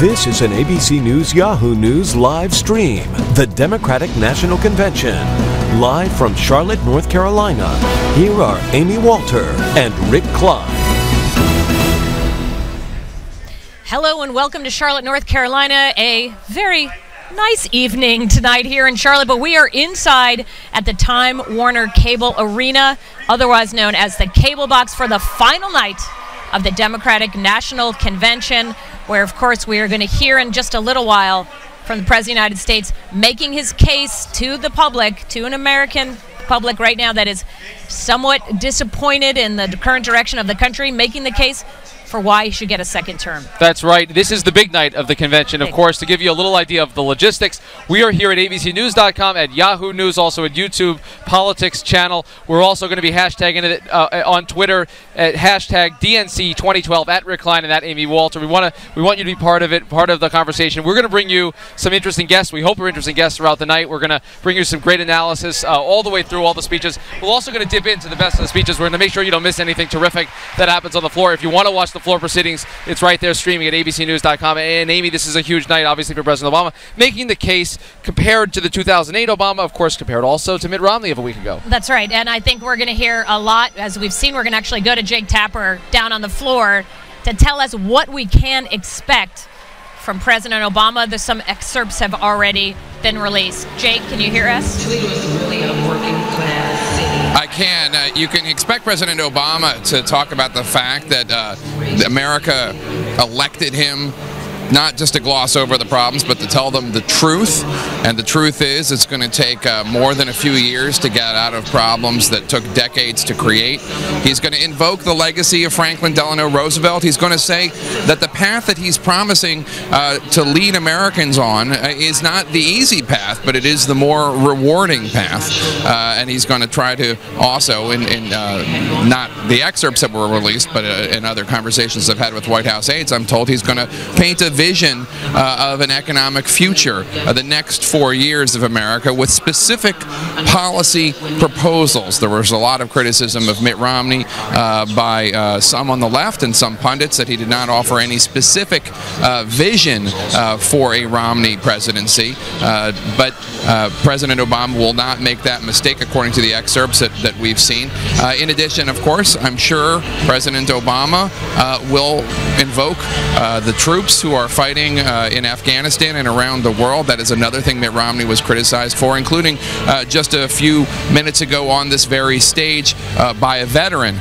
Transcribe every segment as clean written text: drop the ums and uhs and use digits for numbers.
This is an ABC News Yahoo News live stream. The Democratic National Convention. Live from Charlotte, North Carolina. Here are Amy Walter and Rick Klein. Hello and welcome to Charlotte, North Carolina. A very nice evening tonight here in Charlotte, but we are inside at the Time Warner Cable Arena, otherwise known as the Cable Box, for the final night of the Democratic National Convention, where, of course, we are going to hear in just a little while from the President of the United States making his case to the public, to an American public right now that is somewhat disappointed in the current direction of the country, making the case for why he should get a second term. That's right. This is the big night of the convention, of course. To give you a little idea of the logistics, we are here at abcnews.com, at Yahoo News, also at YouTube Politics channel. We're also going to be hashtagging it on Twitter at hashtag DNC2012 at Rick Klein and at Amy Walter. We want you to be part of it, part of the conversation. We're going to bring you some interesting guests. We hope we're interesting guests throughout the night. We're going to bring you some great analysis all the way through all the speeches. We're also going to dip into the best of the speeches. We're going to make sure you don't miss anything terrific that happens on the floor. If you want to watch the floor proceedings, it's right there streaming at abcnews.com. And Amy, this is a huge night, obviously, for President Obama, making the case compared to the 2008 Obama, of course, compared also to Mitt Romney of a week ago. That's right, and I think we're going to hear a lot, as we've seen. We're going to actually go to Jake Tapper down on the floor to tell us what we can expect from President Obama. There's some excerpts have already been released. Jake, can you hear us? Toledo is really a working class city. I can. You can expect President Obama to talk about the fact that America elected him not just to gloss over the problems, but to tell them the truth. And the truth is, it's going to take more than a few years to get out of problems that took decades to create. He's going to invoke the legacy of Franklin Delano Roosevelt. He's going to say that the path that he's promising to lead Americans on is not the easy path, but it is the more rewarding path. And he's going to try to also, in not the excerpts that were released, but in other conversations I've had with White House aides, I'm told he's going to paint a vision of an economic future, the next 4 years of America, with specific policy proposals. There was a lot of criticism of Mitt Romney by some on the left and some pundits that he did not offer any specific vision for a Romney presidency. But President Obama will not make that mistake, according to the excerpts that we've seen. In addition, of course, I'm sure President Obama will invoke the troops who are fighting in Afghanistan and around the world. That is another thing Mitt Romney was criticized for, including just a few minutes ago on this very stage by a veteran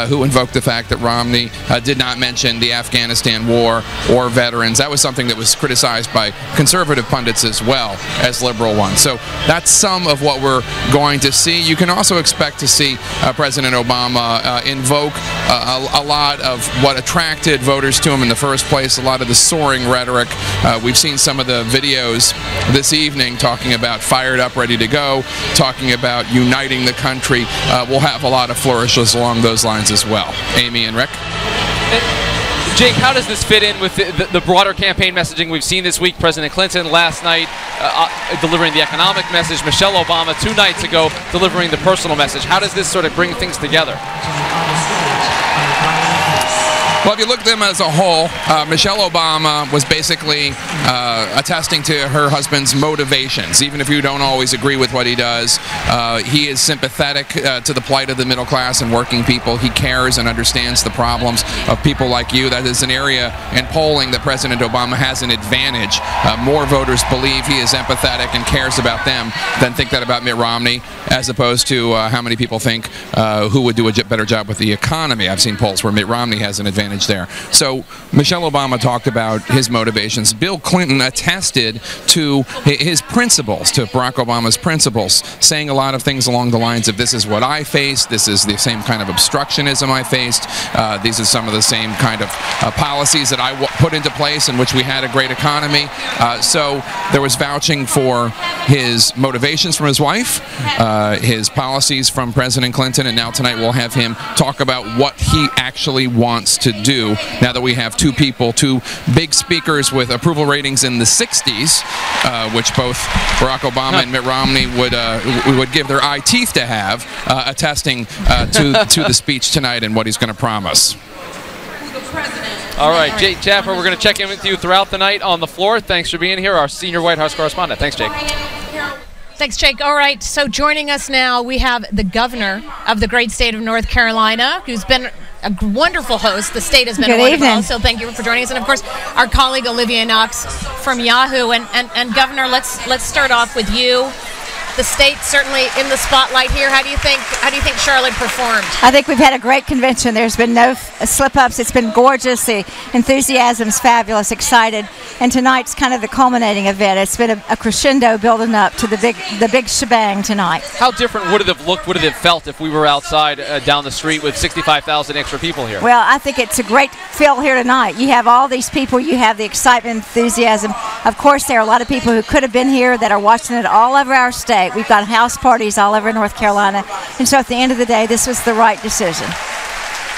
who invoked the fact that Romney did not mention the Afghanistan war or veterans. That was something that was criticized by conservative pundits as well as liberal ones. So that's some of what we're going to see. You can also expect to see President Obama invoke a lot of what attracted voters to him in the first place, a lot of the soaring rhetoric. We've seen some of the videos this evening talking about fired up, ready to go, talking about uniting the country. We'll have a lot of flourishes along those lines as well. Amy and Rick? Jake, how does this fit in with the broader campaign messaging we've seen this week? President Clinton last night delivering the economic message, Michelle Obama 2 nights ago delivering the personal message. How does this sort of bring things together? Well, if you look at them as a whole, Michelle Obama was basically attesting to her husband's motivations. Even if you don't always agree with what he does, he is sympathetic to the plight of the middle class and working people. He cares and understands the problems of people like you. That is an area in polling that President Obama has an advantage. More voters believe he is empathetic and cares about them than think that about Mitt Romney, as opposed to how many people think who would do a better job with the economy. I've seen polls where Mitt Romney has an advantage there. So Michelle Obama talked about his motivations. Bill Clinton attested to his principles, to Barack Obama's principles, saying a lot of things along the lines of, this is what I faced, this is the same kind of obstructionism I faced, these are some of the same kind of policies that I put into place in which we had a great economy. So there was vouching for his motivations from his wife, his policies from President Clinton, and now tonight we'll have him talk about what he actually wants to do now that we have two big speakers with approval ratings in the 60s, which both Barack Obama and Mitt Romney would give their eye teeth to have, attesting to the speech tonight and what he's going to promise. Who the president All right, Jake Chaffer, we're going to check in with you throughout the night on the floor. Thanks for being here, our senior White House correspondent. Thanks, Jake. Thanks, Jake. All right, so joining us now, we have the governor of the great state of North Carolina, who's been a wonderful host. The state has been Good wonderful, evening. so thank you for joining us. And, of course, our colleague Olivia Knox from Yahoo. And Governor, let's start off with you. The state certainly in the spotlight here. How do you think Charlotte performed? I think we've had a great convention. There's been no slip-ups. It's been gorgeous. The enthusiasm's fabulous, excited. And tonight's kind of the culminating event. It's been a crescendo building up to the big shebang tonight. How different would it have looked, would it have felt if we were outside down the street with 65,000 extra people here? Well, I think it's a great feel here tonight. You have all these people. You have the excitement, enthusiasm. Of course, there are a lot of people who could have been here that are watching it all over our state. We've got house parties all over North Carolina. And so at the end of the day, this was the right decision.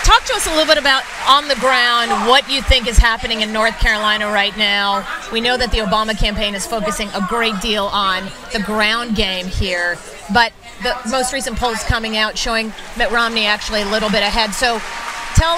Talk to us a little bit about, on the ground, what you think is happening in North Carolina right now. We know that the Obama campaign is focusing a great deal on the ground game here, but the most recent polls coming out showing Mitt Romney actually a little bit ahead. So tell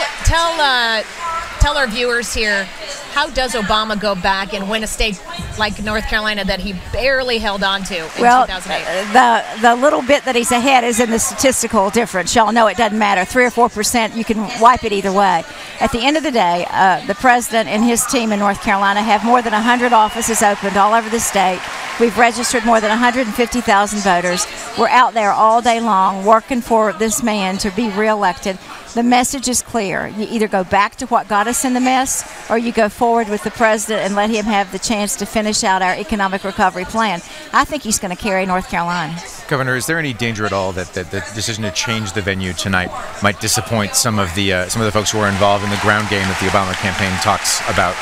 our viewers here, how does Obama go back and win a state like North Carolina that he barely held on to in 2008? The little bit that he's ahead is in the statistical difference. Y'all know it doesn't matter. 3 or 4%, you can wipe it either way. At the end of the day, the president and his team in North Carolina have more than 100 offices opened all over the state. We've registered more than 150,000 voters. We're out there all day long working for this man to be reelected. The message is clear. You either go back to what got us in the mess, or you go forward with the president and let him have the chance to finish out our economic recovery plan. I think he's going to carry North Carolina. Governor, is there any danger at all that the decision to change the venue tonight might disappoint some of the folks who are involved in the ground game that the Obama campaign talks about?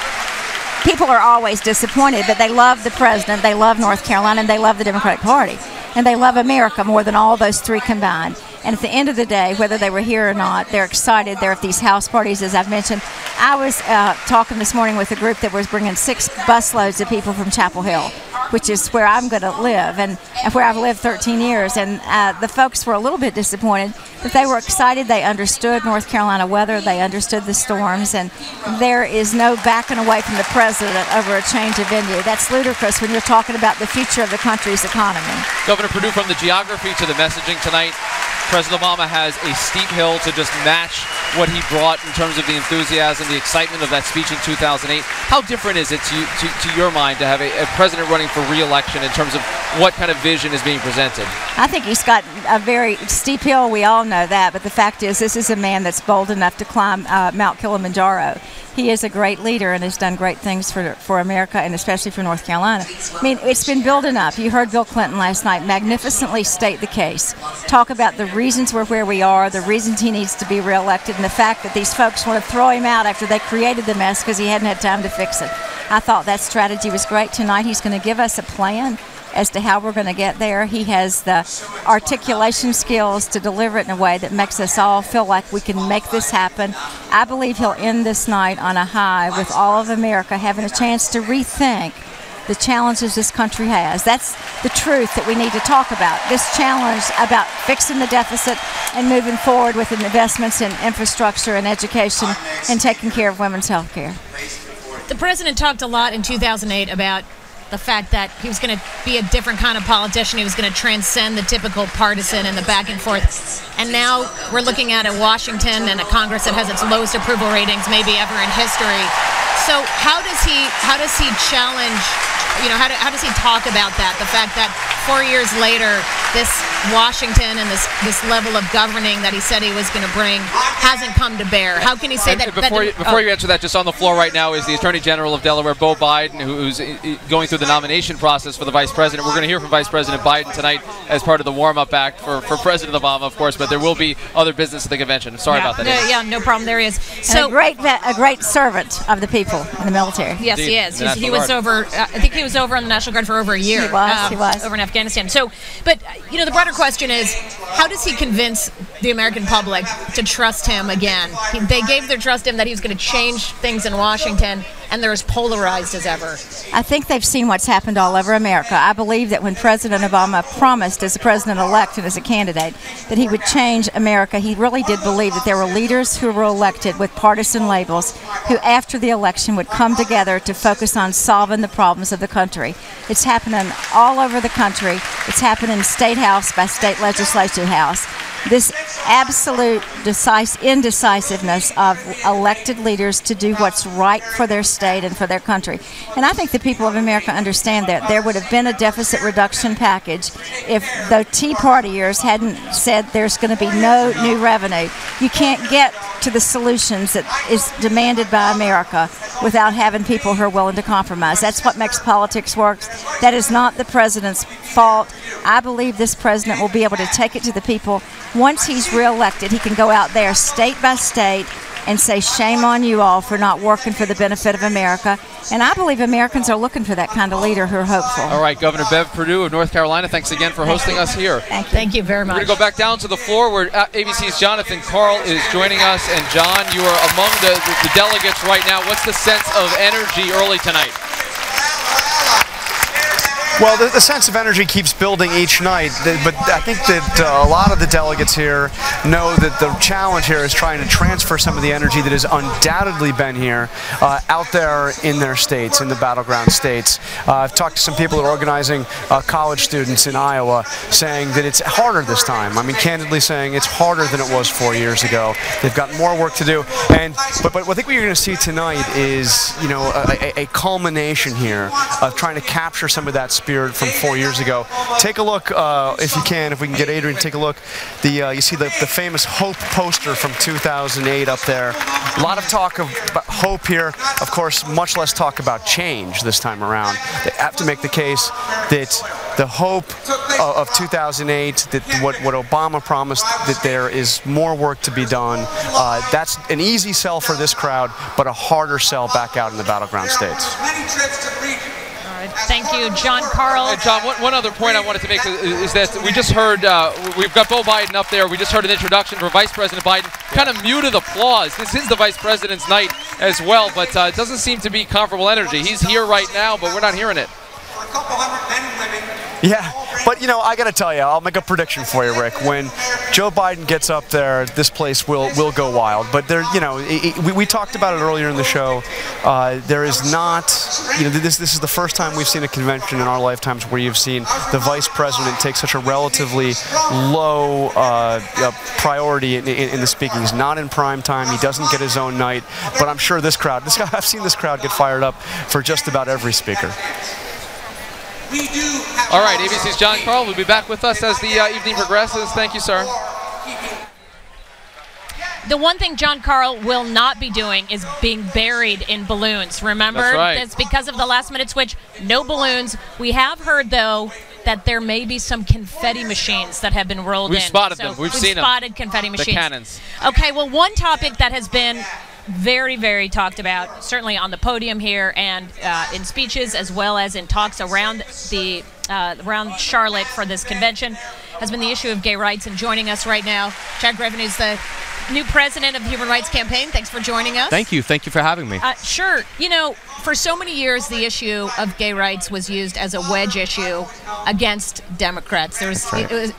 People are always disappointed, but they love the president, they love North Carolina, and they love the Democratic Party. And they love America more than all those three combined. And at the end of the day, whether they were here or not, they're excited. They're at these house parties, as I've mentioned. I was talking this morning with a group that was bringing 6 busloads of people from Chapel Hill, which is where I'm going to live and where I've lived 13 years. And the folks were a little bit disappointed, but they were excited. They understood North Carolina weather. They understood the storms. And there is no backing away from the president over a change of venue. That's ludicrous when you're talking about the future of the country's economy. Governor Perdue, from the geography to the messaging tonight, President Obama has a steep hill to just match what he brought in terms of the enthusiasm, the excitement of that speech in 2008. How different is it to your mind to have a president running for re-election in terms of what kind of vision is being presented? I think he's got a very steep hill. We all know that. But the fact is, this is a man that's bold enough to climb Mount Kilimanjaro. He is a great leader and has done great things for America and especially for North Carolina. I mean, it's been building up. You heard Bill Clinton last night magnificently state the case, talk about the reasons we're where we are, the reasons he needs to be reelected, and the fact that these folks want to throw him out after they created the mess because he hadn't had time to fix it. I thought that strategy was great. Tonight he's going to give us a plan as to how we're going to get there. He has the articulation skills to deliver it in a way that makes us all feel like we can make this happen. I believe he'll end this night on a high with all of America having a chance to rethink the challenges this country has. That's the truth that we need to talk about. This challenge about fixing the deficit and moving forward with investments in infrastructure and education and taking care of women's health care. The president talked a lot in 2008 about the fact that he was going to be a different kind of politician. He was going to transcend the typical partisan and the back and forth. And now we're looking at a Washington and a Congress that has its lowest approval ratings maybe ever in history. So how does he challenge, how does he talk about that? The fact that 4 years later, this Washington and this level of governing that he said he was going to bring hasn't come to bear. How can he say that? Before you answer that, just on the floor right now is the Attorney General of Delaware, Beau Biden, who's going through the nomination process for the Vice President. We're going to hear from Vice President Biden tonight as part of the warm-up act for President Obama, of course, but there will be other business at the convention. Sorry about that. Yeah, no problem. There he is. So a great servant of the people in the military. Yes, he is. He was over. I think he was over on the National Guard for over a year. He was over in Afghanistan. So, but the broader question is, how does he convince the American public to trust him again? They gave their trust in him that he was going to change things in Washington, and they're as polarized as ever? I think they've seen what's happened all over America. I believe that when President Obama promised as a president-elect and as a candidate that he would change America, he really did believe that there were leaders who were elected with partisan labels who after the election would come together to focus on solving the problems of the country. It's happening all over the country. It's happening state house by state legislative house. This absolute indecisiveness of elected leaders to do what's right for their state and for their country. And I think the people of America understand that. There would have been a deficit reduction package if the Tea Partiers hadn't said there's going to be no new revenue. You can't get to the solutions that is demanded by America without having people who are willing to compromise. That's what makes politics work. That is not the president's fault. I believe this president will be able to take it to the people. Once he's reelected, he can go out there state by state and say, shame on you all for not working for the benefit of America. And I believe Americans are looking for that kind of leader who are hopeful. All right, Governor Bev Perdue of North Carolina, thanks again for hosting us here. Thank you. Thank you very much. We're going to go back down to the floor where ABC's Jonathan Karl is joining us. And John, you are among the delegates right now. What's the sense of energy early tonight? Well, the sense of energy keeps building each night, but I think that a lot of the delegates here know that the challenge here is trying to transfer some of the energy that has undoubtedly been here out there in their states, in the battleground states. I've talked to some people that are organizing college students in Iowa saying that it's harder this time. I mean, candidly saying it's harder than it was 4 years ago. They've got more work to do. But I think what you're going to see tonight is, you know, a culmination here of trying to capture some of that spirit from 4 years ago. Take a look, if you can, if we can get Adrian to take a look. You see the famous Hope poster from 2008 up there. A lot of talk about hope here. Of course, much less talk about change this time around. They have to make the case that the hope of 2008, that what Obama promised, that there is more work to be done. That's an easy sell for this crowd, but a harder sell back out in the battleground states. Thank you, John Karl. John, one other point I wanted to make is that we just heard, we've got Beau Biden up there. We just heard an introduction for Vice President Biden. Kind of muted applause. This is the Vice President's night as well, but it doesn't seem to be comparable energy. He's here right now, but we're not hearing it. Yeah, but you know, I got to tell you, I'll make a prediction for you, Rick. When Joe Biden gets up there, this place will go wild. But there, you know, we talked about it earlier in the show. There is not, you know, this is the first time we've seen a convention in our lifetimes where you've seen the vice president take such a relatively low priority in the speaking. He's not in prime time. He doesn't get his own night. But I'm sure this crowd, I've seen this crowd get fired up for just about every speaker. All right, ABC's John Karl will be back with us as the evening progresses. Thank you, sir. The one thing John Karl will not be doing is being buried in balloons. Remember? That's right. That's because of the last-minute switch. No balloons. We have heard, though, that there may be some confetti machines that have been rolled in. We've spotted them. We've seen them. We've spotted confetti machines. The cannons. Okay, well, one topic that has been very, very talked about, certainly on the podium here and in speeches as well as in talks around around Charlotte for this convention, has been the issue of gay rights. And joining us right now, Chad Griffin is the new president of the Human Rights Campaign. Thanks for joining us. Thank you. Thank you for having me. Sure. You know, for so many years, the issue of gay rights was used as a wedge issue against Democrats. There was, it was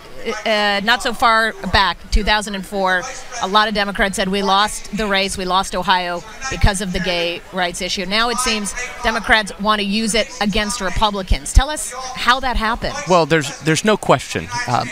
not so far back, 2004, a lot of Democrats said we lost the race, we lost Ohio because of the gay rights issue. Now it seems Democrats want to use it against Republicans. Tell us how that happened. Well, there's no question.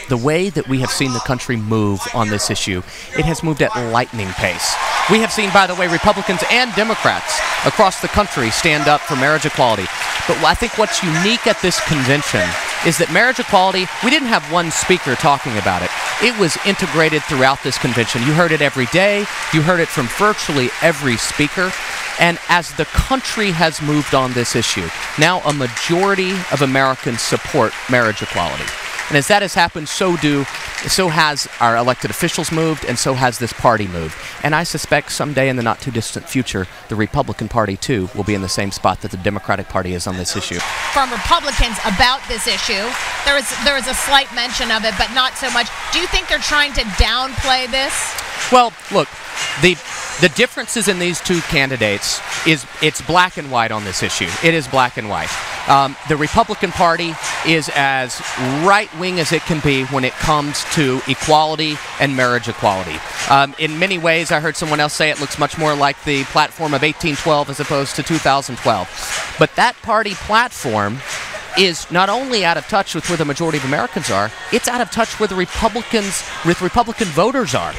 The way that we have seen the country move on this issue, it has moved at lightning pace. We have seen, by the way, Republicans and Democrats across the country stand up for marriage equality. But I think what's unique at this convention is that marriage equality, we didn't have one speaker talking about it. It was integrated throughout this convention. You heard it every day. You heard it from virtually every speaker. And as the country has moved on this issue, now a majority of Americans support marriage equality. And as that has happened, so has our elected officials moved, and so has this party moved. And I suspect someday in the not-too-distant future, the Republican Party, too, will be in the same spot that the Democratic Party is on this issue. From Republicans about this issue, there was a slight mention of it, but not so much. Do you think they're trying to downplay this? Well, look, The differences in these two candidates is it's black and white on this issue. It is black and white. The Republican Party is as right-wing as it can be when it comes to equality and marriage equality. In many ways, I heard someone else say it looks much more like the platform of 1812 as opposed to 2012. But that party platform is not only out of touch with where the majority of Americans are, it's out of touch where the Republican voters are.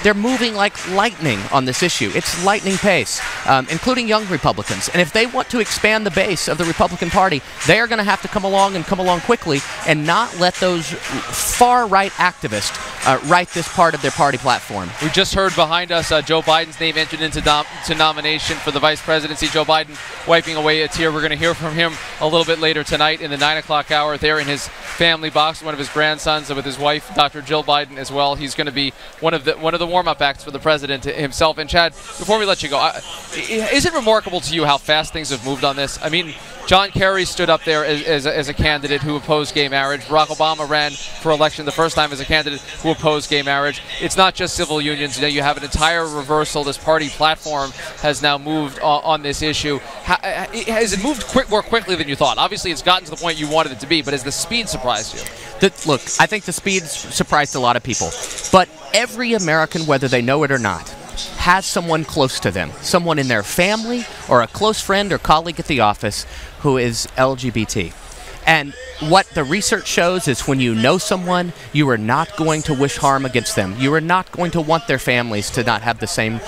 They're moving like lightning on this issue. It's lightning pace, including young Republicans. And if they want to expand the base of the Republican Party, they are going to have to come along quickly and not let those far-right activists write this part of their party platform. We just heard behind us Joe Biden's name entered into nomination for the vice presidency. Joe Biden wiping away a tear. We're going to hear from him a little bit later tonight in the 9 o'clock hour there in his family box. One of his grandsons with his wife, Dr. Jill Biden, as well. He's going to be one of the warm-up acts for the president himself. And Chad, before we let you go, is it remarkable to you how fast things have moved on this? I mean, John Kerry stood up there as a candidate who opposed gay marriage. Barack Obama ran for election the first time as a candidate who opposed gay marriage. It's not just civil unions. You know, you have an entire reversal. This party platform has now moved on this issue. Has it moved more quickly than you thought? Obviously, it's gotten to the point you wanted it to be, but has the speed surprised you? Look, I think the speed surprised a lot of people. But every American, whether they know it or not, has someone close to them, someone in their family or a close friend or colleague at the office who is LGBT. And what the research shows is when you know someone, you are not going to wish harm against them. You are not going to want their families to not have the same,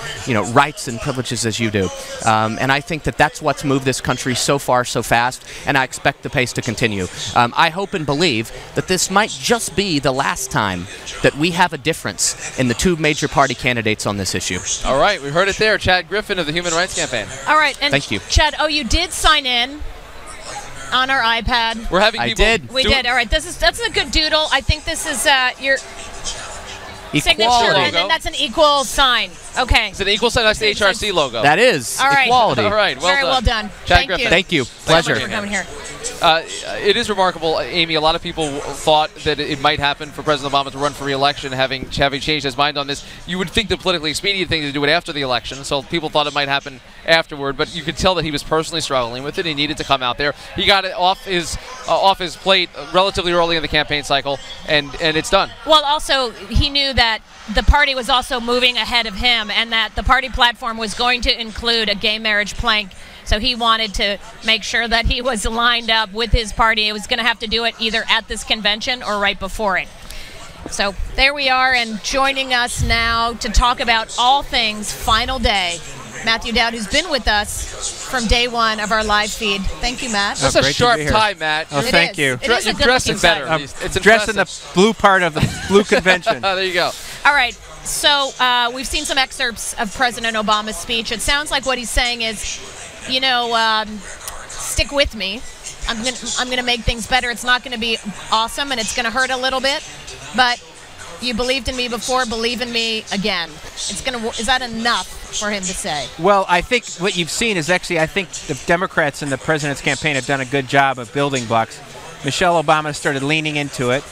rights and privileges as you do. And I think that that's what's moved this country so far so fast, and I expect the pace to continue. I hope and believe that this might just be the last time that we have a difference in the two major party candidates on this issue. All right, we heard it there. Chad Griffin of the Human Rights Campaign. All right, and thank you. Chad, you did sign in on our iPad. We're having people. We did. All right. That's a good doodle. I think this is your signature, and then that's an equal sign. Okay. It's an equal sign. That's the HRC logo. That is equality. All right. Very well done. Chad Thank you. Thank you. Pleasure. Thanks for coming here. It is remarkable, Amy. A lot of people thought that it might happen for President Obama to run for re-election, having changed his mind on this. You would think the politically expedient thing is to do it after the election, so people thought it might happen afterward. But you could tell that he was personally struggling with it. He needed to come out there. He got it off his plate relatively early in the campaign cycle, and it's done. Well, also he knew that the party was also moving ahead of him, and that the party platform was going to include a gay marriage plank. So he wanted to make sure that he was lined up with his party. He was going to have to do it either at this convention or right before it. So there we are, and joining us now to talk about all things final day, Matthew Dowd, who's been with us from day one of our live feed. Thank you, Matt. That's a sharp tie, Matt. Oh, thank you. You're dressing better. It's dressed in the blue part of the blue convention. There you go. All right. So we've seen some excerpts of President Obama's speech. It sounds like what he's saying is, stick with me. I'm gonna make things better. It's not gonna be awesome, and it's gonna hurt a little bit, but you believed in me before, believe in me again. Is that enough for him to say? Well, I think what you've seen is actually, I think the Democrats in the president's campaign have done a good job of building blocks. Michelle Obama started leaning into it.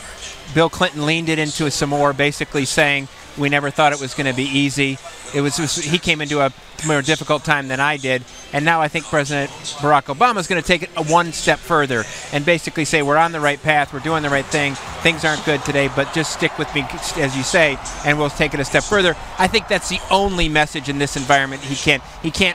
Bill Clinton leaned it into it some more, basically saying, we never thought it was going to be easy. He came into a more difficult time than I did, and now I think President Barack Obama is going to take it one step further and basically say we're on the right path, we're doing the right thing, things aren't good today, but just stick with me, as you say, and we'll take it a step further. I think that's the only message in this environment. He can't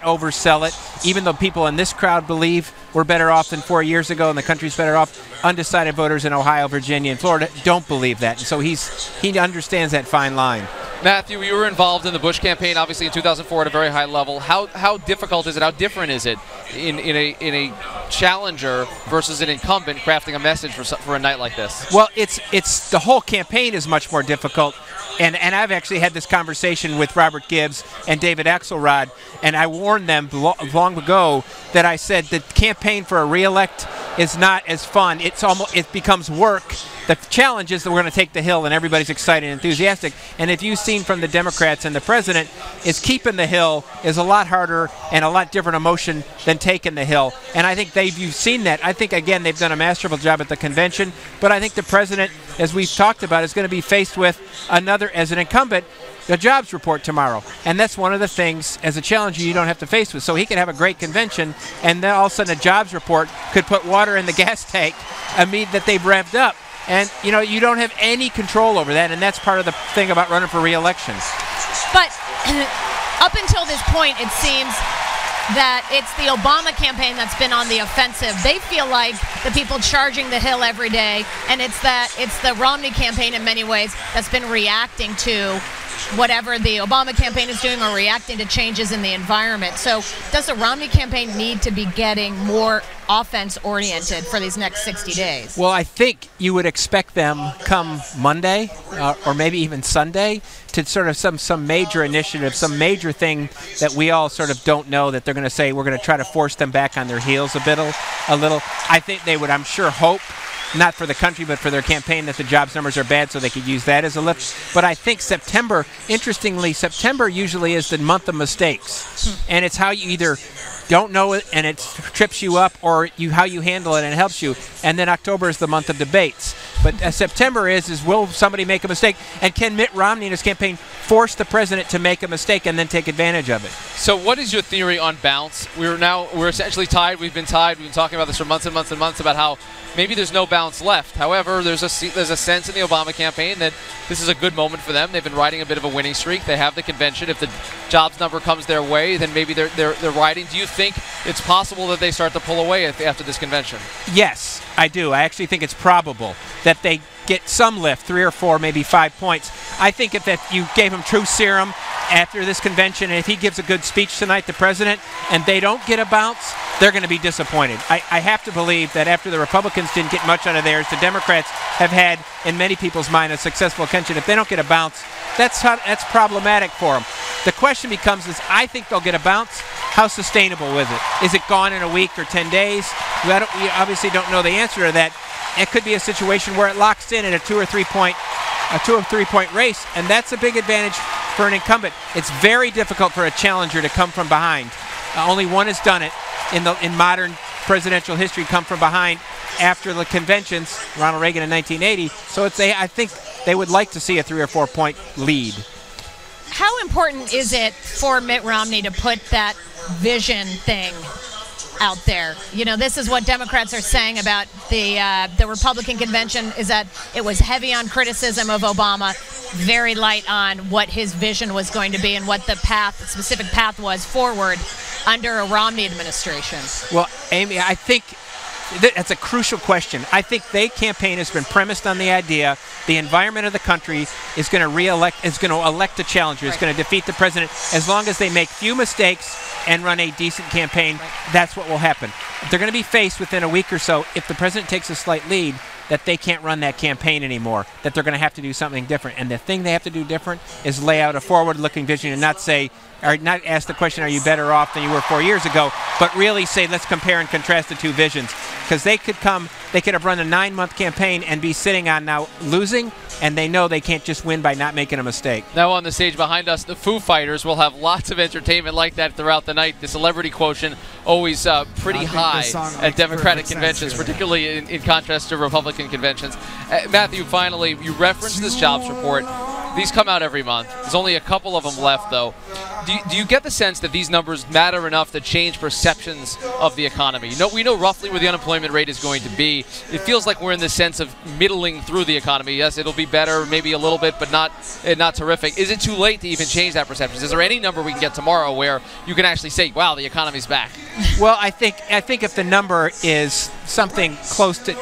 oversell it, even though people in this crowd believe we're better off than 4 years ago and the country's better off. Undecided voters in Ohio, Virginia, and Florida don't believe that, and so he understands that fine line. Matthew, you were involved in the Bush campaign, obviously in 2004 at a very high level. How difficult is it? How different is it in a challenger versus an incumbent crafting a message for a night like this? Well, it's the whole campaign is much more difficult, and I've actually had this conversation with Robert Gibbs and David Axelrod, and I warned them long ago that I said the campaign for a re-elect is not as fun. It becomes work. The challenge is that we're going to take the hill, and everybody's excited and enthusiastic. And if you've seen from the Democrats and the president, is keeping the hill is a lot harder and a lot different emotion than taking the hill. And I think you've seen that. I think, again, they've done a masterful job at the convention. But I think the president, as we've talked about, is going to be faced with another, as an incumbent, the jobs report tomorrow. And that's one of the things, as a challenger, you don't have to face with. So he could have a great convention, and then all of a sudden a jobs report could put water in the gas tank that they've revved up. And, you know, you don't have any control over that, and that's part of the thing about running for re-election. But up until this point, it seems that it's the Obama campaign that's been on the offensive. They feel like the people charging the hill every day, and it's the Romney campaign in many ways that's been reacting to whatever the Obama campaign is doing or reacting to changes in the environment. So does the Romney campaign need to be getting more offense-oriented for these next 60 days? Well, I think you would expect them come Monday or maybe even Sunday to sort of some major initiative, some major thing that we all sort of don't know that they're going to say we're going to try to force them back on their heels a little. I think they would, I'm sure, hope, not for the country, but for their campaign, that the jobs numbers are bad so they could use that as a lift. But I think September, interestingly, September usually is the month of mistakes. And it's how you either don't know it and it trips you up, or how you handle it and it helps you. And then October is the month of debates. But September is will somebody make a mistake? And can Mitt Romney and his campaign force the president to make a mistake and then take advantage of it? So what is your theory on bounce? We're essentially tied. We've been tied. We've been talking about this for months and months and months about how maybe there's no bounce left. However, there's a sense in the Obama campaign that this is a good moment for them. They've been riding a bit of a winning streak. They have the convention. If the jobs number comes their way, then maybe they're riding. Do you think it's possible that they start to pull away after this convention? Yes, I do. I actually think it's probable that they get some lift, 3 or 4, maybe 5 points. I think if you gave him true serum after this convention, and if he gives a good speech tonight, the president, and they don't get a bounce, they're going to be disappointed. I have to believe that after the Republicans didn't get much out of theirs, the Democrats have had, in many people's mind, a successful convention. If they don't get a bounce, that's problematic for them. The question becomes I think they'll get a bounce. How sustainable is it? Is it gone in a week or 10 days? We obviously don't know the answer to that. It could be a situation where it locks in at a 2 or 3 point race, and that's a big advantage for an incumbent. It's very difficult for a challenger to come from behind. Only one has done it in modern presidential history, come from behind after the conventions, Ronald Reagan in 1980. So I think they would like to see a 3 or 4 point lead. How important is it for Mitt Romney to put that vision thing out there? You know, this is what Democrats are saying about the Republican convention, is that it was heavy on criticism of Obama, very light on what his vision was going to be and what the specific path was forward under a Romney administration. Well, Amy, I think that's a crucial question. I think their campaign has been premised on the idea the environment of the country is going to elect a challenger. It's going to defeat the president. As long as they make few mistakes and run a decent campaign, that's what will happen. They're going to be faced within a week or so, if the president takes a slight lead, that they can't run that campaign anymore, that they're going to have to do something different. And the thing they have to do different is lay out a forward-looking vision and not ask the question, are you better off than you were 4 years ago, but really say, let's compare and contrast the two visions. Because they could have run a 9-month campaign and be sitting on now losing, and they know they can't just win by not making a mistake. Now on the stage behind us, the Foo Fighters will have lots of entertainment like that throughout the night. The celebrity quotient always pretty high at Democratic conventions, particularly in contrast to Republican conventions. Matthew, finally, you referenced this jobs report. These come out every month. There's only a couple of them left, though. Do you get the sense that these numbers matter enough to change perceptions of the economy? We know roughly where the unemployment rate is going to be. It feels like we're in the sense of middling through the economy. Yes, it'll be better, maybe a little bit, but not terrific. Is it too late to even change that perception? Is there any number we can get tomorrow where you can actually say, wow, the economy's back? Well, I think if the number is something close to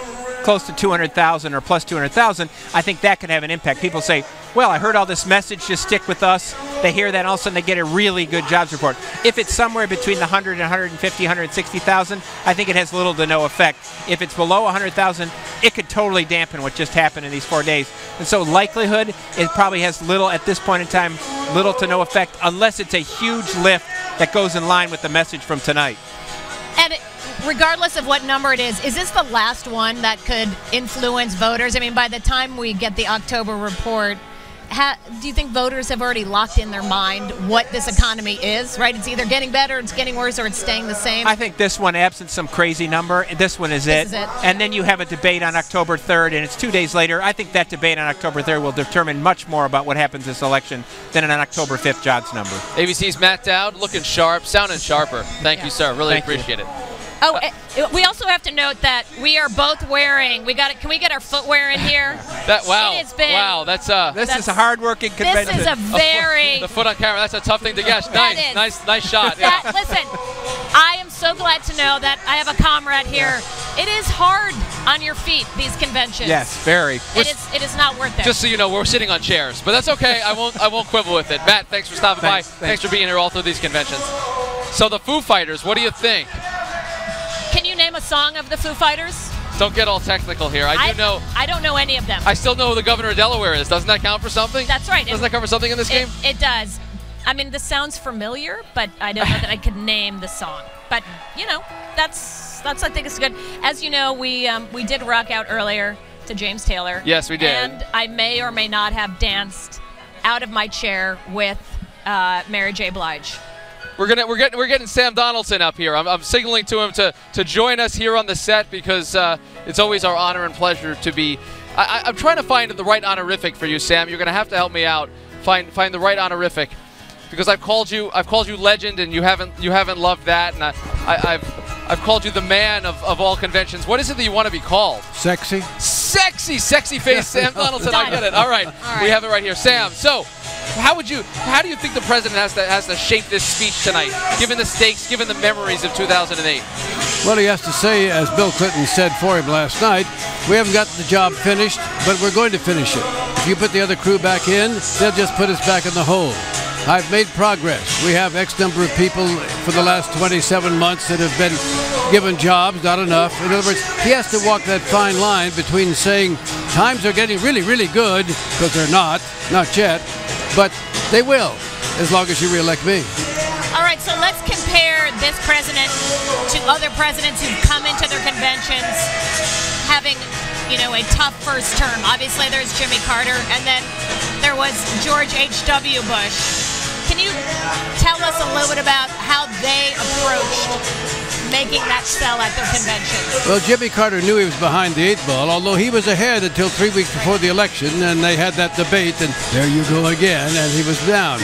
200,000 or plus 200,000, I think that could have an impact. People say, well, I heard all this message, just stick with us. They hear that, and all of a sudden they get a really good jobs report. If it's somewhere between the 100 and 150, 160,000, I think it has little to no effect. If it's below 100,000, it could totally dampen what just happened in these 4 days. And so likelihood, it probably has little, at this point in time, little to no effect, unless it's a huge lift that goes in line with the message from tonight. And regardless of what number it is this the last one that could influence voters? I mean, by the time we get the October report, do you think voters have already locked in their mind what this economy is, right? It's either getting better, it's getting worse, or it's staying the same? I think this one, absent some crazy number, this one is it. This is it. And then you have a debate on October 3rd, and it's 2 days later. I think that debate on October 3rd will determine much more about what happens this election than an October 5th John's number. ABC's Matt Dowd, looking sharp, sounding sharper. Thank you, sir. Really Thank appreciate it. Oh, we also have to note that we are both wearing. Can we get our footwear in here? Wow. It has been, wow. That's This is a hard-working convention. This is a very. The foot on camera. That's a tough thing to guess. Nice shot. Listen, I am so glad to know that I have a comrade here. It is hard on your feet, these conventions. Yes, very. It is not worth it. Just so you know, we're sitting on chairs, but that's okay. I won't quibble with it. Matt, thanks for stopping by. Thanks for being here all through these conventions. So the Foo Fighters, what do you think? Can you name a song of the Foo Fighters? Don't get all technical here. I don't know any of them. I still know who the governor of Delaware is. Doesn't that count for something? That's right. Doesn't that cover something in this game? It does. I mean, this sounds familiar, but I don't know that I could name the song. But you know, that's I think it's good. As you know, we did rock out earlier to James Taylor. Yes, we did. And I may or may not have danced out of my chair with Mary J. Blige. We're getting Sam Donaldson up here. I'm signaling to him to join us here on the set because it's always our honor and pleasure to be. I'm trying to find the right honorific for you, Sam. You're going to have to help me out. Find the right honorific because I've called you legend and you haven't loved that, and I've called you the man of all conventions. What is it that you want to be called? Sexy. Sexy face Sam Donaldson. I get it. All right. We have it right here, Sam. So. How do you think the president has to shape this speech tonight, given the stakes, given the memories of 2008? Well, he has to say, as Bill Clinton said for him last night, we haven't got the job finished, but we're going to finish it. If you put the other crew back in, they'll just put us back in the hole. I've made progress. We have X number of people for the last 27 months that have been given jobs, not enough. In other words, he has to walk that fine line between saying times are getting really, really good, because they're not yet, but they will, as long as you reelect me. All right, so let's compare this president to other presidents who've come into their conventions having, a tough first term. Obviously, there's Jimmy Carter, and then there was George H.W. Bush. Can you tell us a little bit about how they approached making that sell at their conventions? Well, Jimmy Carter knew he was behind the 8 ball, although he was ahead until 3 weeks before the election, and they had that debate, and there you go again, and he was down.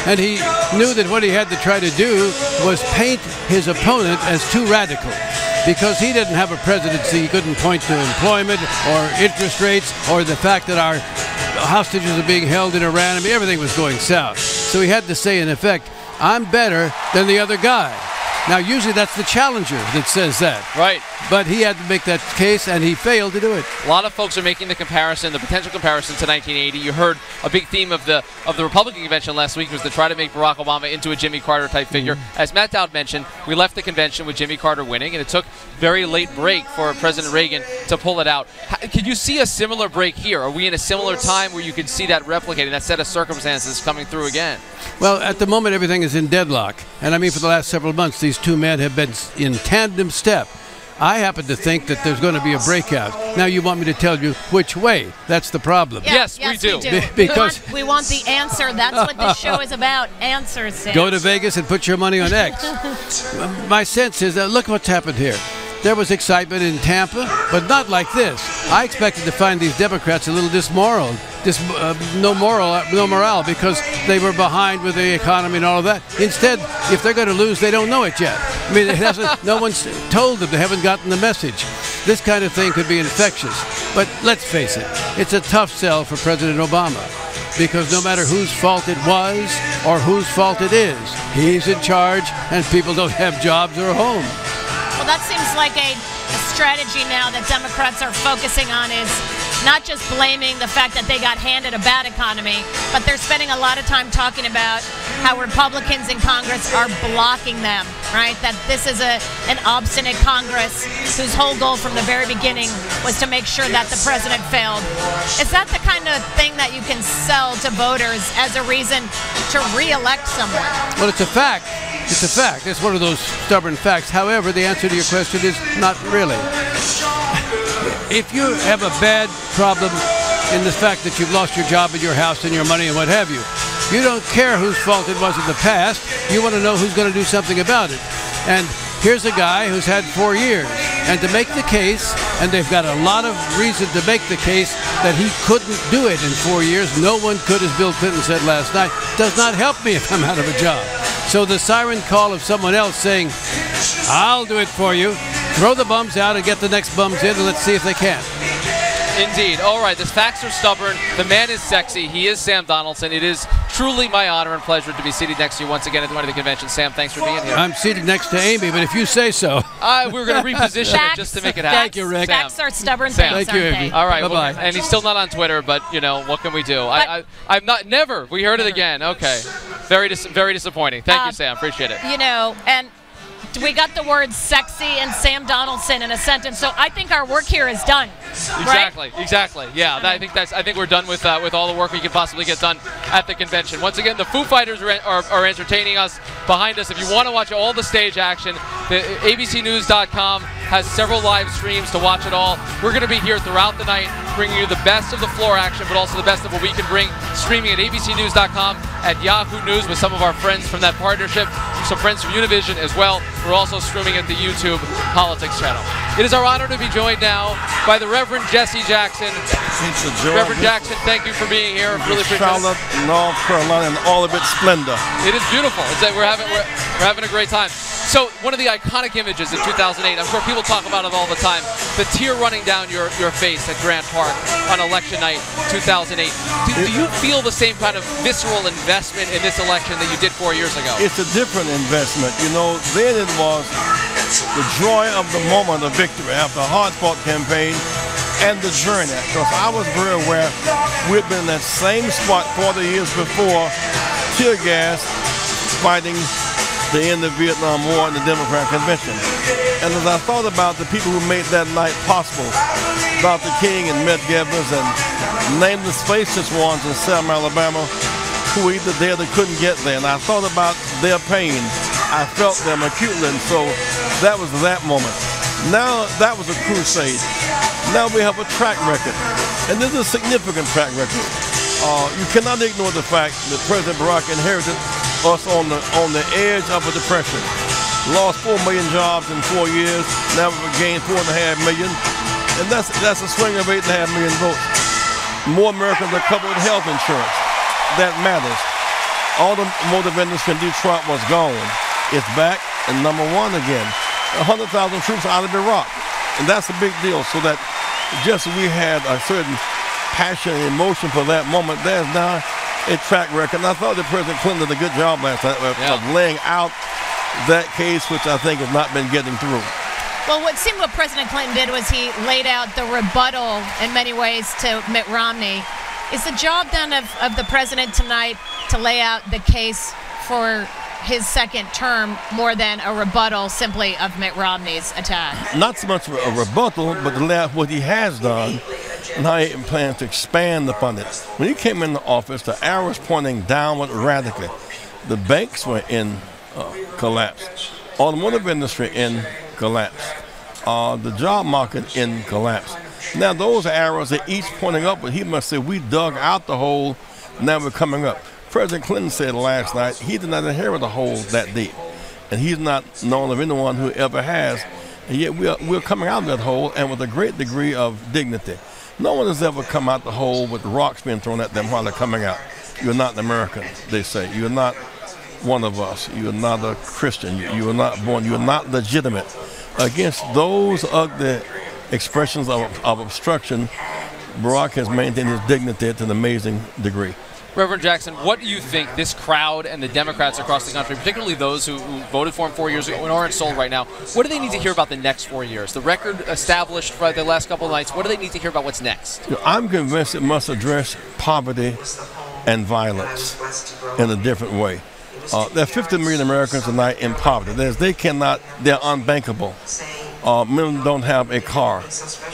And he knew that what he had to try to do was paint his opponent as too radical, because he didn't have a presidency. He couldn't point to employment or interest rates or the fact that our hostages are being held in Iran. I mean, everything was going south. So he had to say, in effect, I'm better than the other guy. Now, usually that's the challenger that says that. Right. But he had to make that case, and he failed to do it. A lot of folks are making the potential comparison to 1980. You heard a big theme of the Republican convention last week was to try to make Barack Obama into a Jimmy Carter type figure. As Matt Dowd mentioned, we left the convention with Jimmy Carter winning, and it took very late break for President Reagan to pull it out. Could you see a similar break here? Are we in a similar time where you can see that replicating, that set of circumstances coming through again? Well, at the moment, everything is in deadlock. And I mean, for the last several months, these two men have been in tandem step. I happen to think that there's going to be a breakout. Now you want me to tell you which way. That's the problem. Yes, we do. Because we want the answer. That's what this show is about. Answers, Sam. Go to Vegas and put your money on X. My sense is that look what's happened here. There was excitement in Tampa, but not like this. I expected to find these Democrats a little dismoral, no morale, because they were behind with the economy and all of that. Instead, if they're going to lose, they don't know it yet. I mean, no one's told them. They haven't gotten the message. This kind of thing could be infectious. But let's face it, it's a tough sell for President Obama, because no matter whose fault it was or whose fault it is, he's in charge, and people don't have jobs or a home. Well, that seems like a strategy now that Democrats are focusing on, is not just blaming the fact that they got handed a bad economy, but they're spending a lot of time talking about how Republicans in Congress are blocking them, right? That this is an obstinate Congress whose whole goal from the very beginning was to make sure that the president failed. Is that the kind of thing that you can sell to voters as a reason to re-elect someone? Well, it's a fact. It's a fact. It's one of those stubborn facts. However, the answer to your question is not really. If you have a bad problem in the fact that you've lost your job and your house and your money and what have you. You don't care whose fault it was in the past. You want to know who's going to do something about it. And here's a guy who's had 4 years. And to make the case, and they've got a lot of reason to make the case that he couldn't do it in 4 years. No one could, as Bill Clinton said last night, does not help me if I'm out of a job. So the siren call of someone else saying, I'll do it for you, throw the bums out and get the next bums in, and let's see if they can. Indeed. All right, the facts are stubborn. The man is sexy. He is Sam Donaldson. It is truly my honor and pleasure to be seated next to you once again at the convention. Sam, thanks for being here. I'm seated next to Amy, but if you say so. We're going to reposition it just to make it happen. Thank you, Rick. Facts are stubborn Sam. things, Thank you, aren't Amy. they? All right. Bye-bye. And he's still not on Twitter, but, you know, what can we do? I'm not, never. We heard it again. Okay. Very disappointing. Thank you, Sam. Appreciate it. You know, and we got the words sexy and Sam Donaldson in a sentence, so I think our work here is done. Exactly. Right? Exactly. Yeah. I think we're done with all the work we could possibly get done at the convention. Once again, the Foo Fighters are entertaining us behind us. If you want to watch all the stage action, the abcnews.com has several live streams to watch it all. We're going to be here throughout the night, bringing you the best of the floor action, but also the best of what we can bring, streaming at abcnews.com, at Yahoo News with some of our friends from that partnership, some friends from Univision as well. We're also streaming at the YouTube Politics channel. It is our honor to be joined now by the Reverend Jesse Jackson. Reverend Jackson, thank you for being here. Really appreciate it. Charlotte, North Carolina, and all of its splendor. It is beautiful. We're having a great time. So one of the iconic images in 2008, I'm sure people talk about it all the time, the tear running down your face at Grant Park on election night 2008. Do you feel the same kind of visceral investment in this election that you did 4 years ago? It's a different investment. You know, then it was the joy of the moment of victory after a hard-fought campaign and the journey. Because I was very aware we'd been in that same spot 40 years before, tear gas, fighting the end of Vietnam War and the Democratic Convention. And as I thought about the people who made that night possible, Dr. King and Medgar Evers and nameless faceless ones in Selma, Alabama, who were either there or couldn't get there. And I thought about their pain. I felt them acutely, and so that was that moment. Now that was a crusade. Now we have a track record, and this is a significant track record. You cannot ignore the fact that President Barack inherited us on the edge of a depression. Lost 4 million jobs in 4 years. Now we've gained 4.5 million, and that's a swing of 8.5 million votes. More Americans are covered with health insurance. That matters. All the motor vendors can do Trump was gone. It's back and #1 again. 100,000 troops out of Iraq, and that's a big deal. So that just we had a certain passion and emotion for that moment. There's now a track record. And I thought that President Clinton did a good job last night of laying out that case, which I think has not been getting through. Well, what seemed what President Clinton did was he laid out the rebuttal in many ways to Mitt Romney. Is the job then of the president tonight to lay out the case for his second term more than a rebuttal simply of Mitt Romney's attack? Not so much a rebuttal, but to lay out what he has done and how he plans to expand upon it. When he came into office, the arrow was pointing downward radically. The banks were in collapse. Automotive industry in collapse. The job market in collapse. Now those arrows are each pointing up, but he must say we dug out the hole, now we're coming up. President Clinton said last night he did not inherit a hole that deep, and he's not known of anyone who ever has, and yet we're coming out of that hole, and with a great degree of dignity. No one has ever come out the hole with rocks being thrown at them while they're coming out. You're not an American, they say. You're not one of us. You're not a Christian. You are not born. You're not legitimate. Against those ugly expressions of obstruction, Barack has maintained his dignity to an amazing degree. Reverend Jackson, what do you think this crowd and the Democrats across the country, particularly those who voted for him 4 years ago and aren't sold right now, what do they need to hear about the next 4 years? The record established for the last couple of nights, what do they need to hear about what's next? I'm convinced it must address poverty and violence in a different way. There are 50 million Americans tonight in poverty. They're unbankable. Many of them don't have a car.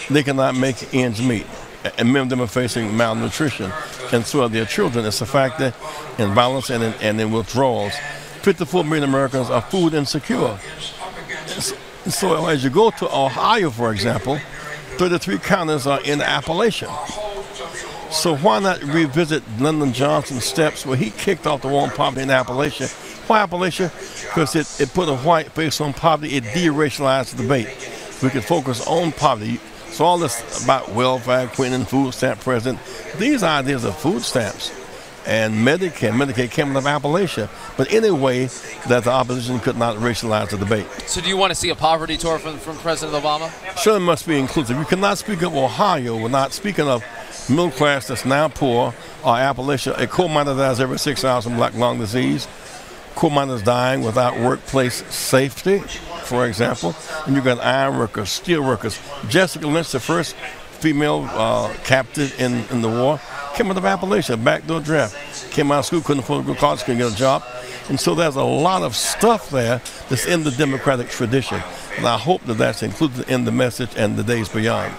They cannot make ends meet. And many of them are facing malnutrition, and so are their children. It's a factor in violence and in withdrawals. 54 million Americans are food insecure. So as you go to Ohio, for example, 33 counties are in Appalachia. So why not revisit Lyndon Johnson's steps where he kicked off the war on poverty in Appalachia? Why Appalachia? Because it put a white face on poverty. It de-racialized the debate. We could focus on poverty. So all this about welfare, queen and food stamp president, these ideas of food stamps and Medicaid came out of Appalachia. But anyway, that the opposition could not racialize the debate. So do you want to see a poverty tour from President Obama? Sure, it must be inclusive. You cannot speak of Ohio without speaking of middle class that's now poor, or Appalachia. A coal miner dies every 6 hours from black lung disease. Coal miners dying without workplace safety, for example. And you've got iron workers, steel workers. Jessica Lynch, the first female captive in the war, came out of Appalachia, backdoor draft. Came out of school, couldn't afford to go to college, couldn't get a job. And so there's a lot of stuff there that's in the Democratic tradition. And I hope that that's included in the message and the days beyond.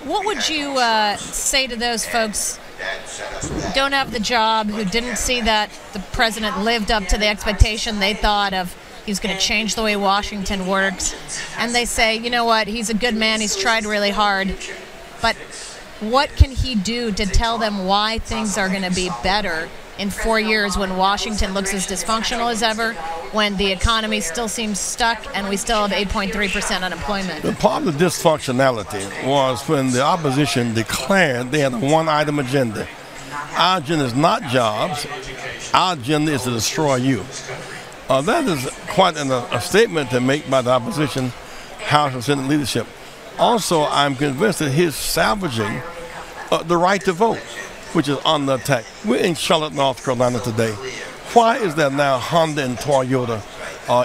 What would you say to those folks who don't have the job, who didn't see that the president lived up to the expectation they thought of he's going to change the way Washington works, and they say, you know what, he's a good man, he's tried really hard, but what can he do to tell them why things are going to be better in 4 years when Washington looks as dysfunctional as ever, when the economy still seems stuck and we still have 8.3% unemployment? The part of the dysfunctionality was when the opposition declared they had a one-item agenda. Our agenda is not jobs. Our agenda is to destroy you. That is quite a statement to make by the opposition House and Senate leadership. Also, I'm convinced that he's salvaging the right to vote, which is under attack. We're in Charlotte, North Carolina today. Why is there now Honda and Toyota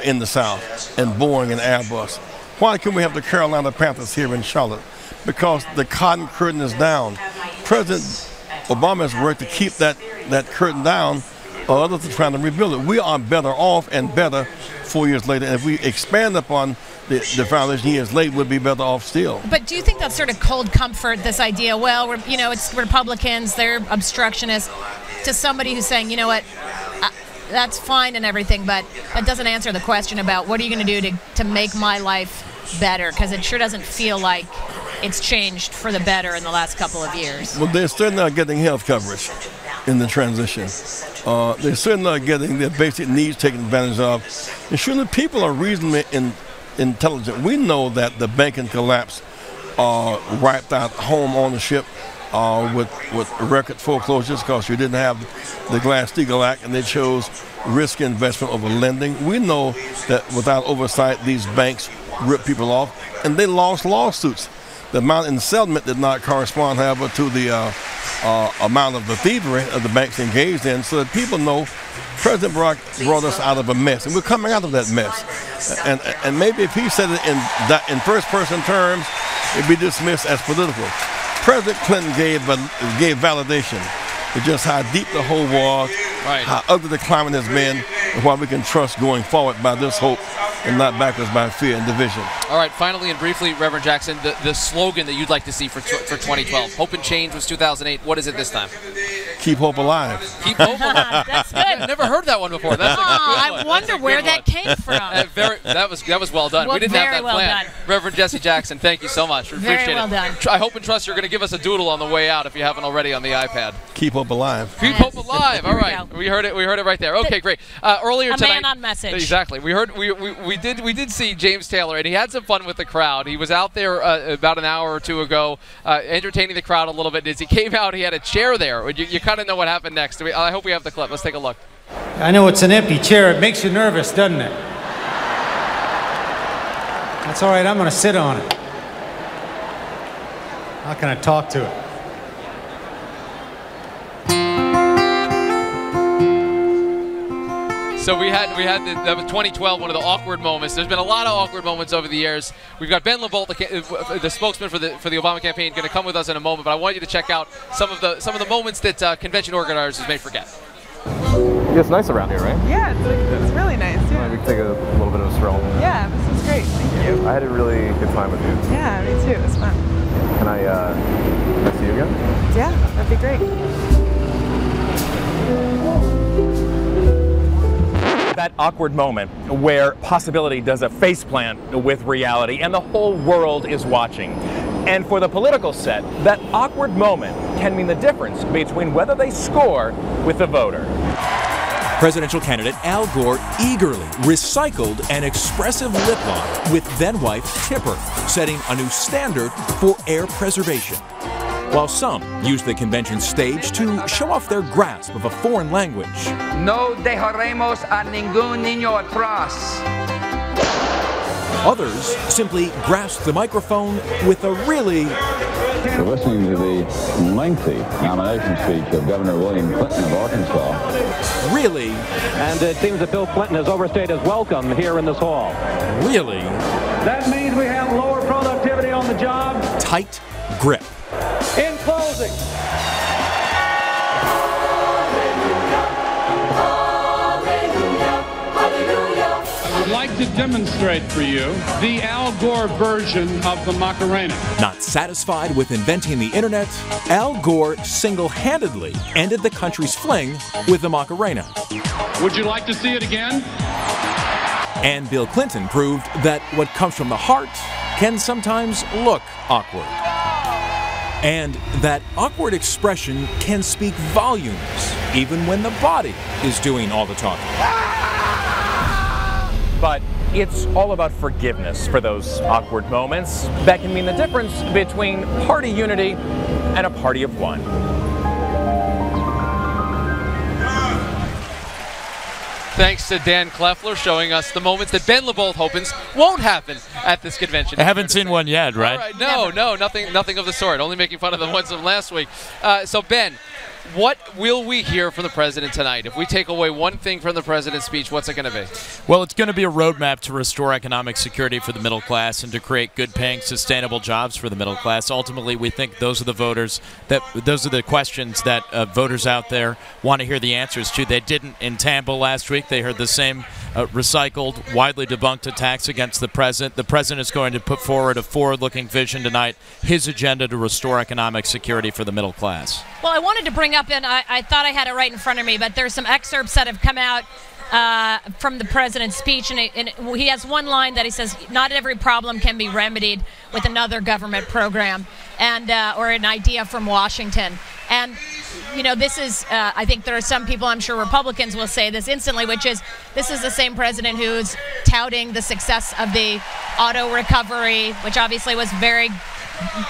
in the South, and Boeing and Airbus? Why can't we have the Carolina Panthers here in Charlotte? Because the cotton curtain is down. President Obama has worked to keep that curtain down. Others are trying to rebuild it. We are better off and better 4 years later. And if we expand upon the foundation years late, we'll be better off still. But do you think that's sort of cold comfort, this idea, well, it's Republicans, they're obstructionists, to somebody who's saying, you know what, that's fine and everything, but that doesn't answer the question about what are you going to do to make my life better? Because it sure doesn't feel like it's changed for the better in the last couple of years. Well, they're still not getting health coverage in the transition. They're certainly not getting their basic needs taken advantage of. And surely people are reasonably intelligent. We know that the banking collapse wiped out home ownership with record foreclosures because you didn't have the Glass-Steagall Act and they chose risk investment over lending. We know that without oversight, these banks ripped people off and they lost lawsuits. The amount in settlement did not correspond, however, to the amount of the thievery of the banks engaged in, so that people know President Barack brought us out of a mess, and we're coming out of that mess. And maybe if he said it in first-person terms, it'd be dismissed as political. President Clinton gave validation to just how deep the hole was, how ugly the climate has been, and why we can trust going forward by this hope and not backwards by fear and division. All right, finally and briefly, Reverend Jackson, the slogan that you'd like to see for 2012. Hope and change was 2008. What is it this time? Keep hope alive. Keep hope alive. That's good. I've never heard that one before. That's a good one. I wonder where that came from. That was well done. We didn't have that planned. Reverend Jesse Jackson, thank you so much. We appreciate well it. Done. I hope and trust you're going to give us a doodle on the way out if you haven't already on the iPad. Keep hope alive. Keep hope alive. All right, we heard it. We heard it right there. Okay, great. Earlier tonight, man on message. Exactly. We heard. We did see James Taylor, and he had some fun with the crowd. He was out there about an hour or two ago, entertaining the crowd a little bit. As he came out, he had a chair there. You kind of know what happened next. I hope we have the clip. Let's take a look. I know it's an empty chair. It makes you nervous, doesn't it? That's all right. I'm going to sit on it. How can I talk to it? So we had that was 2012, one of the awkward moments. There's been a lot of awkward moments over the years. We've got Ben LABOLT, the spokesman for the Obama campaign, going to come with us in a moment. But I want you to check out some of the moments that convention organizers may forget. It's nice around here, right? Yeah, it's really nice. Yeah. We can take a little bit of a stroll. Yeah, this is great. Thank you. I had a really good time with you. Yeah, me too. It was fun. Can I see you again? Yeah, that'd be great. That awkward moment where possibility does a faceplant with reality and the whole world is watching. And for the political set, that awkward moment can mean the difference between whether they score with the voter. Presidential candidate Al Gore eagerly recycled an expressive lip lock with then-wife Tipper, setting a new standard for air preservation. While some used the convention stage to show off their grasp of a foreign language. No dejaremos a ningún niño atrás. Others simply grasped the microphone with a really... We're listening to the lengthy nomination speech of Governor William Clinton of Arkansas. Really? And it seems that Bill Clinton has overstayed his welcome here in this hall. Really? That means we have lower productivity on the job. Tight grip. In closing. I would like to demonstrate for you the Al Gore version of the Macarena. Not satisfied with inventing the internet, Al Gore single-handedly ended the country's fling with the Macarena. Would you like to see it again? And Bill Clinton proved that what comes from the heart can sometimes look awkward. And that awkward expression can speak volumes, even when the body is doing all the talking. But it's all about forgiveness for those awkward moments that can mean the difference between party unity and a party of one. Thanks to Dan Kleffler showing us the moments that Ben LABOLT hopes won't happen at this convention. I haven't seen one yet, right? All right. No, nothing of the sort. Only making fun of the ones of last week. So Ben, what will we hear from the president tonight? If we take away one thing from the president's speech, what's it going to be? Well, it's going to be a roadmap to restore economic security for the middle class and to create good-paying, sustainable jobs for the middle class. Ultimately, we think those are the questions that voters out there want to hear the answers to. They didn't in Tampa last week. They heard the same recycled, widely debunked attacks against the president. The president is going to put forward a forward-looking vision tonight, his agenda to restore economic security for the middle class. Well, I wanted to bring up, and I thought I had it right in front of me, but there's some excerpts that have come out from the president's speech, and he has one line that he says, not every problem can be remedied with another government program, and or an idea from Washington. And, you know, this is, I think there are some people, I'm sure Republicans will say this instantly, which is, this is the same president who's touting the success of the auto recovery, which obviously was very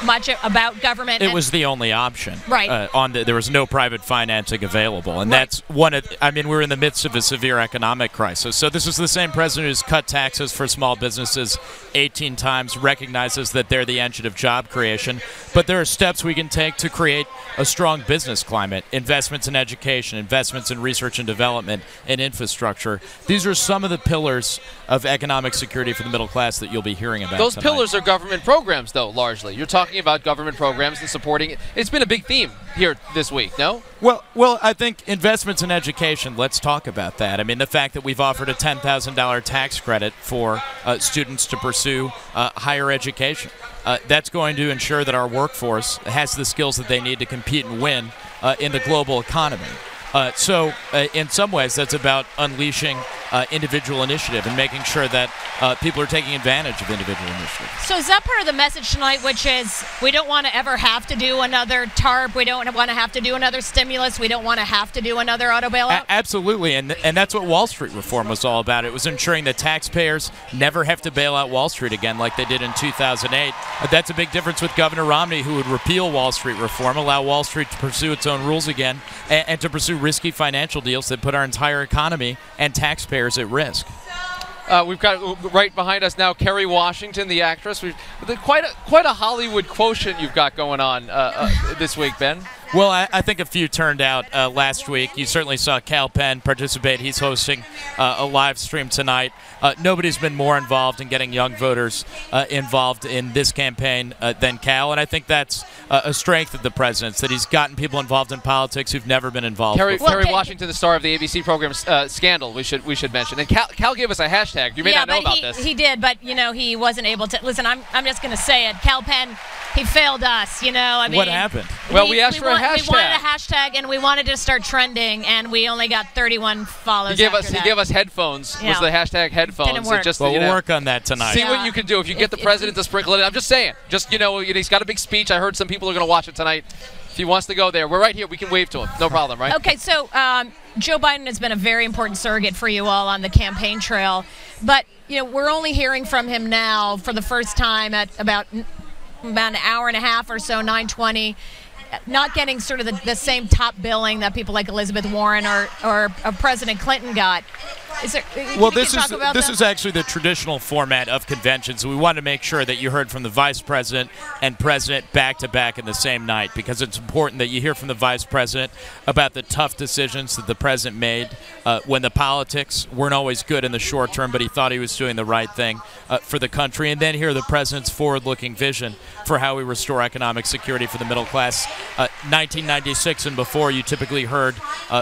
much about government. It was the only option. Right. There was no private financing available. And right. That's one of, I mean, we're in the midst of a severe economic crisis. So this is the same president who's cut taxes for small businesses 18 times, recognizes that they're the engine of job creation. But there are steps we can take to create a strong business climate, investments in education, investments in research and development, and infrastructure. These are some of the pillars of economic security for the middle class that you'll be hearing about Those tonight. pillars are government programs, though, largely. You're talking about government programs and supporting it. It's been a big theme here this week, no? Well, I think investments in education, let's talk about that. I mean, the fact that we've offered a $10,000 tax credit for students to pursue higher education. That's going to ensure that our workforce has the skills that they need to compete and win in the global economy. So in some ways, that's about unleashing individual initiative and making sure that people are taking advantage of individual initiative. So is that part of the message tonight, which is we don't want to ever have to do another TARP, we don't want to have to do another stimulus, we don't want to have to do another auto bailout? Absolutely, and that's what Wall Street reform was all about. It was ensuring that taxpayers never have to bail out Wall Street again like they did in 2008. That's a big difference with Governor Romney, who would repeal Wall Street reform, allow Wall Street to pursue its own rules again, and to pursue risky financial deals that put our entire economy and taxpayers at risk. We've got right behind us now Kerry Washington, the actress. Quite a Hollywood quotient you've got going on this week, Ben. Well, I think a few turned out last week. You certainly saw Cal Penn participate. He's hosting a live stream tonight. Nobody's been more involved in getting young voters involved in this campaign than Cal, and I think that's a strength of the president's, that he's gotten people involved in politics who've never been involved before. Kerry Washington, the star of the ABC program Scandal, we should mention. And Cal gave us a hashtag. You may not know about this. He did, but, you know, he wasn't able to. Listen, I'm just going to say it. Cal Penn, he failed us, you know. I mean, what happened? Well, we asked for a hashtag. We wanted a hashtag, and we wanted to start trending, and we only got 31 follows. He gave us headphones. Yeah. Was the hashtag headphones? Didn't work. Just, Well, we'll work on that tonight. See what you can do if you get the president to sprinkle it in. I'm just saying. Just he's got a big speech. I heard some people are going to watch it tonight. If he wants to go there, we're right here. We can wave to him. No problem, right? Okay, so Joe Biden has been a very important surrogate for you all on the campaign trail, but we're only hearing from him now for the first time at about an hour and a half or so, 9:20. Not getting sort of the same top billing that people like Elizabeth Warren or President Clinton got. Well, this is actually the traditional format of conventions. We wanted to make sure that you heard from the vice president and president back to back in the same night, because it's important that you hear from the vice president about the tough decisions that the president made when the politics weren't always good in the short term, but he thought he was doing the right thing for the country, and then hear the president's forward-looking vision for how we restore economic security for the middle class. 1996 and before, you typically heard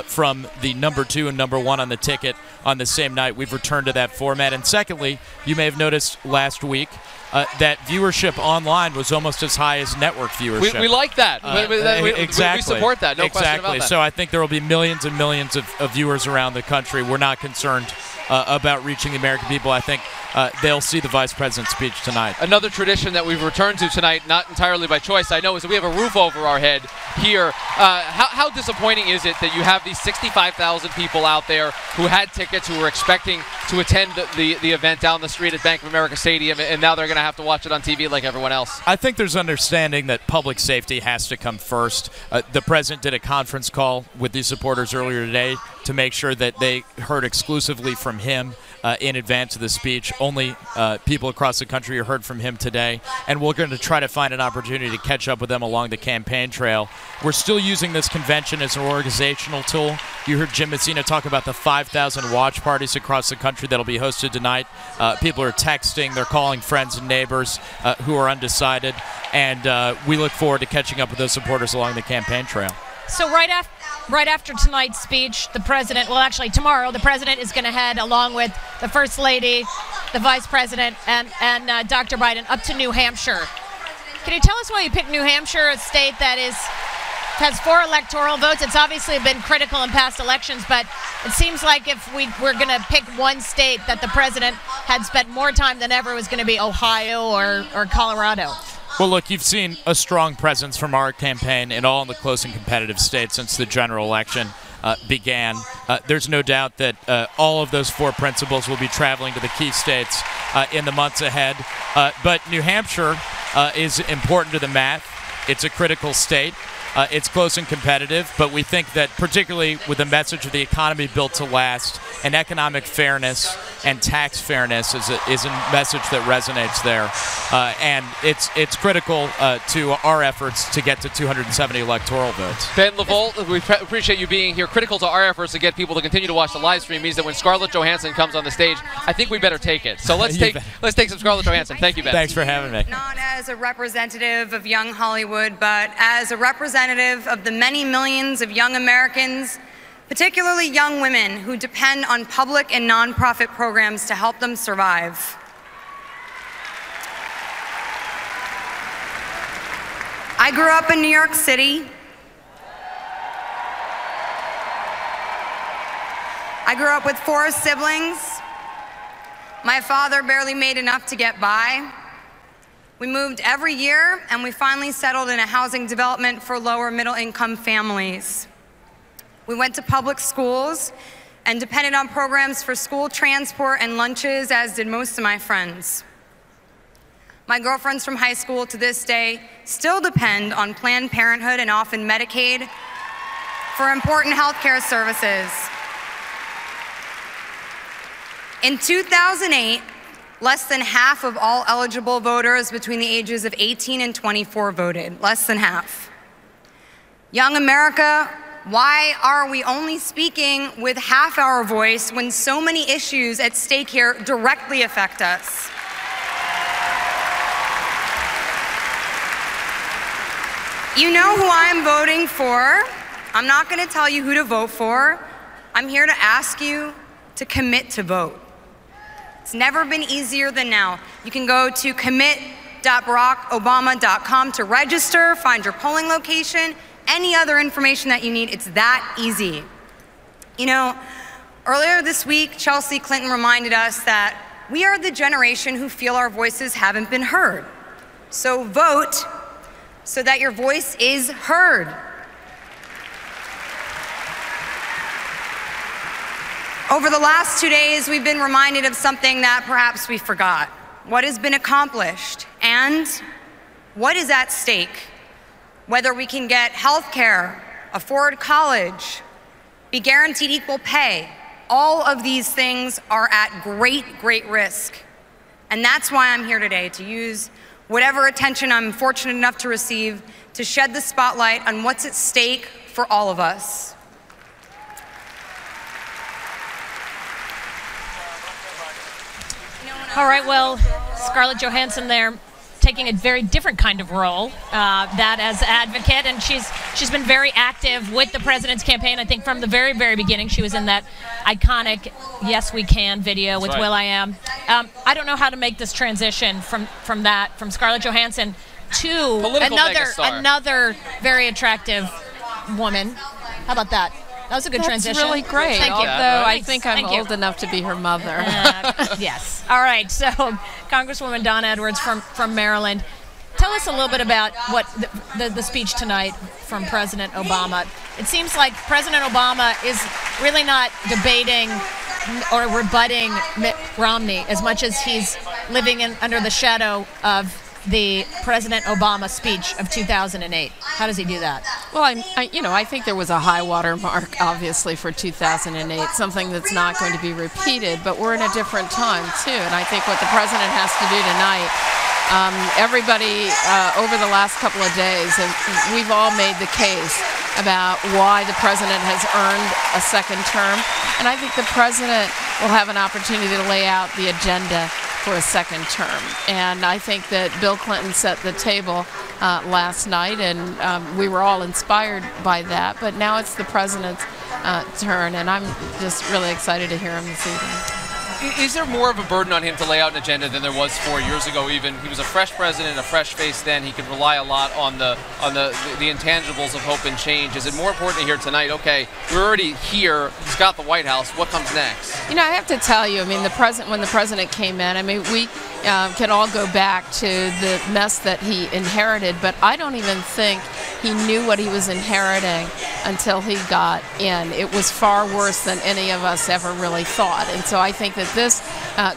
from the number 2 and number 1 on the ticket on the same night. We've returned to that format. And secondly, you may have noticed last week that viewership online was almost as high as network viewership. We like that. Exactly. We support that. No question about that. So I think there will be millions and millions of viewers around the country. We're not concerned about reaching the American people. I think they'll see the vice president's speech tonight. Another tradition that we've returned to tonight, not entirely by choice, I know, is that we have a roof over our head here. How disappointing is it that you have these 65,000 people out there who had tickets, who were expecting to attend the event down the street at Bank of America Stadium, and now they're going to have to watch it on TV like everyone else? I think there's understanding that public safety has to come first. The president did a conference call with these supporters earlier today to make sure that they heard exclusively from him in advance of the speech. Only people across the country heard from him today, and we're going to try to find an opportunity to catch up with them along the campaign trail. We're still using this convention as an organizational tool. You heard Jim Messina talk about the 5,000 watch parties across the country that'll be hosted tonight. People are texting, they're calling friends and neighbors who are undecided, and we look forward to catching up with those supporters along the campaign trail. So right after tonight's speech, the president, well, actually tomorrow, the president is going to head along with the First Lady, the Vice President, and Dr. Biden up to New Hampshire. Can you tell us why you picked New Hampshire, a state that has 4 electoral votes? It's obviously been critical in past elections, but it seems like if we were going to pick one state that the president had spent more time than ever, it was going to be Ohio or Colorado. Well, look, you've seen a strong presence from our campaign in all the close and competitive states since the general election began. There's no doubt that all of those 4 principals will be traveling to the key states in the months ahead. But New Hampshire is important to the math. It's a critical state. It's close and competitive, but we think that particularly with the message of the economy built to last, and economic fairness and tax fairness is a message that resonates there. And it's critical to our efforts to get to 270 electoral votes. Ben LaBolt, we appreciate you being here. Critical to our efforts to get people to continue to watch the live stream means that when Scarlett Johansson comes on the stage, I think we better take it. So let's take some Scarlett Johansson. Thank you, Ben. Thanks for having me. Not as a representative of young Hollywood, but as a representative of the many millions of young Americans, particularly young women who depend on public and nonprofit programs to help them survive. I grew up in New York City. I grew up with 4 siblings. My father barely made enough to get by. We moved every year, and we finally settled in a housing development for lower middle-income families. We went to public schools and depended on programs for school transport and lunches, as did most of my friends. My girlfriends from high school to this day still depend on Planned Parenthood and often Medicaid for important health care services. In 2008, less than half of all eligible voters between the ages of 18 and 24 voted, less than half. Young America, why are we only speaking with half our voice when so many issues at stake here directly affect us? You know who I'm voting for. I'm not going to tell you who to vote for. I'm here to ask you to commit to vote. It's never been easier than now. You can go to commit.barackobama.com to register, find your polling location, any other information that you need. It's that easy. You know, earlier this week, Chelsea Clinton reminded us that we are the generation who feel our voices haven't been heard. So vote so that your voice is heard. Over the last 2 days, we've been reminded of something that perhaps we forgot. What has been accomplished and what is at stake. Whether we can get health care, afford college, be guaranteed equal pay, all of these things are at great, great risk. And that's why I'm here today, to use whatever attention I'm fortunate enough to receive to shed the spotlight on what's at stake for all of us. All right, well, Scarlett Johansson there taking a very different kind of role, that as advocate, and she's been very active with the president's campaign. I think from the very, very beginning, she was in that iconic "Yes We Can" video with will.i.am. I don't know how to make this transition from Scarlett Johansson to another very attractive woman. How about that? That was a good transition. That's really great. Thank you. Although I think I'm old enough to be her mother. Yes. All right. So, Congresswoman Donna Edwards from Maryland, tell us a little bit about what the speech tonight from President Obama. It seems like President Obama is really not debating or rebutting Mitt Romney as much as he's living under the shadow of the President Obama speech of 2008. How does he do that? Well, I think there was a high water mark, obviously, for 2008, something that's not going to be repeated, but we're in a different time, too, and I think what the President has to do tonight, everybody over the last couple of days, and we've all made the case about why the President has earned a second term, and I think the President will have an opportunity to lay out the agenda for a second term. And I think that Bill Clinton set the table last night, and we were all inspired by that. But now it's the president's turn, and I'm just really excited to hear him this evening. Is there more of a burden on him to lay out an agenda than there was 4 years ago? Even he was a fresh president, a fresh face then. He could rely a lot on the intangibles of hope and change. Is it more important to hear tonight? Okay, we're already here. He's got the White House. What comes next? You know, I have to tell you. I mean, when the president came in, I mean, we can all go back to the mess that he inherited, but I don't even think he knew what he was inheriting until he got in. It was far worse than any of us ever really thought, and so I think that this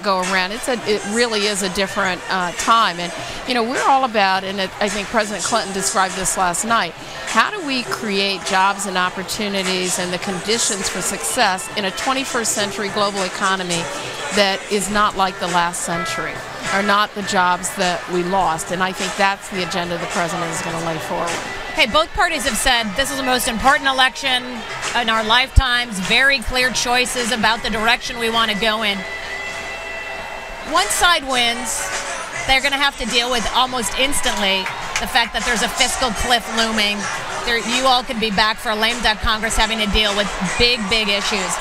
go around, it really is a different time. And you know, we're all about, and I think President Clinton described this last night, how do we create jobs and opportunities and the conditions for success in a 21st century global economy that is not like the last century, are not the jobs that we lost. And I think that's the agenda the president is going to lay forward. Okay, both parties have said this is the most important election in our lifetimes, very clear choices about the direction we want to go in. One side wins, they're going to have to deal with almost instantly the fact that there's a fiscal cliff looming. You all could be back for a lame duck Congress having to deal with big, big issues.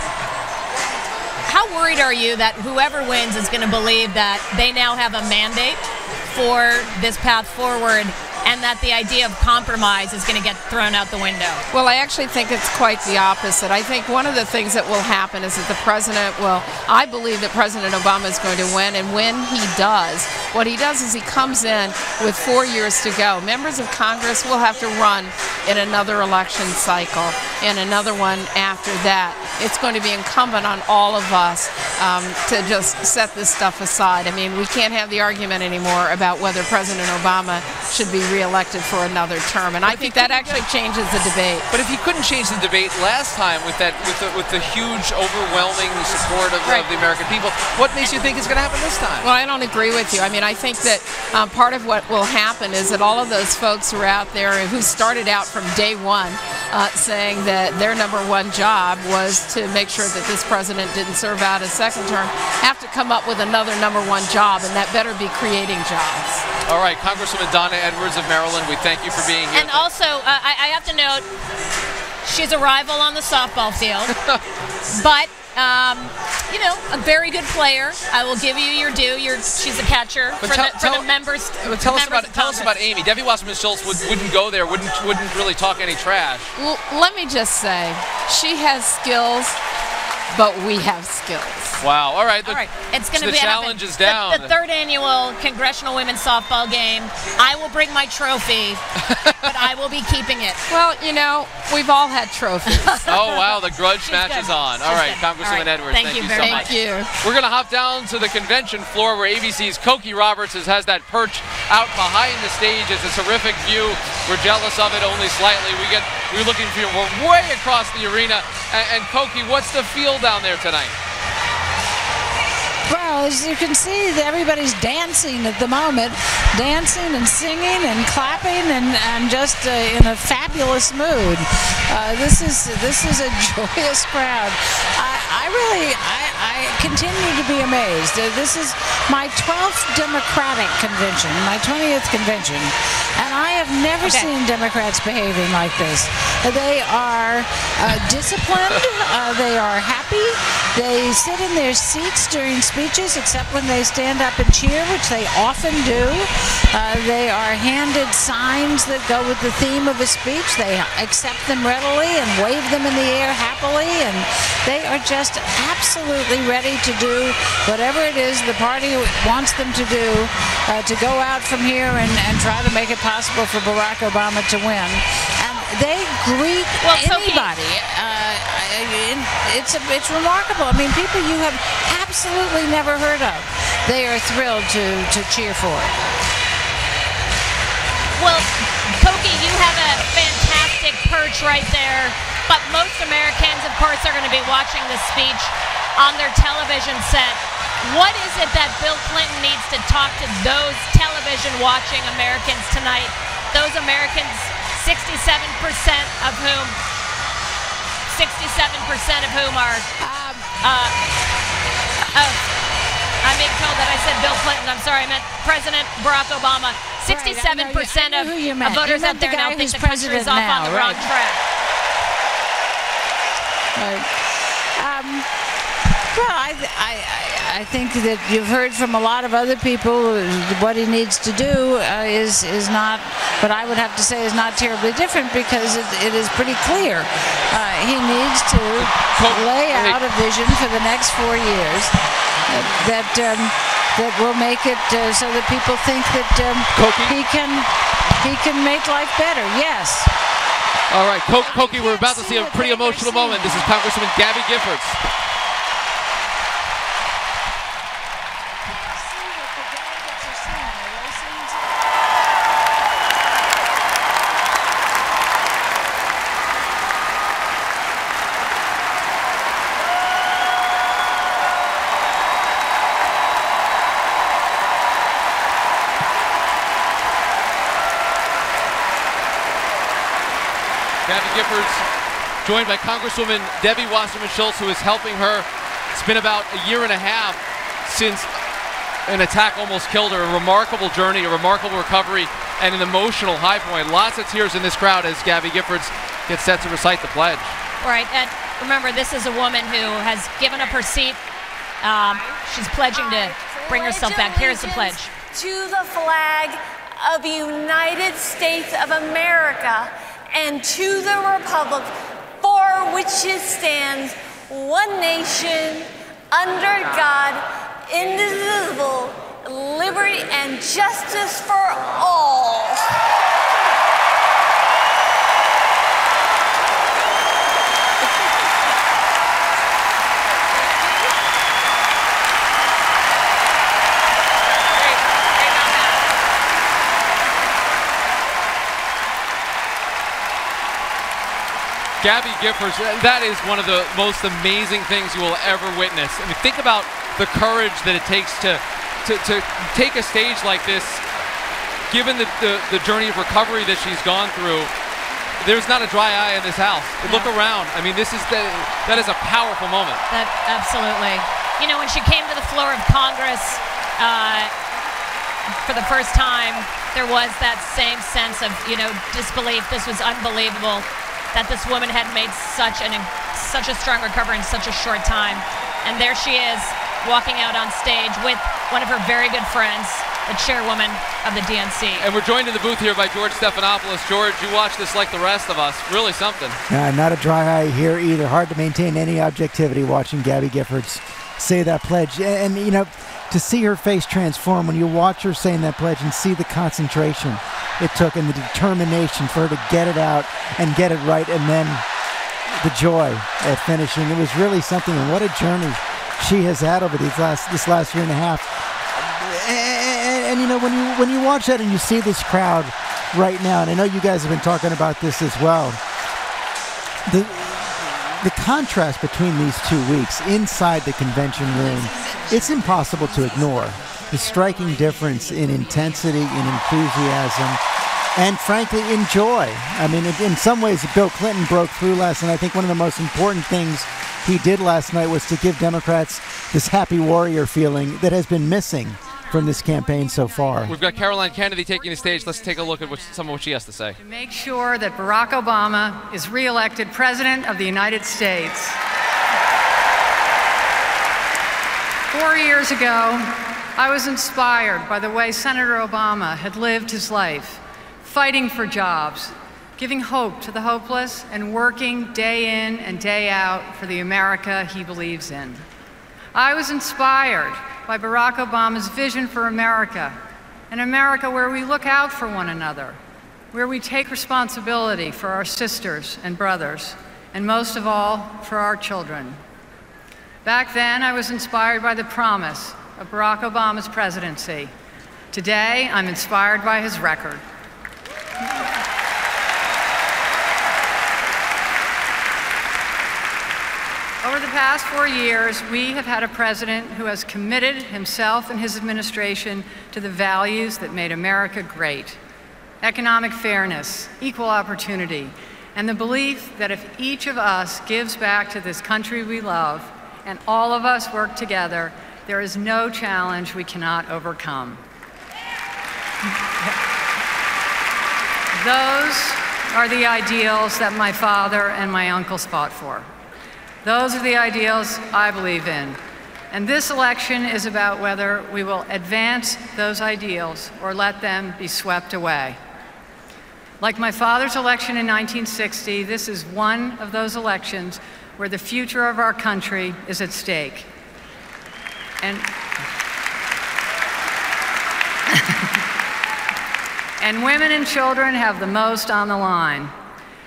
How worried are you that whoever wins is going to believe that they now have a mandate for this path forward, and that the idea of compromise is going to get thrown out the window? Well, I actually think it's quite the opposite. I think one of the things that will happen is that the president will, I believe that President Obama is going to win, and when he does, what he does is he comes in with 4 years to go. Members of Congress will have to run in another election cycle and another one after that. It's going to be incumbent on all of us to just set this stuff aside. I mean, we can't have the argument anymore about whether President Obama should be reelected for another term, and I think that actually changes the debate. But if he couldn't change the debate last time with the huge, overwhelming support of the American people, what makes you think is going to happen this time? Well, I don't agree with you. I mean, I think that part of what will happen is that all of those folks who are out there who started out from day one saying that their #1 job was to make sure that this president didn't serve out a second term have to come up with another #1 job, and that better be creating jobs. All right, Congresswoman Donna Edwards of Maryland, we thank you for being here. And also, I have to note, she's a rival on the softball field, but you know, a very good player. I will give you your due. She's a catcher for the members. But tell us about Amy. Debbie Wasserman Schultz wouldn't go there. Wouldn't really talk any trash. Let me just say, she has skills, but we have skills. Wow. All right. It's going to the be challenge is down. The third annual Congressional Women's Softball game. I will bring my trophy, but I will be keeping it. Well, you know, we've all had trophies. Oh, wow. The grudge match is on. All right, Congresswoman Edwards, thank you so much. Thank you. We're going to hop down to the convention floor where ABC's Cokie Roberts has that perch out behind the stage. It's a terrific view. We're jealous of it only slightly. We're looking for you. We're way across the arena. And Cokie, what's the feel down there tonight? Well, as you can see, everybody's dancing at the moment, dancing and singing and clapping and just in a fabulous mood. This is a joyous crowd. I continue to be amazed. This is my 12th Democratic convention, my 20th convention, and I have never seen Democrats behaving like this. They are disciplined. They are happy. They sit in their seats during speeches, except when they stand up and cheer, which they often do. They are handed signs that go with the theme of a speech. They accept them readily and wave them in the air happily, and they are just absolutely ready to do whatever it is the party wants them to do to go out from here and try to make it possible for Barack Obama to win. And they greet anybody. It's remarkable. I mean, people you have absolutely never heard of, they are thrilled to cheer for. Well, Cokie, you have a fantastic perch right there, but most Americans, of course, are going to be watching this speech on their television set. What is it that Bill Clinton needs to talk to those television-watching Americans tonight? Those Americans, 67% of whom are, I'm being told that I said Bill Clinton. I'm sorry, I meant President Barack Obama. 67% of voters out there now think the country is off on the wrong track. Well, I think that you've heard from a lot of other people what he needs to do is not, what I would have to say is not terribly different, because it is pretty clear. He needs to lay out a vision for the next 4 years that will make it so that people think that he can make life better. Yes. All right, Cokie, we're about to see a pretty emotional moment. This is Congresswoman Gabby Giffords. Gabby Giffords, joined by Congresswoman Debbie Wasserman Schultz, who is helping her. It's been about a year and a half since an attack almost killed her. A remarkable journey, a remarkable recovery, and an emotional high point. Lots of tears in this crowd as Gabby Giffords gets set to recite the pledge. Right, and remember, this is a woman who has given up her seat. She's pledging to bring herself back. Here's the pledge. To the flag of the United States of America, and to the republic for which it stands, one nation, under God, indivisible, liberty and justice for all. Gabby Giffords, that is one of the most amazing things you will ever witness. I mean, think about the courage that it takes to take a stage like this. Given the journey of recovery that she's gone through, there's not a dry eye in this house. No. Look around. I mean, that is a powerful moment. Absolutely. You know, when she came to the floor of Congress for the first time, there was that same sense of, disbelief. This was unbelievable that this woman had made such a strong recovery in such a short time. And there she is, walking out on stage with one of her very good friends, the chairwoman of the DNC. And we're joined in the booth here by George Stephanopoulos. George, you watch this like the rest of us. Really something. Not a dry eye here either. Hard to maintain any objectivity watching Gabby Giffords say that pledge. And you know, to see her face transform when you watch her saying that pledge and see the concentration it took and the determination for her to get it out and get it right, and then the joy at finishing. It was really something, and what a journey she has had over this last year and a half. And you know, when you watch that and you see this crowd right now, and I know you guys have been talking about this as well, the contrast between these 2 weeks inside the convention room, it's impossible to ignore. The striking difference in intensity, in enthusiasm, and frankly in joy. I mean, in some ways Bill Clinton broke through last night. I think one of the most important things he did last night was to give Democrats this happy warrior feeling that has been missing from this campaign so far. We've got Caroline Kennedy taking the stage. Let's take a look at some of what she has to say. To make sure that Barack Obama is re-elected President of the United States. 4 years ago, I was inspired by the way Senator Obama had lived his life, fighting for jobs, giving hope to the hopeless, and working day in and day out for the America he believes in. I was inspired by Barack Obama's vision for America, an America where we look out for one another, where we take responsibility for our sisters and brothers, and most of all, for our children. Back then, I was inspired by the promise of Barack Obama's presidency. Today, I'm inspired by his record. Over the past 4 years, we have had a president who has committed himself and his administration to the values that made America great: economic fairness, equal opportunity, and the belief that if each of us gives back to this country we love, and all of us work together, there is no challenge we cannot overcome. Those are the ideals that my father and my uncles fought for. Those are the ideals I believe in. And this election is about whether we will advance those ideals or let them be swept away. Like my father's election in 1960, this is one of those elections where the future of our country is at stake. And women and children have the most on the line.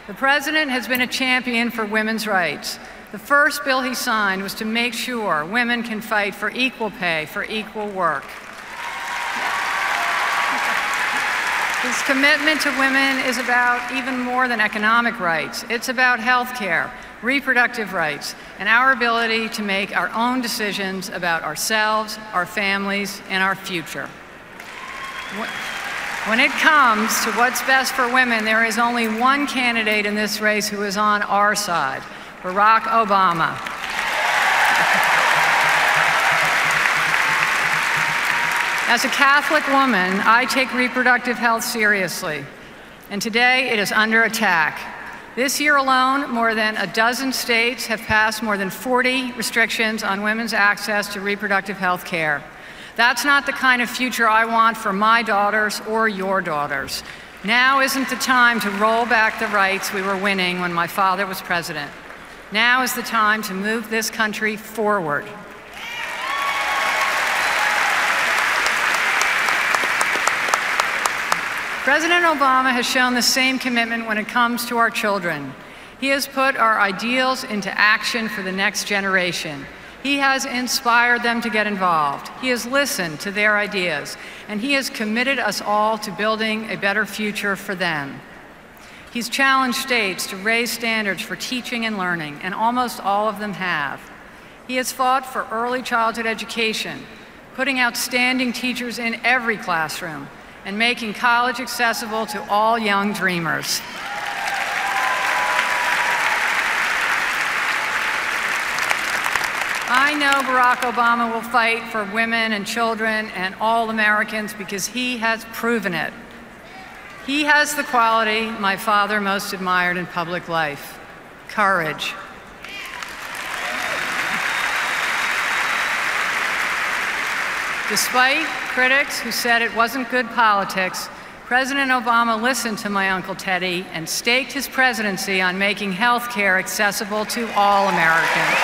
The president has been a champion for women's rights. The first bill he signed was to make sure women can fight for equal pay for equal work. His commitment to women is about even more than economic rights. It's about health care, reproductive rights, and our ability to make our own decisions about ourselves, our families, and our future. When it comes to what's best for women, there is only one candidate in this race who is on our side: Barack Obama. As a Catholic woman, I take reproductive health seriously, and today it is under attack. This year alone, more than a dozen states have passed more than 40 restrictions on women's access to reproductive health care. That's not the kind of future I want for my daughters or your daughters. Now isn't the time to roll back the rights we were winning when my father was president. Now is the time to move this country forward. President Obama has shown the same commitment when it comes to our children. He has put our ideals into action for the next generation. He has inspired them to get involved. He has listened to their ideas, and he has committed us all to building a better future for them. He's challenged states to raise standards for teaching and learning, and almost all of them have. He has fought for early childhood education, putting outstanding teachers in every classroom, and making college accessible to all young dreamers. I know Barack Obama will fight for women and children and all Americans because he has proven it. He has the quality my father most admired in public life: courage. Despite critics who said it wasn't good politics, President Obama listened to my Uncle Teddy and staked his presidency on making health care accessible to all Americans.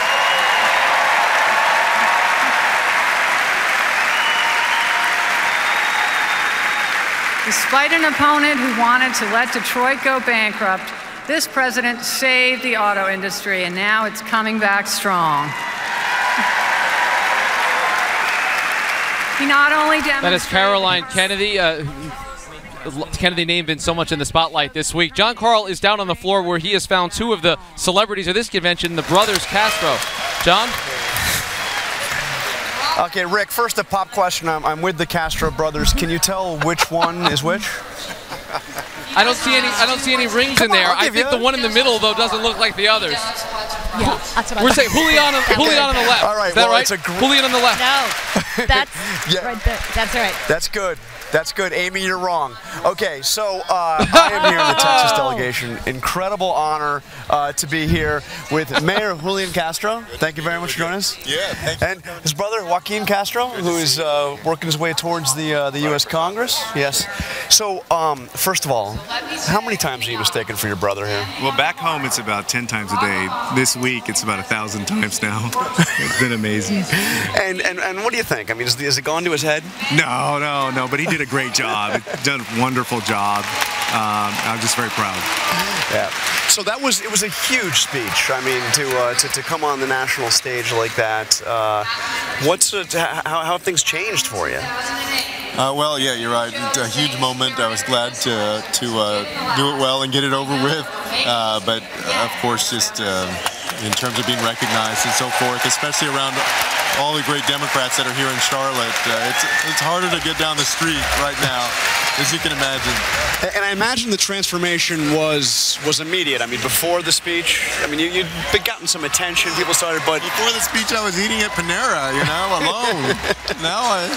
Despite an opponent who wanted to let Detroit go bankrupt, this president saved the auto industry, and now it's coming back strong. He not only demonstrated— That is Caroline Kennedy. Kennedy name been so much in the spotlight this week. John Carl is down on the floor where he has found two of the celebrities of this convention, the brothers Castro. John? Okay, Rick, first a pop question. I'm with the Castro brothers. Can you tell which one is which? I don't see any rings in there. I think the one in the middle, though, doesn't look like the others. Yeah, that's what We're saying Julian on the left. All right, is that well, right? it's a Julian on the left. No, that's right there. That's right. That's good. That's good. Amy, you're wrong. Okay, so I am here in the Texas delegation. Incredible honor to be here with Mayor Julian Castro. Thank you very much for joining us. Yeah, thank you. And his brother, Joaquin Castro, who is working his way towards the U.S. Congress. Yes. So, first of all, how many times are you mistaken for your brother here? Well, back home it's about 10 times a day. This week it's about 1,000 times now. It's been amazing. And what do you think? I mean, is it gone to his head? No. But he did a great job. Done a wonderful job. I'm just very proud. Yeah. So it was a huge speech. I mean, to come on the national stage like that. How have things changed for you? Well, yeah, you're right. It's a huge moment. I was glad to do it well and get it over with. But of course, just in terms of being recognized and so forth, especially around all the great Democrats that are here in Charlotte, it's harder to get down the street right now, as you can imagine. And I imagine the transformation was immediate. I mean, before the speech, I mean, you'd gotten some attention. People started, but before the speech, I was eating at Panera, alone. Now I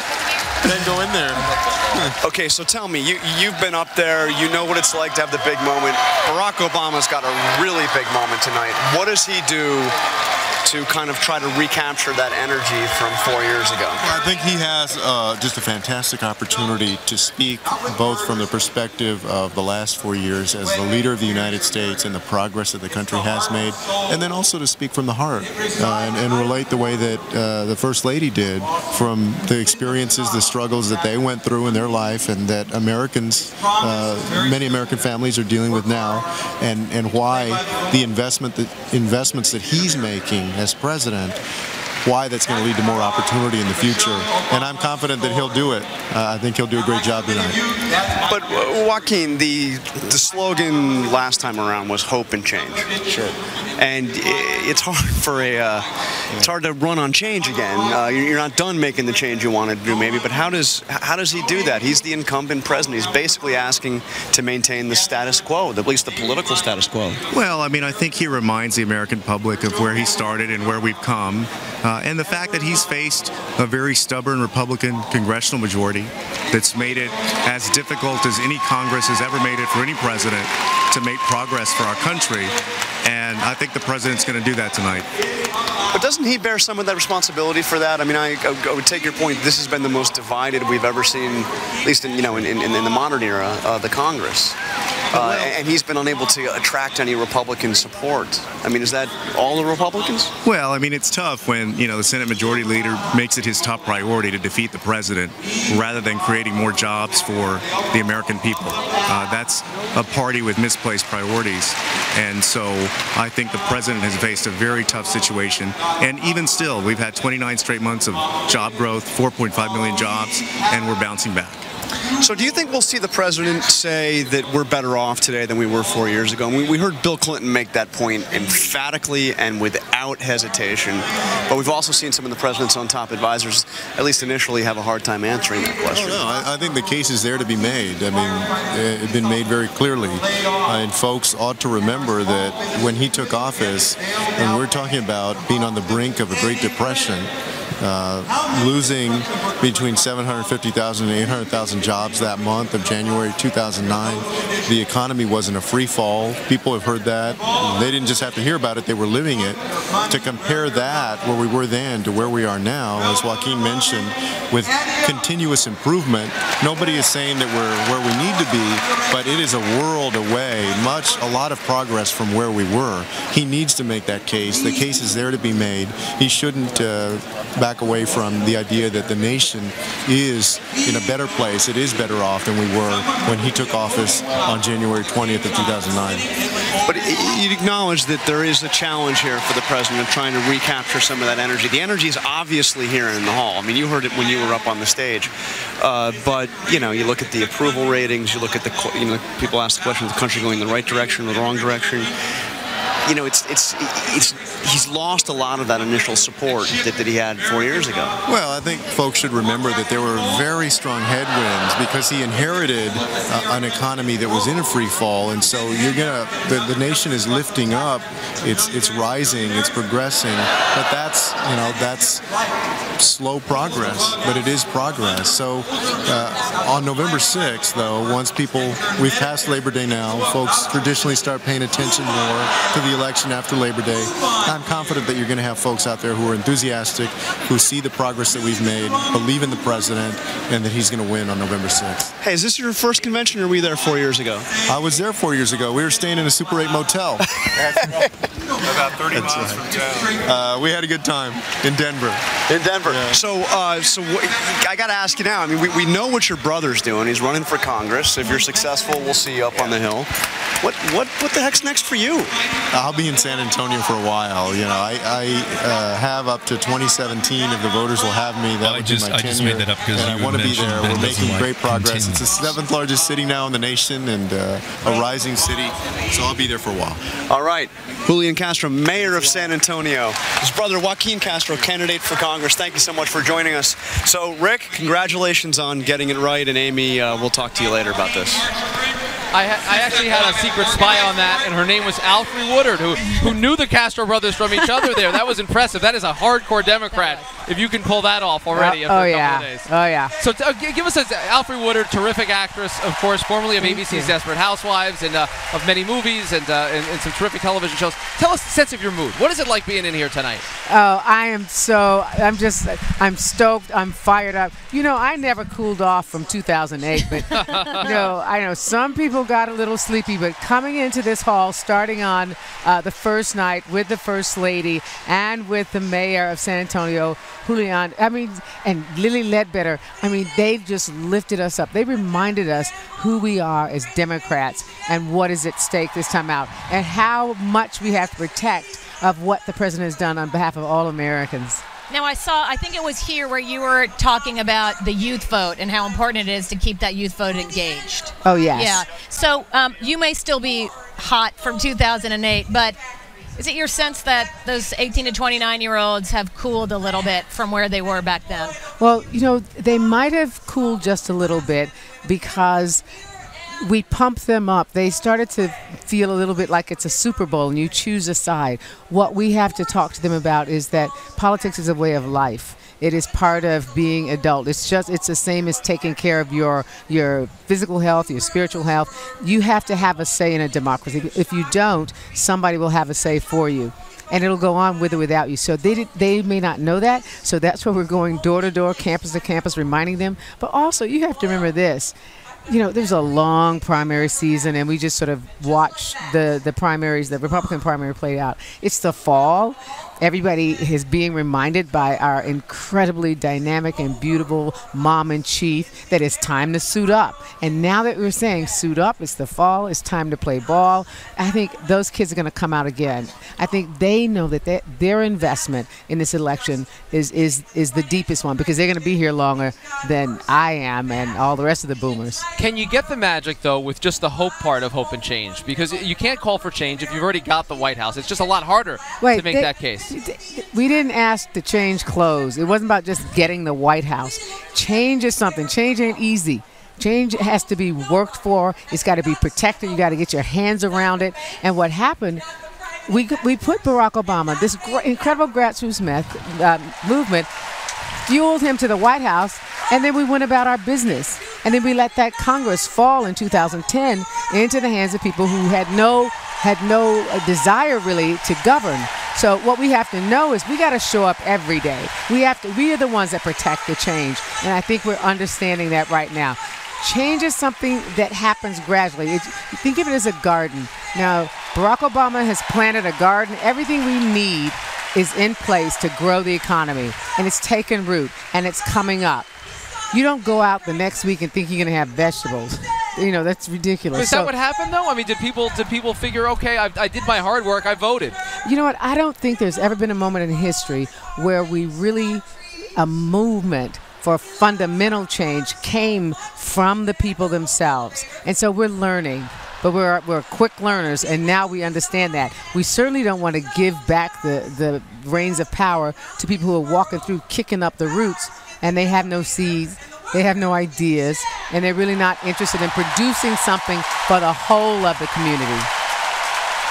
can't go in there. Okay, so tell me, you've been up there. You know what it's like to have the big moment. Barack Obama's got a really big moment tonight. What does he do to kind of try to recapture that energy from 4 years ago? Well, I think he has just a fantastic opportunity to speak both from the perspective of the last 4 years as the leader of the United States and the progress that the country has made, and then also to speak from the heart and relate the way that the First Lady did from the experiences, the struggles that they went through in their life and that Americans, many American families are dealing with now, and why the investments that he's making as president, why that's going to lead to more opportunity in the future. And I'm confident that he'll do it. I think he'll do a great job tonight. But Joaquin, the slogan last time around was hope and change. Sure. And it's hard for it's hard to run on change again. You're not done making the change you wanted to do, maybe. But how does he do that? He's the incumbent president. He's basically asking to maintain the status quo, at least the political status quo. Well, I mean, I think he reminds the American public of where he started and where we've come. And the fact that he's faced a very stubborn Republican congressional majority that's made it as difficult as any Congress has ever made it for any president to make progress for our country. And I think the president's going to do that tonight. But doesn't he bear some of that responsibility for that? I mean, I would take your point. This has been the most divided we've ever seen, at least in the modern era, the Congress. And he's been unable to attract any Republican support. I mean, is that all the Republicans? Well, I mean, it's tough when, the Senate Majority Leader makes it his top priority to defeat the president rather than creating more jobs for the American people. That's a party with misplaced priorities. And so I think the president has faced a very tough situation. And even still, we've had 29 straight months of job growth, 4.5 million jobs, and we're bouncing back. So do you think we'll see the president say that we're better off today than we were 4 years ago? And we heard Bill Clinton make that point emphatically and without hesitation. But we've also seen some of the president's own top advisors, at least initially, have a hard time answering that question. I think the case is there to be made. I mean, it's been made very clearly. And folks ought to remember that when he took office, and we're talking about being on the brink of a Great Depression, losing between 750,000 and 800,000 jobs that month of January 2009. The economy wasn't a free fall. People have heard that. They didn't just have to hear about it, they were living it. To compare that, where we were then, to where we are now, as Joaquin mentioned, with continuous improvement, nobody is saying that we're where we need to be, but it is a world away, a lot of progress from where we were. He needs to make that case. The case is there to be made. He shouldn't back away from the idea that the nation is in a better place. It is better off than we were when he took office on January 20th of 2009. But you'd acknowledge that there is a challenge here for the president of trying to recapture some of that energy. The energy is obviously here in the hall. I mean, you heard it when you were up on the stage. But, you know, you look at the approval ratings, you look at the, people ask the question, is the country going in the right direction or the wrong direction? You know, he's lost a lot of that initial support that he had 4 years ago. Well, I think folks should remember that there were very strong headwinds because he inherited an economy that was in a free fall, and so the nation is lifting up, it's rising, it's progressing, but that's slow progress, but it is progress. So on November 6th, though, once we've passed Labor Day now, folks traditionally start paying attention more to the election after Labor Day. I'm confident that you're going to have folks out there who are enthusiastic, who see the progress that we've made, believe in the president, and that he's going to win on November 6th. Hey, is this your first convention, or were you there 4 years ago? I was there 4 years ago. We were staying in a Super 8 motel. About 30 miles from town. We had a good time in Denver. In Denver. Yeah. So I got to ask you now. I mean, we know what your brother's doing. He's running for Congress. If you're successful, we'll see you up on the Hill. What the heck's next for you? I'll be in San Antonio for a while. You know, I have up to 2017 if the voters will have me. That would be my tenure. I just made that up because I want to be there. We're making great progress. It's the 7th largest city now in the nation and a rising city. So I'll be there for a while. All right. Julian Castro, mayor of San Antonio. His brother Joaquin Castro, candidate for Congress. Thank you so much for joining us. So, Rick, congratulations on getting it right. And Amy, we'll talk to you later about this. I actually had a secret spy on that, and her name was Alfre Woodard, who knew the Castro brothers from each other there. That was impressive. That is a hardcore Democrat, if you can pull that off already after a couple of days. Oh, yeah. So give us Alfre Woodard, terrific actress, of course, formerly of ABC's Desperate Housewives and of many movies and some terrific television shows. Tell us the sense of your mood. What is it like being in here tonight? Oh, I'm stoked. I'm fired up. You know, I never cooled off from 2008, but, I know some people got a little sleepy, but coming into this hall, starting on the first night with the First Lady and with the mayor of San Antonio, Julian, and Lily Ledbetter, they just lifted us up. They reminded us who we are as Democrats and what is at stake this time out and how much we have to protect of what the president has done on behalf of all Americans. Now, I think it was here where you were talking about the youth vote and how important it is to keep that youth vote engaged. Oh, yes. Yeah. So you may still be hot from 2008, but is it your sense that those 18 to 29-year-olds have cooled a little bit from where they were back then? Well, they might have cooled just a little bit because we pumped them up. They started to feel a little bit like it's a Super Bowl and you choose a side. What we have to talk to them about is that politics is a way of life. It is part of being adult. It's the same as taking care of your physical health, your spiritual health. You have to have a say in a democracy. If you don't, somebody will have a say for you. And it'll go on with or without you. So they may not know that. So that's why we're going door to door, campus to campus, reminding them. But also, you have to remember this. There's a long primary season, and we just sort of watch the primaries, the Republican primary play out. It's the fall. Everybody is being reminded by our incredibly dynamic and beautiful mom-in-chief that it's time to suit up. And now that we're saying suit up, it's the fall, it's time to play ball, I think those kids are going to come out again. I think they know that their investment in this election is the deepest one because they're going to be here longer than I am and all the rest of the boomers. Can you get the magic, though, with just the hope part of hope and change? Because you can't call for change if you've already got the White House. It's just a lot harder to make that case. We didn't ask to change clothes. It wasn't about just getting the White House. Change is something. Change ain't easy. Change has to be worked for. It's got to be protected. You got to get your hands around it. And what happened, we put Barack Obama, this incredible grassroots movement, fueled him to the White House, and then we went about our business. And then we let that Congress fall in 2010 into the hands of people who had no desire really to govern. So what we have to know is we got to show up every day. We are the ones that protect the change. And I think we're understanding that right now. Change is something that happens gradually. Think of it as a garden. Now, Barack Obama has planted a garden. Everything we need is in place to grow the economy, and it's taken root, and it's coming up. You don't go out the next week and think you're going to have vegetables. You know, that's ridiculous. Is that what happened, though? I mean, did people figure, okay, I did my hard work, I voted? You know what? I don't think there's ever been a moment in history where a movement for fundamental change came from the people themselves. And so we're learning, but we're quick learners, and now we understand that. We certainly don't want to give back the reins of power to people who are walking through, kicking up the roots, and they have no seeds, they have no ideas, and they're really not interested in producing something for the whole of the community.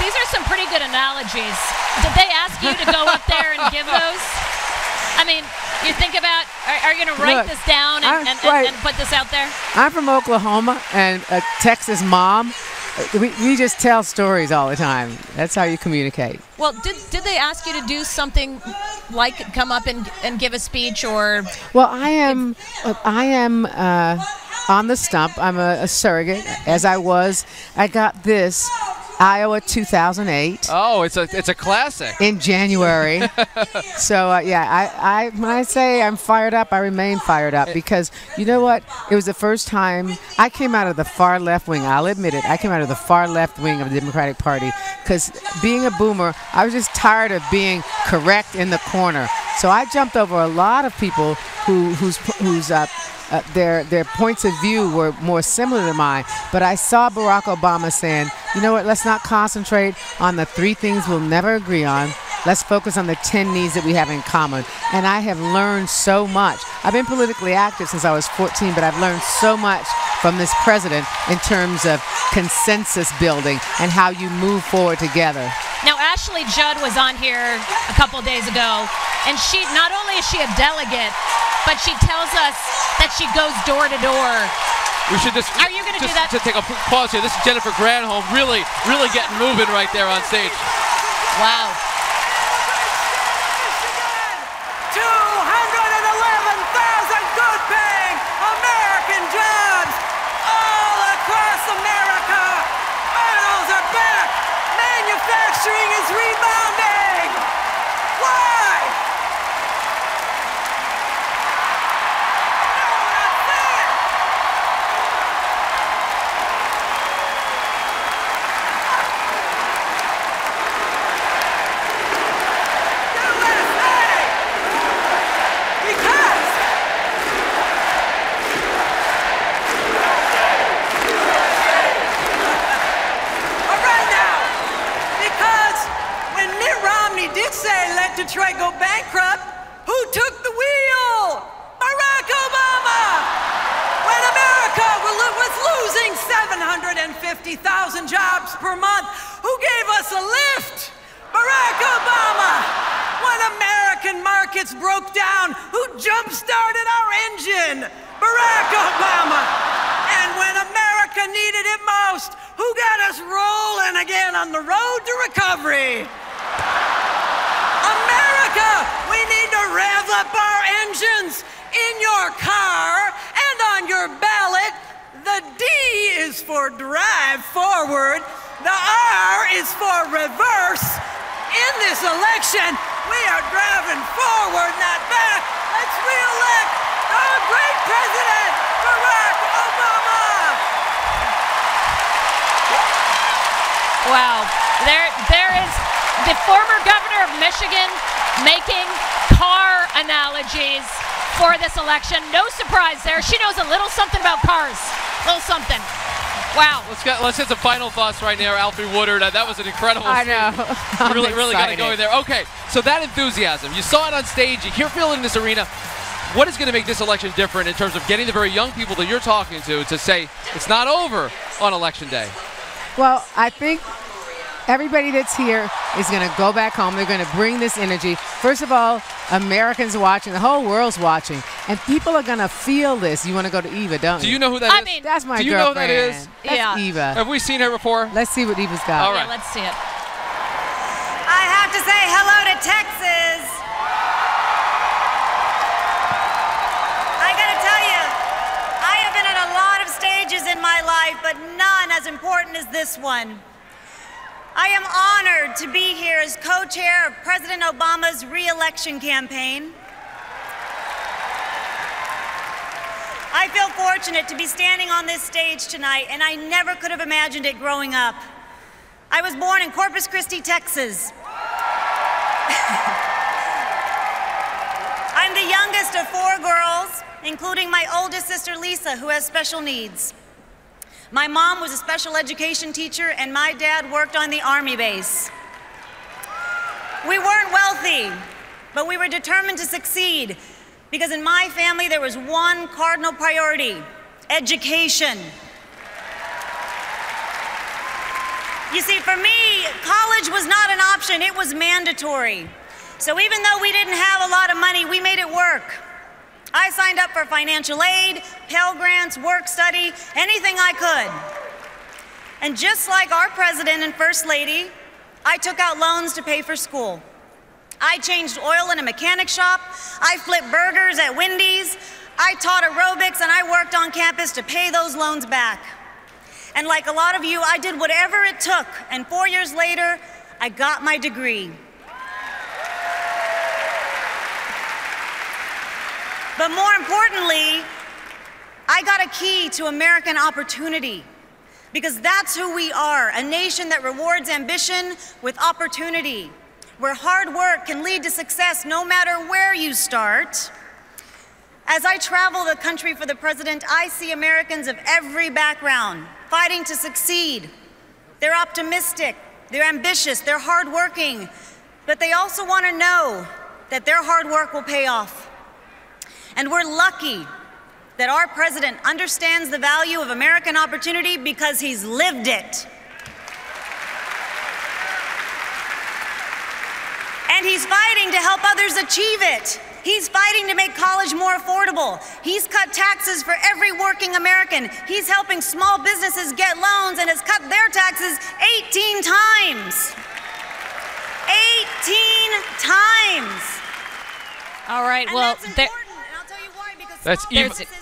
These are some pretty good analogies. Did they ask you to go up there and give those? I mean, you think about, are you going to write this down and put this out there? I'm from Oklahoma, and a Texas mom. We just tell stories all the time. That's how you communicate. Well, did they ask you to do something like come up and give a speech or? Well, I am on the stump. I'm a surrogate, as I was. I got this. Iowa 2008. Oh, it's a classic. In January. So yeah, when I say I'm fired up, I remain fired up because you know what? It was the first time I came out of the far left wing. I'll admit it. I came out of the far left wing of the Democratic Party because being a boomer, I was just tired of being correct in the corner. So I jumped over a lot of people whose their points of view were more similar to mine, but I saw Barack Obama saying, you know what, let's not concentrate on the 3 things we'll never agree on. Let's focus on the 10 needs that we have in common. And I have learned so much. I've been politically active since I was 14, but I've learned so much from this president in terms of consensus building and how you move forward together. Now, Ashley Judd was on here a couple days ago, and she not only is she a delegate, but she tells us that she goes door to door. We should just. Are you going to do that? To take a pause here. This is Jennifer Granholm, really getting moving right there on stage. Wow. 211,000 good-paying American jobs all across America. Autos are back. Manufacturing is rebounding. Why? Detroit go bankrupt, who took the wheel? Barack Obama! When America was losing 750,000 jobs per month, who gave us a lift? Barack Obama! When American markets broke down, who jump-started our engine? Barack Obama! And when America needed it most, who got us rolling again on the road to recovery? America, we need to rev up our engines in your car and on your ballot. The D is for drive forward. The R is for reverse. In this election, we are driving forward, not back. Let's re-elect our great president, Barack Obama. Wow, there is the former governor of Michigan making car analogies for this election. No surprise there. She knows a little something about cars. A little something. Wow. Let's hit some final thoughts right now. Alfie Woodard, that was an incredible I know. Really got to go in there. Okay, so that enthusiasm, you saw it on stage, you hear feeling in this arena. What is going to make this election different in terms of getting the very young people that you're talking to say it's not over on Election Day? Well, I think everybody that's here is going to go back home. They're going to bring this energy. First of all, Americans watching, the whole world's watching, and people are going to feel this. You want to go to Eva, don't you? Do you know who that is? I mean, that's my girlfriend. Do you know who that is? That's Eva. Have we seen her before? Let's see what Eva's got. All right. Yeah, let's see it. I have to say hello to Texas. I gotta tell you, I have been at a lot of stages in my life, but none as important as this one. I am honored to be here as co-chair of President Obama's re-election campaign. I feel fortunate to be standing on this stage tonight, and I never could have imagined it growing up. I was born in Corpus Christi, Texas. I'm the youngest of 4 girls, including my oldest sister, Lisa, who has special needs. My mom was a special education teacher, and my dad worked on the Army base. We weren't wealthy, but we were determined to succeed, because in my family there was one cardinal priority: education. You see, for me, college was not an option, it was mandatory. So even though we didn't have a lot of money, we made it work. I signed up for financial aid, Pell Grants, work study, anything I could. And just like our president and first lady, I took out loans to pay for school. I changed oil in a mechanic shop, I flipped burgers at Wendy's, I taught aerobics, and I worked on campus to pay those loans back. And like a lot of you, I did whatever it took, and 4 years later, I got my degree. But more importantly, I got a key to American opportunity, because that's who we are, a nation that rewards ambition with opportunity, where hard work can lead to success no matter where you start. As I travel the country for the president, I see Americans of every background fighting to succeed. They're optimistic, they're ambitious, they're hardworking, but they also want to know that their hard work will pay off. And we're lucky that our president understands the value of American opportunity because he's lived it. And he's fighting to help others achieve it. He's fighting to make college more affordable. He's cut taxes for every working American. He's helping small businesses get loans and has cut their taxes 18 times. 18 times. All right, well, that's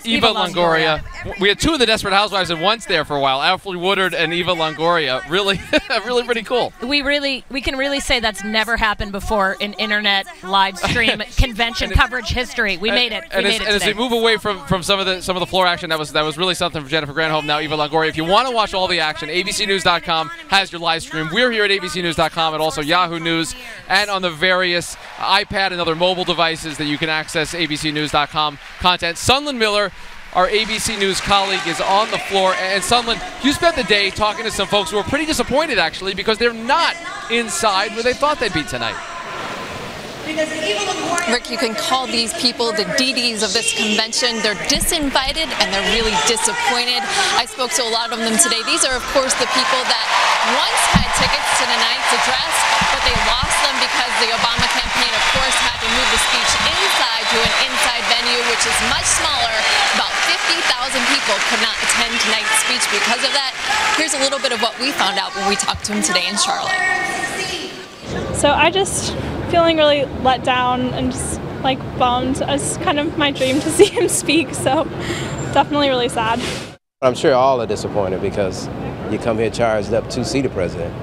Eva Longoria. We had 2 of the Desperate Housewives at once there for a while, Alfre Woodard and Eva Longoria. Really, really pretty cool. We can really say that's never happened before in internet live stream convention coverage history. We made it. We made it as today. we move away from some of the floor action, that was really something for Jennifer Granholm. Now Eva Longoria. If you want to watch all the action, abcnews.com has your live stream. We're here at abcnews.com and also Yahoo News and on the various iPad and other mobile devices that you can access abcnews.com content. Sunlen Miller, our ABC News colleague, is on the floor. And Sunlen, you spent the day talking to some folks who were pretty disappointed, actually, because they're not inside where they thought they'd be tonight. Rick, you can call these people the DDs of this convention. They're disinvited and they're really disappointed. I spoke to a lot of them today. These are, of course, the people that once had tickets to tonight's address, but they lost them because the Obama campaign, of course, had to move the speech inside to an inside venue, which is much smaller. About 50,000 people could not attend tonight's speech because of that. Here's a little bit of what we found out when we talked to him today in Charlotte. So I just feeling really let down and just like bummed. It's kind of my dream to see him speak, so definitely really sad. I'm sure all are disappointed because you come here charged up to see the president.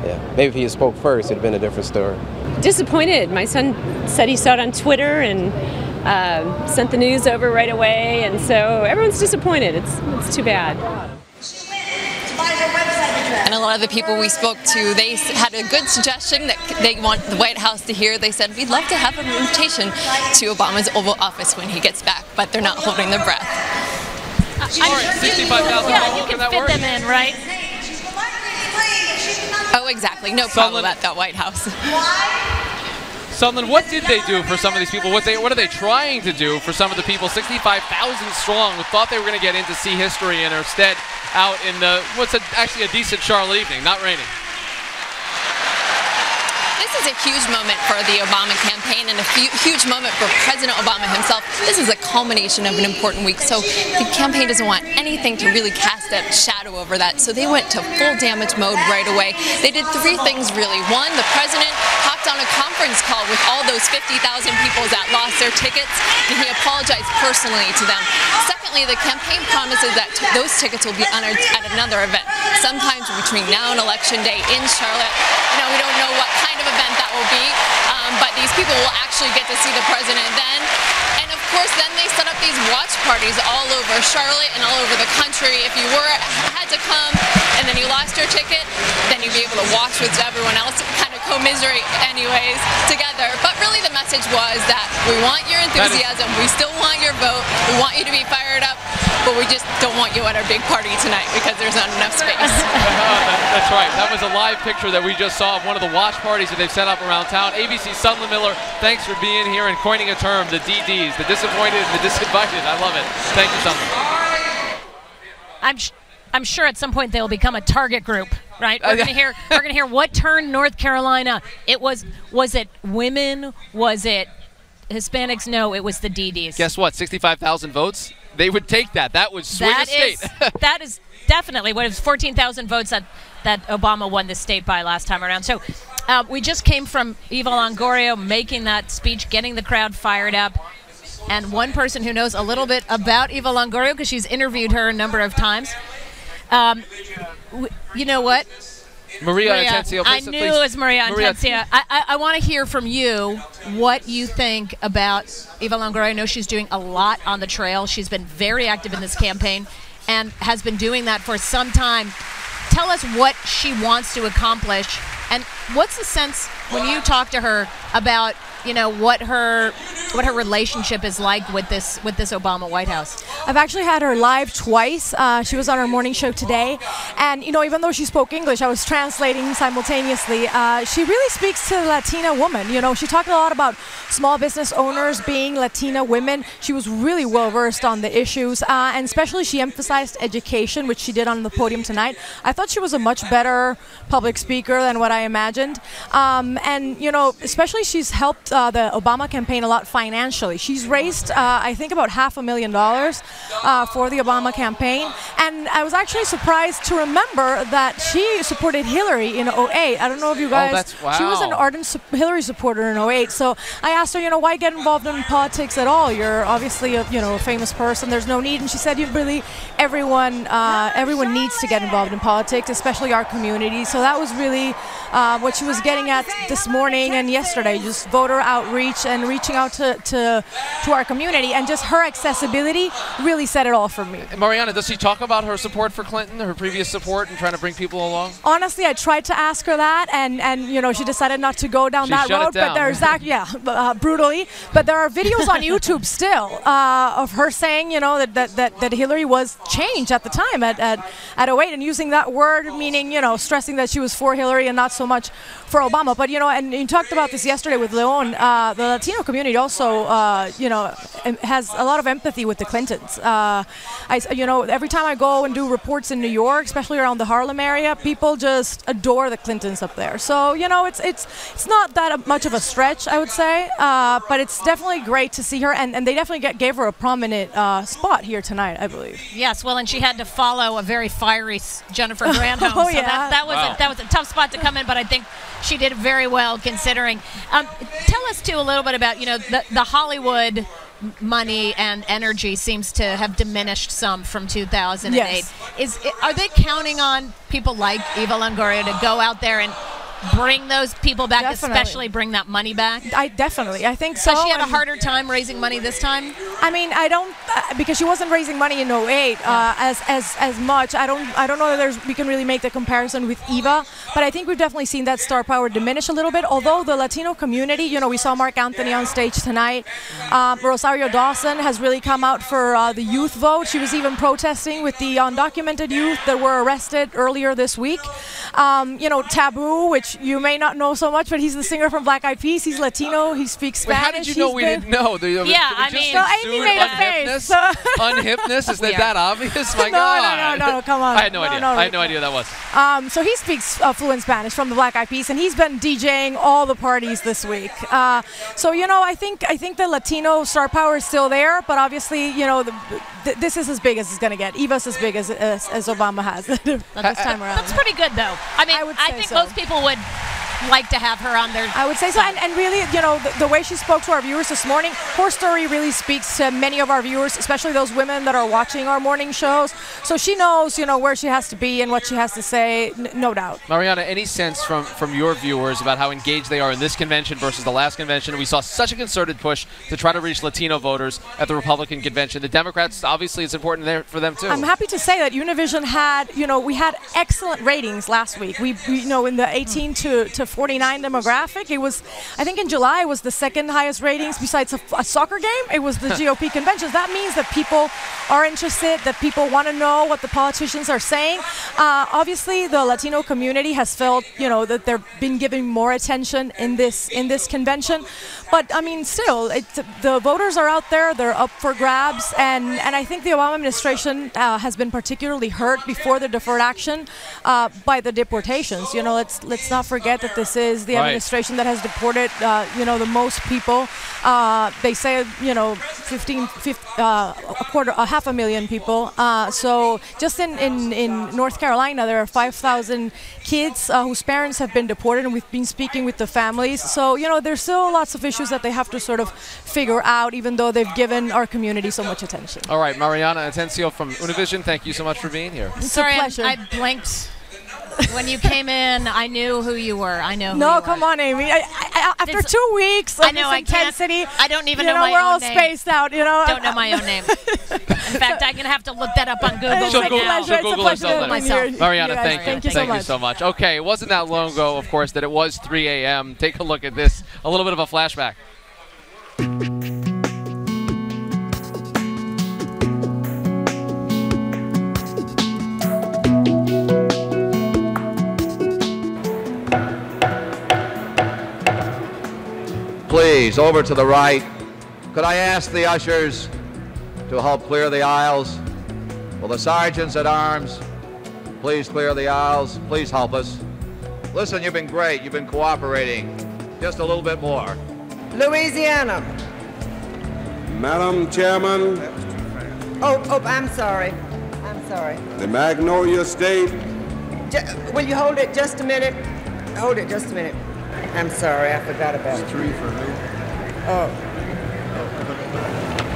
Yeah, maybe if he had spoke first, it'd have been a different story. Disappointed. My son said he saw it on Twitter and sent the news over right away, and so everyone's disappointed. It's too bad. And a lot of the people we spoke to, they had a good suggestion that they want the White House to hear. They said, we'd love to have an invitation to Obama's Oval Office when he gets back, but they're not holding their breath. 65,000 yeah, you can fit them in, right? Oh, exactly. No problem at that White House. Sunlen, what did they do for some of these people? What are they trying to do for some of the people, 65,000 strong, who thought they were going to get in to see history and are instead out in the, actually a decent Charlotte evening, not raining? this is a huge moment for the Obama campaign and a huge moment for President Obama himself. This is a culmination of an important week, so the campaign doesn't want anything to really cast that shadow over that, so they went to full damage mode right away. They did three things really. One, the president hopped on a conference call with all those 50,000 people that lost their tickets, and he apologized personally to them. Secondly, the campaign promises that those tickets will be honored at another event, sometimes between now and Election Day in Charlotte. We don't know what kind of event that will be, but these people will actually get to see the president then. And of course, then they set up these watch parties all over Charlotte and all over the country. If you had to come and then you lost your ticket, then you'd be able to watch with everyone else, kind of commiserate anyways together. But really the message was that we want your enthusiasm, we still want your vote, we want you to be fired up, but we just don't want you at our big party tonight because there's not enough space. That's right. That was a live picture that we just saw of one of the watch parties that they've set up around town. ABC's Sutherland Miller, thanks for being here and coining a term, the DDs, the disappointed and the disinvited. I love it. Thank you, Sutherland. I'm sure at some point they will become a target group, right? We're gonna hear what turned North Carolina. Was it women? Was it Hispanics? No, it was the DDs. Guess what? 65,000 votes. They would take that. That would swing a state. That is definitely what it was. 14,000 votes that Obama won the state by last time around. So we just came from Eva Longoria making that speech, getting the crowd fired up. And one person who knows a little bit about Eva Longoria, because she's interviewed her a number of times. You know what? Maria Atencio. I knew it was Maria Atencio. I want to hear from you what you think about Eva Longoria. I know she's doing a lot on the trail. She's been very active in this campaign and has been doing that for some time. Tell us what she wants to accomplish, and what's the sense when you talk to her about what her relationship is like with this Obama White House. I've actually had her live twice. She was on our morning show today, and even though she spoke English, I was translating simultaneously. She really speaks to the Latina woman. She talked a lot about small business owners being Latina women. She was really well versed on the issues, and especially she emphasized education, which she did on the podium tonight. I thought she was a much better public speaker than what I imagined, and especially she's helped the Obama campaign a lot financially. She's raised, I think, about $500,000 for the Obama campaign. And I was actually surprised to remember that she supported Hillary in 2008. I don't know if you guys... wow. She was an ardent Hillary supporter in 2008. So I asked her, why get involved in politics at all? You're obviously a famous person. There's no need. And she said, really, everyone needs to get involved in politics, especially our community. So that was really what she was getting at this morning and yesterday, just voter outreach and reaching out to our community, and just her accessibility really said it all for me. Mariana, does she talk about her support for Clinton, her previous support, and trying to bring people along? Honestly, I tried to ask her that, and she decided not to go down that road. But there's brutally. But there are videos on YouTube still of her saying, that Hillary was changed at the time at 2008, and using that word, meaning stressing that she was for Hillary and not so much for Obama. But and you talked about this yesterday with Leon. The Latino community also, has a lot of empathy with the Clintons. Every time I go and do reports in New York, especially around the Harlem area, people just adore the Clintons up there. So it's not that much of a stretch, I would say, but it's definitely great to see her, and they definitely gave her a prominent spot here tonight, I believe. Yes, well, and she had to follow a very fiery Jennifer Granholm. Oh, so yeah. that was a tough spot to come in, but I think she did very well considering. Tell us too a little bit about the Hollywood money and energy seems to have diminished some from 2008. Yes. Are they counting on people like Eva Longoria to go out there and bring those people back, especially bring that money back? I think so. So she had a harder time raising money this time? I mean, I don't, because she wasn't raising money in 2008 as much. I don't know that we can really make the comparison with Eva, but I think we've definitely seen that star power diminish a little bit. Although the Latino community, we saw Mark Anthony on stage tonight. Rosario Dawson has really come out for the youth vote. She was even protesting with the undocumented youth that were arrested earlier this week. You know, Taboo, which you may not know so much, but he's the singer from Black Eyed Peas. He's Latino. He speaks Spanish. Wait, how did you know we didn't know? Yeah, I mean, so Amy made a face. So Unhipness? Is that obvious? My God. No, come on. I had no idea. I had no idea that was. So he speaks fluent Spanish from the Black Eyed Peas, and he's been DJing all the parties this week. So you know, I think the Latino star power is still there, but obviously, you know, this is as big as it's going to get. Eva's as big as Obama has this time around. That's pretty good, though. I mean, I think most people would like to have her on their I would say so. And really, you know, the way she spoke to our viewers this morning, her story really speaks to many of our viewers, especially those women that are watching our morning shows. So she knows, you know, where she has to be and what she has to say, no doubt. Mariana, any sense from your viewers about how engaged they are in this convention versus the last convention? We saw such a concerted push to try to reach Latino voters at the Republican convention. The Democrats, obviously, it's important there for them, too. I'm happy to say that Univision had, you know, we had excellent ratings last week. We you know, in the 18 to 49 demographic, it was, I think in July, it was the second highest ratings besides a soccer game. It was the GOP conventions. That means that people are interested, that people want to know what the politicians are saying. Obviously, the Latino community has felt, you know, that they're been giving more attention in this convention. But I mean, still, the voters are out there. They're up for grabs, and I think the Obama administration has been particularly hurt before the deferred action by the deportations. You know, let's not forget that this is the administration that has deported, you know, the most people. They say, you know, 500,000 people. So just in North Carolina, there are 5,000 kids whose parents have been deported, and we've been speaking with the families. So, you know, there's still lots of issues that they have to sort of figure out, even though they've given our community so much attention. All right, Mariana Atencio from Univision, thank you so much for being here. It's a pleasure. I blinked. When you came in, I knew who you were. I know who No, you come were. on, Amy. After 2 weeks of this intensity, I don't even know my we're own all name. spaced out, you know. Don't know my own name. In fact, I'm going to have to look that up on Google She'll right Google, now. she'll Google herself myself. Mariana, Yes, thank you. thank you so much. Okay, it wasn't that long ago, of course, that it was 3 a.m. Take a look at this. A little bit of a flashback. Please, over to the right. Could I ask the ushers to help clear the aisles? Will the sergeants at arms please clear the aisles? Please help us. Listen, you've been great. You've been cooperating. Just a little bit more. Louisiana. Madam Chairman. Oh, I'm sorry. I'm sorry. The Magnolia State. Will you hold it just a minute? Hold it just a minute. I'm sorry, I forgot about it. 3 for me. Oh.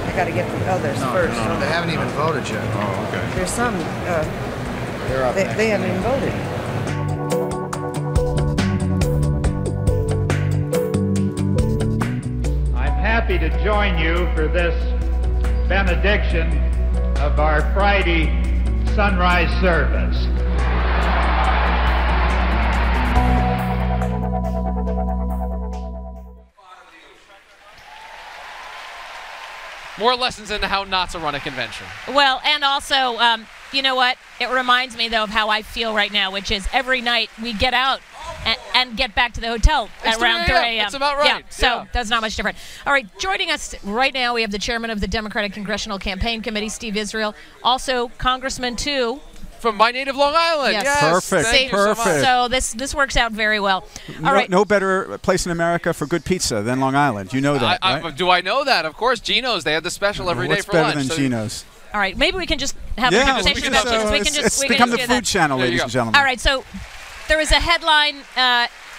I got to get the others first. No, they haven't even voted yet. Oh, okay. There's some. They're up next. They haven't even voted. I'm happy to join you for this benediction of our Friday sunrise service. More lessons in how not to run a convention. Well, and also, you know what? It reminds me, though, of how I feel right now, which is every night we get out and get back to the hotel at around 3 a.m. That's about right. Yeah, so that's not much different. All right, joining us right now, we have the chairman of the Democratic Congressional Campaign Committee, Steve Israel. Also, Congressman, too. From my native Long Island. Yes. Perfect. Perfect. So this works out very well. All right. No better place in America for good pizza than Long Island. You know that, right? Do I know that? Of course, Gino's. They had the special every day for lunch. What's better than Gino's? All right, maybe we can just have a conversation about this. It's become the food channel, ladies and gentlemen. All right, so there was a headline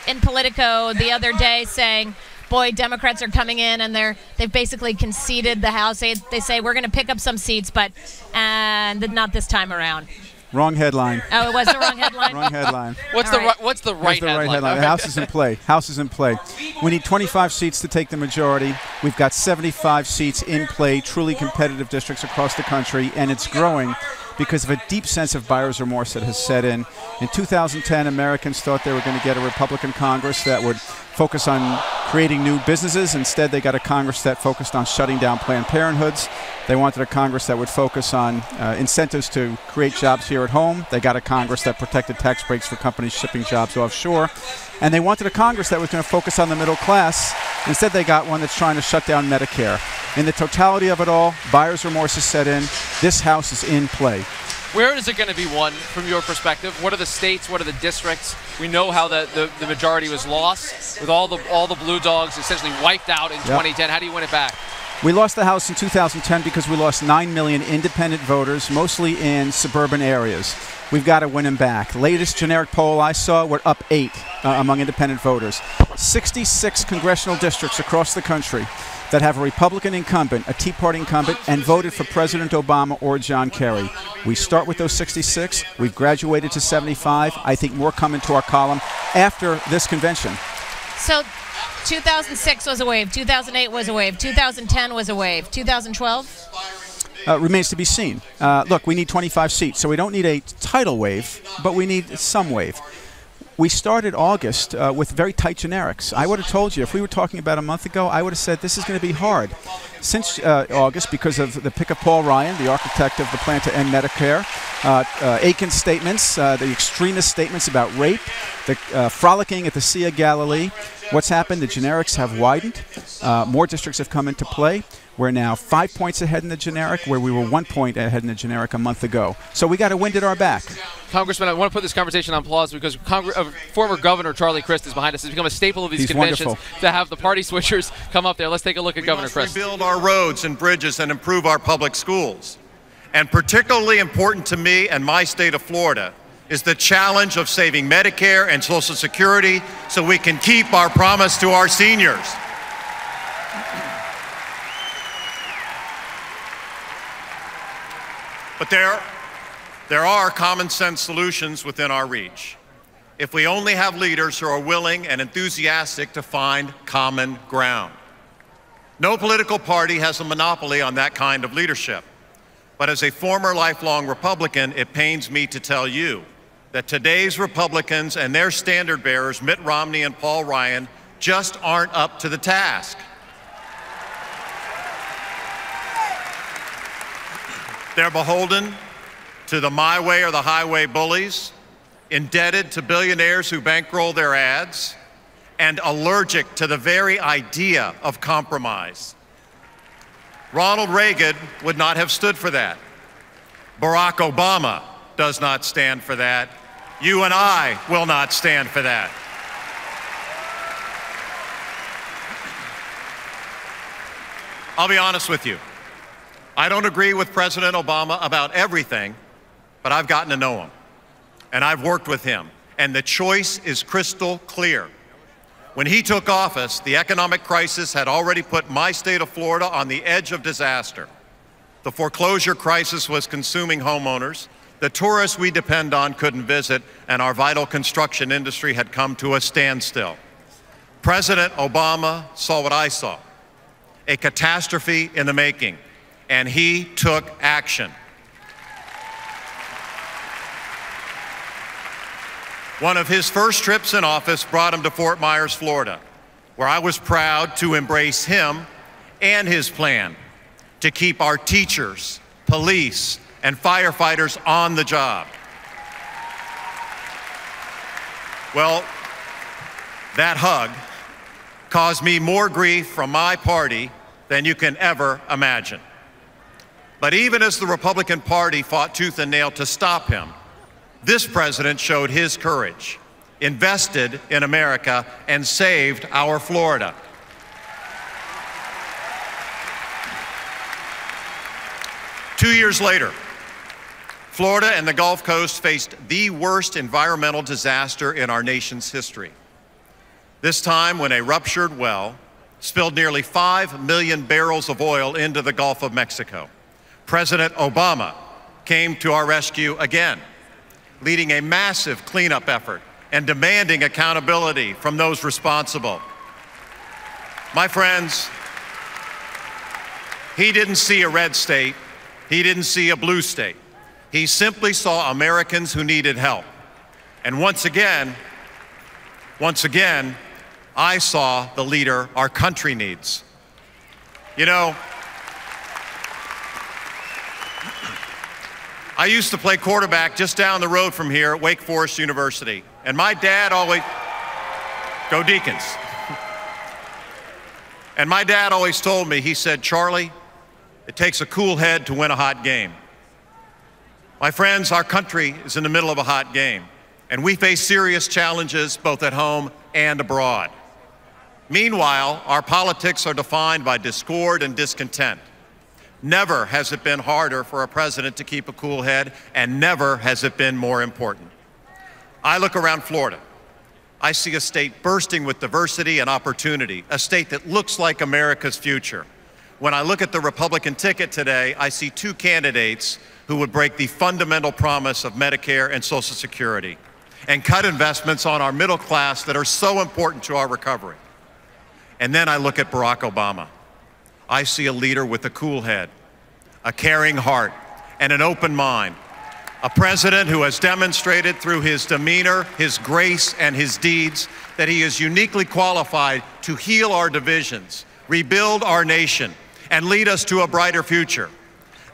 in Politico the other day saying, boy, Democrats are coming in and they've basically conceded the House. They say we're going to pick up some seats, but not this time around. Wrong headline. Oh, it was the wrong headline? Wrong headline. What's the right headline? The House is in play. House is in play. We need 25 seats to take the majority. We've got 75 seats in play, truly competitive districts across the country, and it's growing because of a deep sense of buyer's remorse that has set in. In 2010, Americans thought they were going to get a Republican Congress that would focus on creating new businesses. Instead, they got a Congress that focused on shutting down Planned Parenthoods. They wanted a Congress that would focus on incentives to create jobs here at home. They got a Congress that protected tax breaks for companies shipping jobs offshore. And they wanted a Congress that was going to focus on the middle class. Instead, they got one that's trying to shut down Medicare. In the totality of it all, buyer's remorse has set in. This House is in play. Where is it going to be won from your perspective? What are the states? What are the districts? We know how the majority was lost with all the blue dogs essentially wiped out in 2010. How do you win it back? We lost the House in 2010 because we lost 9 million independent voters, mostly in suburban areas. We've got to win them back. Latest generic poll I saw, we're up 8 among independent voters. 66 congressional districts across the country that have a Republican incumbent, a Tea Party incumbent, and voted for President Obama or John Kerry. We start with those 66. We've graduated to 75. I think more come into our column after this convention. So 2006 was a wave, 2008 was a wave, 2010 was a wave, 2012? Remains to be seen. Look, we need 25 seats, so we don't need a tidal wave, but we need some wave. We started August with very tight generics. I would have told you, if we were talking about a month ago, I would have said this is going to be hard. Since August, because of the pick of Paul Ryan, the architect of the plan to end Medicare, Aiken's statements, the extremist statements about rape, the frolicking at the Sea of Galilee, what's happened? The generics have widened. More districts have come into play. We're now 5 points ahead in the generic, where we were 1 point ahead in the generic a month ago. So we got a wind at our back. Congressman, I want to put this conversation on pause because former Governor Charlie Crist is behind us. It's become a staple of these conventions wonderful to have the party switchers come up there. Let's take a look at Governor Crist. We must rebuild our roads and bridges and improve our public schools. And particularly important to me and my state of Florida is the challenge of saving Medicare and Social Security so we can keep our promise to our seniors. But there are common sense solutions within our reach. If we only have leaders who are willing and enthusiastic to find common ground. No political party has a monopoly on that kind of leadership. But as a former lifelong Republican, it pains me to tell you that today's Republicans and their standard bearers, Mitt Romney and Paul Ryan, just aren't up to the task. They're beholden to the my way or the highway bullies, indebted to billionaires who bankroll their ads, and allergic to the very idea of compromise. Ronald Reagan would not have stood for that. Barack Obama does not stand for that. You and I will not stand for that. I'll be honest with you. I don't agree with President Obama about everything, but I've gotten to know him, and I've worked with him, and the choice is crystal clear. When he took office, the economic crisis had already put my state of Florida on the edge of disaster. The foreclosure crisis was consuming homeowners, the tourists we depend on couldn't visit, and our vital construction industry had come to a standstill. President Obama saw what I saw, a catastrophe in the making. And he took action. One of his first trips in office brought him to Fort Myers, Florida, where I was proud to embrace him and his plan to keep our teachers, police, and firefighters on the job. Well, that hug caused me more grief from my party than you can ever imagine. But even as the Republican Party fought tooth and nail to stop him, this president showed his courage, invested in America, and saved our Florida. Two years later, Florida and the Gulf Coast faced the worst environmental disaster in our nation's history. This time when a ruptured well spilled nearly 5 million barrels of oil into the Gulf of Mexico. President Obama came to our rescue again, leading a massive cleanup effort and demanding accountability from those responsible. My friends, he didn't see a red state, he didn't see a blue state. He simply saw Americans who needed help. And once again, I saw the leader our country needs. You know, I used to play quarterback just down the road from here at Wake Forest University. And my dad always, go Deacons. And my dad always told me, he said, Charlie, it takes a cool head to win a hot game. My friends, our country is in the middle of a hot game, and we face serious challenges both at home and abroad. Meanwhile, our politics are defined by discord and discontent. Never has it been harder for a president to keep a cool head, and never has it been more important. I look around Florida. I see a state bursting with diversity and opportunity, a state that looks like America's future. When I look at the Republican ticket today, I see two candidates who would break the fundamental promise of Medicare and Social Security and cut investments on our middle class that are so important to our recovery. And then I look at Barack Obama. I see a leader with a cool head, a caring heart, and an open mind. A president who has demonstrated through his demeanor, his grace, and his deeds that he is uniquely qualified to heal our divisions, rebuild our nation, and lead us to a brighter future.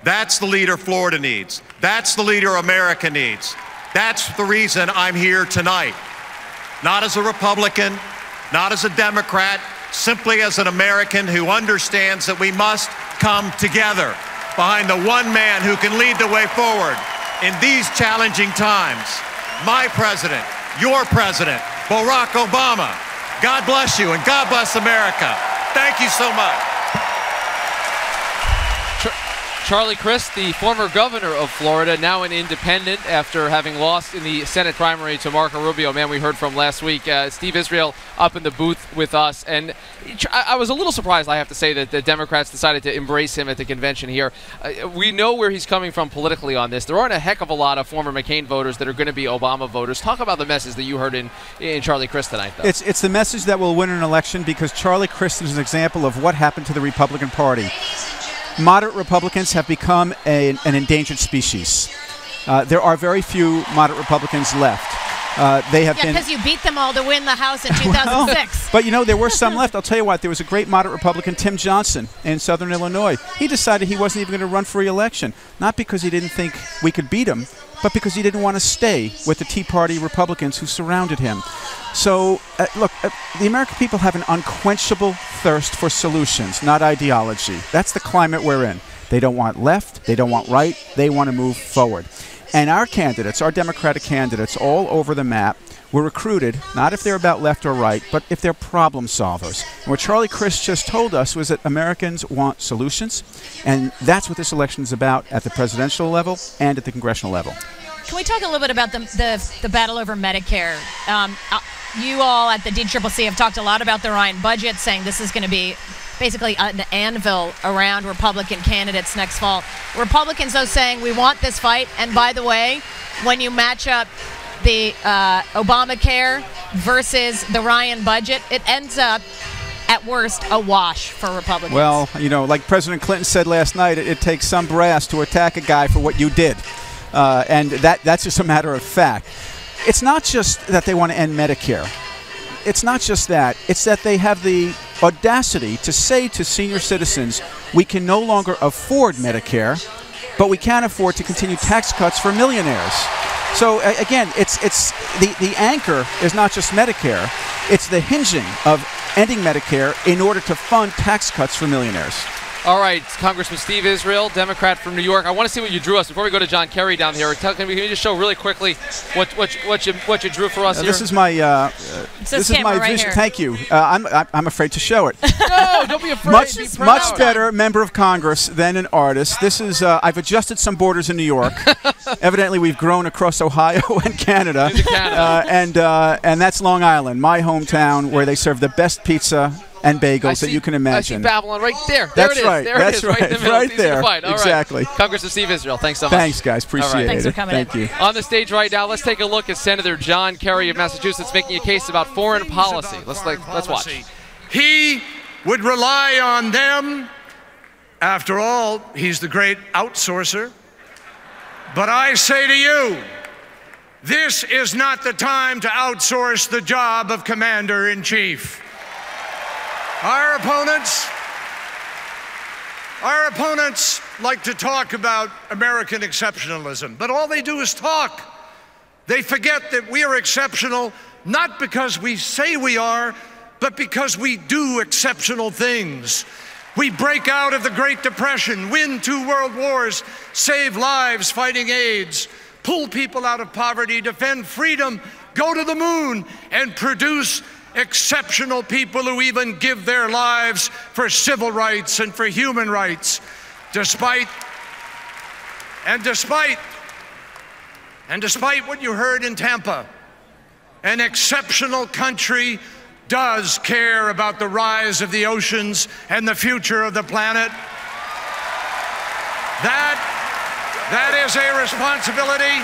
That's the leader Florida needs. That's the leader America needs. That's the reason I'm here tonight. Not as a Republican, not as a Democrat, simply as an American who understands that we must come together behind the one man who can lead the way forward in these challenging times. My president, your president, Barack Obama. God bless you and God bless America. Thank you so much. Charlie Crist, the former governor of Florida, now an independent after having lost in the Senate primary to Marco Rubio, man we heard from last week. Steve Israel up in the booth with us. And I was a little surprised, I have to say, that the Democrats decided to embrace him at the convention here. We know where he's coming from politically on this. There aren't a heck of a lot of former McCain voters that are going to be Obama voters. Talk about the message that you heard in Charlie Crist tonight, though. It's the message that will win an election, because Charlie Crist is an example of what happened to the Republican Party. Moderate Republicans have become an endangered species. There are very few moderate Republicans left. They have been, because you beat them all to win the House in 2006. But you know, there were some left. I'll tell you what, there was a great moderate Republican, Tim Johnson, in Southern Illinois. He decided he wasn't even going to run for re-election, not because he didn't think we could beat him, but because he didn't want to stay with the Tea Party Republicans who surrounded him. So, look, the American people have an unquenchable thirst for solutions, not ideology. That's the climate we're in. They don't want left, they don't want right, they want to move forward. And our candidates, our Democratic candidates all over the map, were recruited, not if they're about left or right, but if they're problem solvers. And what Charlie Crist just told us was that Americans want solutions, and that's what this election is about at the presidential level and at the congressional level. Can we talk a little bit about the battle over Medicare? You all at the DCCC have talked a lot about the Ryan budget, saying this is going to be basically an anvil around Republican candidates next fall. Republicans, though, saying we want this fight. And by the way, when you match up the Obamacare versus the Ryan budget, it ends up, at worst, a wash for Republicans. Well, you know, like President Clinton said last night, it takes some brass to attack a guy for what you did. And that's just a matter of fact. It's not just that they want to end Medicare. It's not just that. It's that they have the audacity to say to senior citizens, we can no longer afford Medicare, but we can afford to continue tax cuts for millionaires. So again, it's the anchor is not just Medicare. It's the hinging of ending Medicare in order to fund tax cuts for millionaires. All right, Congressman Steve Israel, Democrat from New York. I want to see what you drew us before we go to John Kerry down here. Can you just show really quickly what you drew for us here? This is my this is my vision. Thank you. I'm afraid to show it. No, don't be afraid. Much better member of Congress than an artist. This is I've adjusted some borders in New York. Evidently, we've grown across Ohio and Canada, and that's Long Island, my hometown, where they serve the best pizza and bagels that you can imagine. I see Babylon right there. That's there right. There That's it is. Right. Right in the middle. Right there. Right. Exactly. Congressman Steve Israel, thanks so much. Thanks, guys. Appreciate it. Thanks for coming Thank you. On the stage right now, let's take a look at Senator John Kerry of Massachusetts making a case about foreign policy. Let's watch. He would rely on them. After all, he's the great outsourcer. But I say to you, this is not the time to outsource the job of Commander-in-Chief. Our opponents like to talk about American exceptionalism, but all they do is talk. They forget that we are exceptional not because we say we are, but because we do exceptional things. We break out of the Great Depression, win 2 world wars, save lives fighting AIDS, pull people out of poverty, defend freedom, go to the moon, and produce exceptional people who even give their lives for civil rights and for human rights. Despite what you heard in Tampa, an exceptional country does care about the rise of the oceans and the future of the planet. That is a responsibility.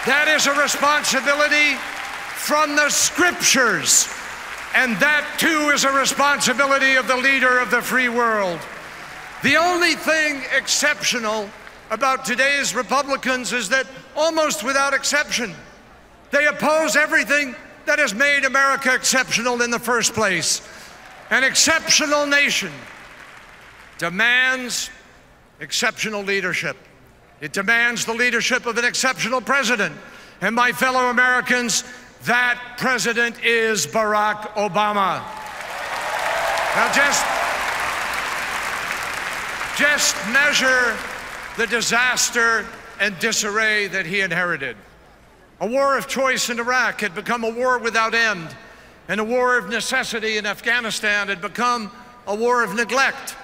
That is a responsibility from the scriptures. And that too is a responsibility of the leader of the free world. The only thing exceptional about today's Republicans is that almost without exception, they oppose everything that has made America exceptional in the first place. An exceptional nation demands exceptional leadership. It demands the leadership of an exceptional president. And my fellow Americans, that president is Barack Obama. Now just measure the disaster and disarray that he inherited. A war of choice in Iraq had become a war without end, and a war of necessity in Afghanistan had become a war of neglect.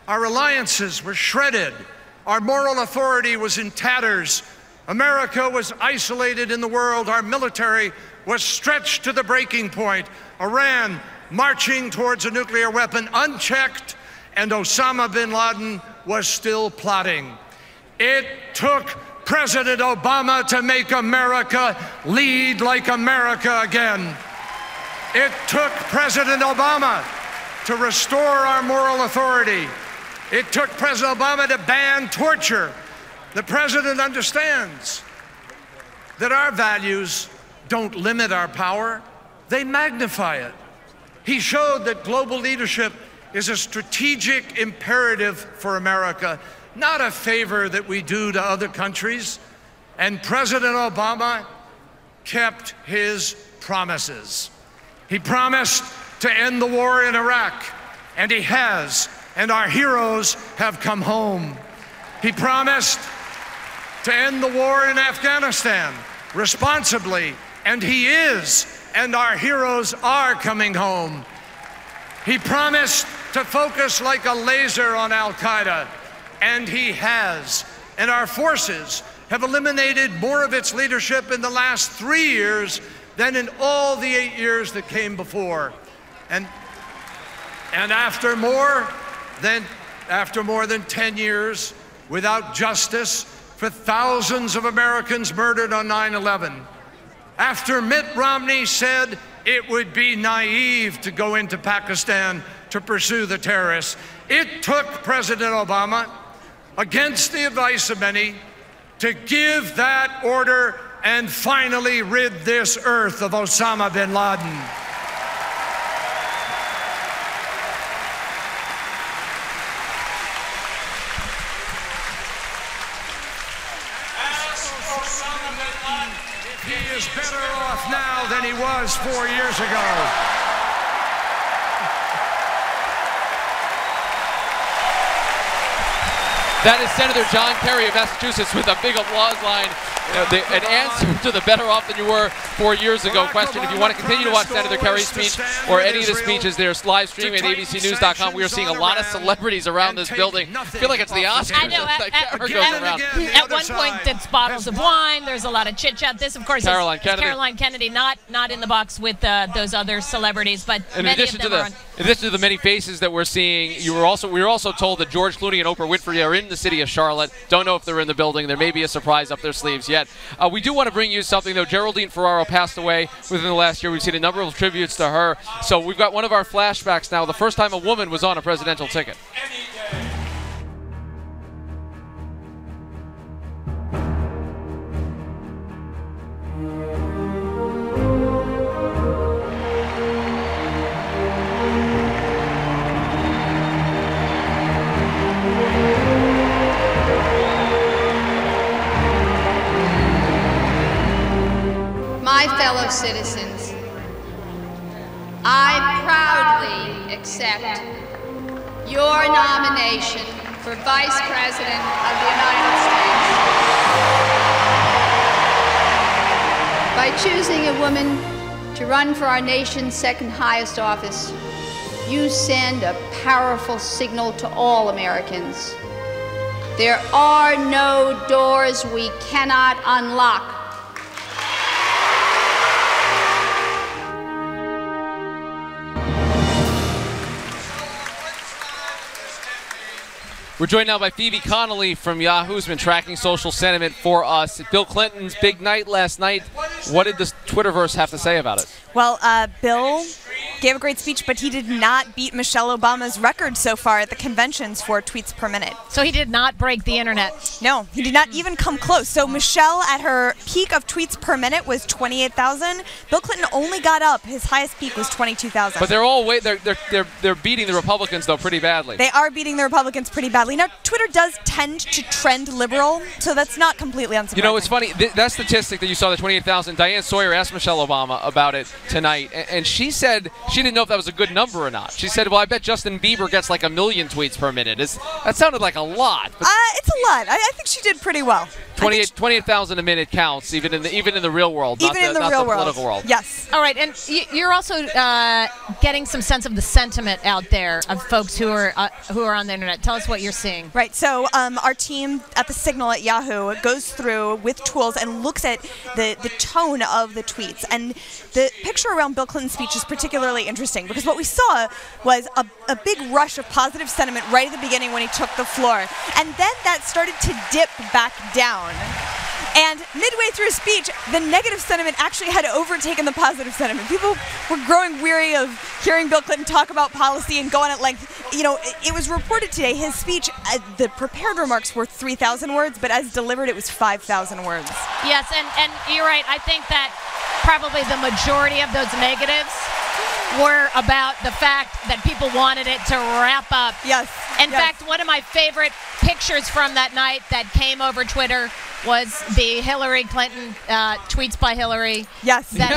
Our alliances were shredded. Our moral authority was in tatters. America was isolated in the world. Our military was stretched to the breaking point. Iran marching towards a nuclear weapon unchecked, and Osama bin Laden was still plotting. It took President Obama to make America lead like America again. It took President Obama to restore our moral authority. It took President Obama to ban torture. The president understands that our values don't limit our power, they magnify it. He showed that global leadership is a strategic imperative for America, not a favor that we do to other countries. And President Obama kept his promises. He promised to end the war in Iraq, and he has, and our heroes have come home. He promised to end the war in Afghanistan responsibly, and he is, and our heroes are coming home. He promised to focus like a laser on Al-Qaeda, and he has. And our forces have eliminated more of its leadership in the last 3 years than in all the 8 years that came before. And after more than 10 years without justice for thousands of Americans murdered on 9/11, after Mitt Romney said it would be naive to go into Pakistan to pursue the terrorists, it took President Obama, against the advice of many, to give that order and finally rid this earth of Osama bin Laden. He is better off now than he was 4 years ago. That is Senator John Kerry of Massachusetts with a big applause line. An answer to the better off than you were 4 years ago question. If you want to continue to watch Senator Kerry's speech or any of the speeches, there's live streaming at abcnews.com. We are seeing a lot of celebrities around this building. I feel like it's the Oscars. I know. At one point, it's bottles of wine. There's a lot of chit-chat. This, of course, is Caroline Kennedy, not in the box with those other celebrities, but in addition to the many faces that we're seeing, we were also told that George Clooney and Oprah Winfrey are in the city of Charlotte. Don't know if they're in the building. There may be a surprise up their sleeves yet. We do want to bring you something, though. Geraldine Ferraro passed away within the last year. We've seen a number of tributes to her. So we've got one of our flashbacks now, the first time a woman was on a presidential ticket. my fellow citizens, I proudly accept your nomination for Vice President of the United States. By choosing a woman to run for our nation's second highest office, you send a powerful signal to all Americans. There are no doors we cannot unlock. We're joined now by Phoebe Connolly from Yahoo, who's been tracking social sentiment for us. Bill Clinton's big night last night. What did the Twitterverse have to say about it? Well, Bill gave a great speech, but he did not beat Michelle Obama's record so far at the conventions for tweets per minute. So he did not break the internet? No, he did not even come close. So Michelle, at her peak of tweets per minute, was 28,000. Bill Clinton only got up. His highest peak was 22,000. But they're all they're beating the Republicans though pretty badly. They are beating the Republicans pretty badly. Now, Twitter does tend to trend liberal, so that's not completely unsurprising. You know, it's funny. That statistic that you saw, the 28,000. Diane Sawyer asked Michelle Obama about it tonight, and she said she didn't know if that was a good number or not. She said, "Well, I bet Justin Bieber gets like 1 million tweets per minute." That sounded like a lot. It's a lot. I think she did pretty well. 28,000 a minute counts, even in the real world, even in the real political world. Yes. All right, and you're also getting some sense of the sentiment out there of folks who are on the internet. Tell us what you're seeing. Right. So our team at the Signal at Yahoo goes through with tools and looks at the tone of the tweets. And the picture around Bill Clinton's speech is particularly interesting because what we saw was a big rush of positive sentiment right at the beginning when he took the floor. And then that started to dip back down. And midway through his speech, the negative sentiment actually had overtaken the positive sentiment. People were growing weary of hearing Bill Clinton talk about policy and go on at length. You know, it was reported today, his speech, the prepared remarks were 3,000 words, but as delivered, it was 5,000 words. Yes, and you're right. I think that probably the majority of those negatives were about the fact that people wanted it to wrap up. Yes. In fact, one of my favorite pictures from that night that came over Twitter was the Hillary Clinton tweets by Hillary. Yes. That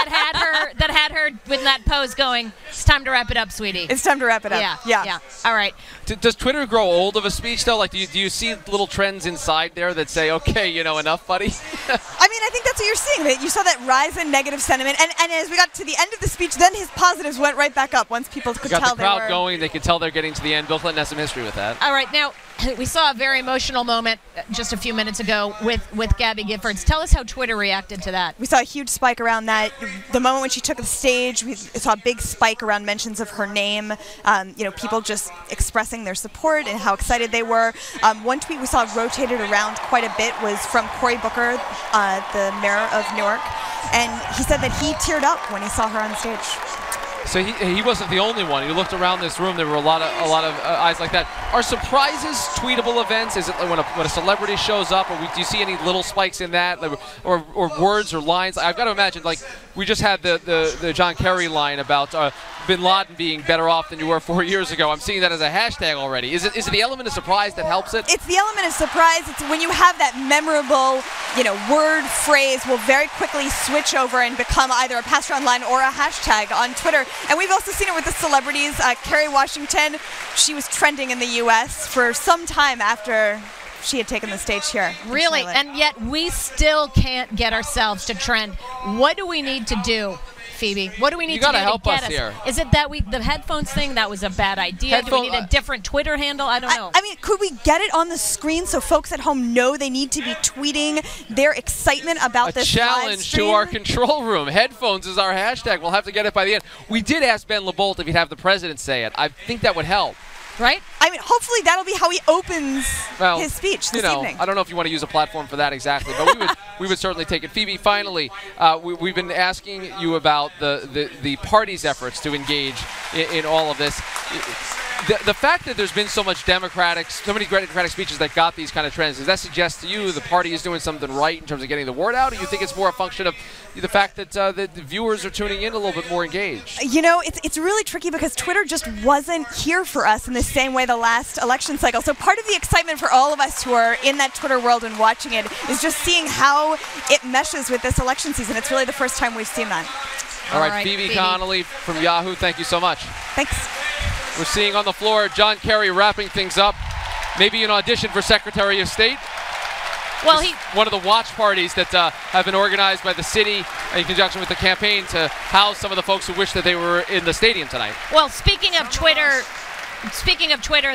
had her with that pose going, "It's time to wrap it up, sweetie." It's time to wrap it up. Yeah. All right. Does Twitter grow old of a speech though? Like, do you see little trends inside there that say, "Okay, you know, enough, buddy"? I mean, I think that's what you're seeing. That you saw that rise in negative sentiment, and as we got to the end of the speech, then his positives went right back up once people could tell they were. Got the crowd going. They could tell they're getting to the end. Bill Clinton has some history with that. All right, now we saw a very emotional moment just a few minutes ago with Gabby Giffords. Tell us how Twitter reacted to that. We saw a huge spike around that. The moment when she took the stage, we saw a big spike around mentions of her name. You know, people just expressing their support and how excited they were. One tweet we saw rotated around quite a bit was from Cory Booker, the mayor of Newark, and he said that he teared up when he saw her on stage. So he wasn't the only one. You looked around this room, there were a lot of eyes like that. Are surprises tweetable events? Is it like when a celebrity shows up, or do you see any little spikes in that, or words or lines? I've got to imagine, like, we just had the John Kerry line about Bin Laden being better off than you were 4 years ago. I'm seeing that as a hashtag already. Is it the element of surprise that helps it? It's the element of surprise. It's when you have that memorable, you know, word, phrase will very quickly switch over and become either a pass-around line or a hashtag on Twitter. And we've also seen it with the celebrities. Kerry Washington, she was trending in the U.S. for some time after she had taken the stage here. Really? And yet we still can't get ourselves to trend. What do we need to do, Phoebe? What do we need to do to help get us here. Is it that the headphones thing, that was a bad idea? Do we need a different Twitter handle? I don't know. I mean, could we get it on the screen so folks at home know they need to be tweeting their excitement about this challenge to our control room. Headphones is our hashtag. We'll have to get it by the end. We did ask Ben LaBolt if he'd have the president say it. I think that would help. Right? I mean, hopefully that'll be how he opens his speech this evening. I don't know if you want to use a platform for that exactly, but we would certainly take it. Phoebe, finally, we've been asking you about the party's efforts to engage in all of this. the fact that there's been so many Democratic speeches that got these kind of trends, does that suggest to you the party is doing something right in terms of getting the word out, or you think it's more a function of the fact that the viewers are tuning in a little bit more engaged? You know, it's really tricky because Twitter just wasn't here for us in the same way the last election cycle. So part of the excitement for all of us who are in that Twitter world and watching it is just seeing how it meshes with this election season. It's really the first time we've seen that. All right, Phoebe Connolly from Yahoo, thank you so much. Thanks. We're seeing on the floor John Kerry wrapping things up. Maybe an audition for Secretary of State. Well, one of the watch parties that have been organized by the city in conjunction with the campaign to house some of the folks who wish that they were in the stadium tonight. Well, speaking of Twitter,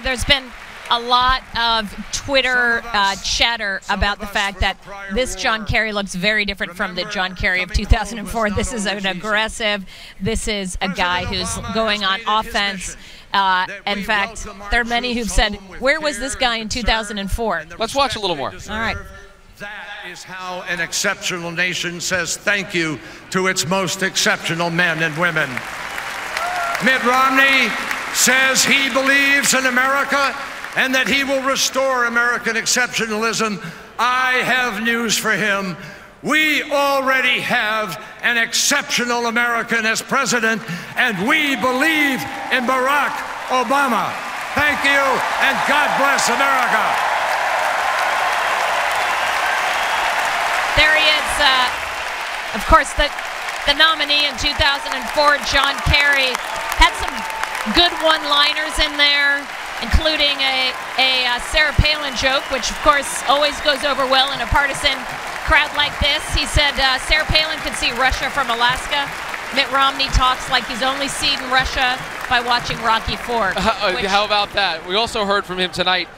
there's been a lot of Twitter chatter about the fact that this John Kerry looks very different from the John Kerry of 2004. This is an aggressive. This is a guy who's going on offense. In fact, there are many who've said, where was this guy in 2004? Let's watch a little more. All right. That is how an exceptional nation says thank you to its most exceptional men and women. Mitt Romney says he believes in America and that he will restore American exceptionalism. I have news for him. We already have an exceptional American as president, and we believe in Barack Obama. Thank you, and God bless America. There he is, of course, the nominee in 2004, John Kerry, had some good one-liners in there, including a Sarah Palin joke, which of course always goes over well in a partisan crowd like this. He said Sarah Palin could see Russia from Alaska. Mitt Romney talks like he's only seen Russia by watching Rocky IV. How about that? We also heard from him tonight,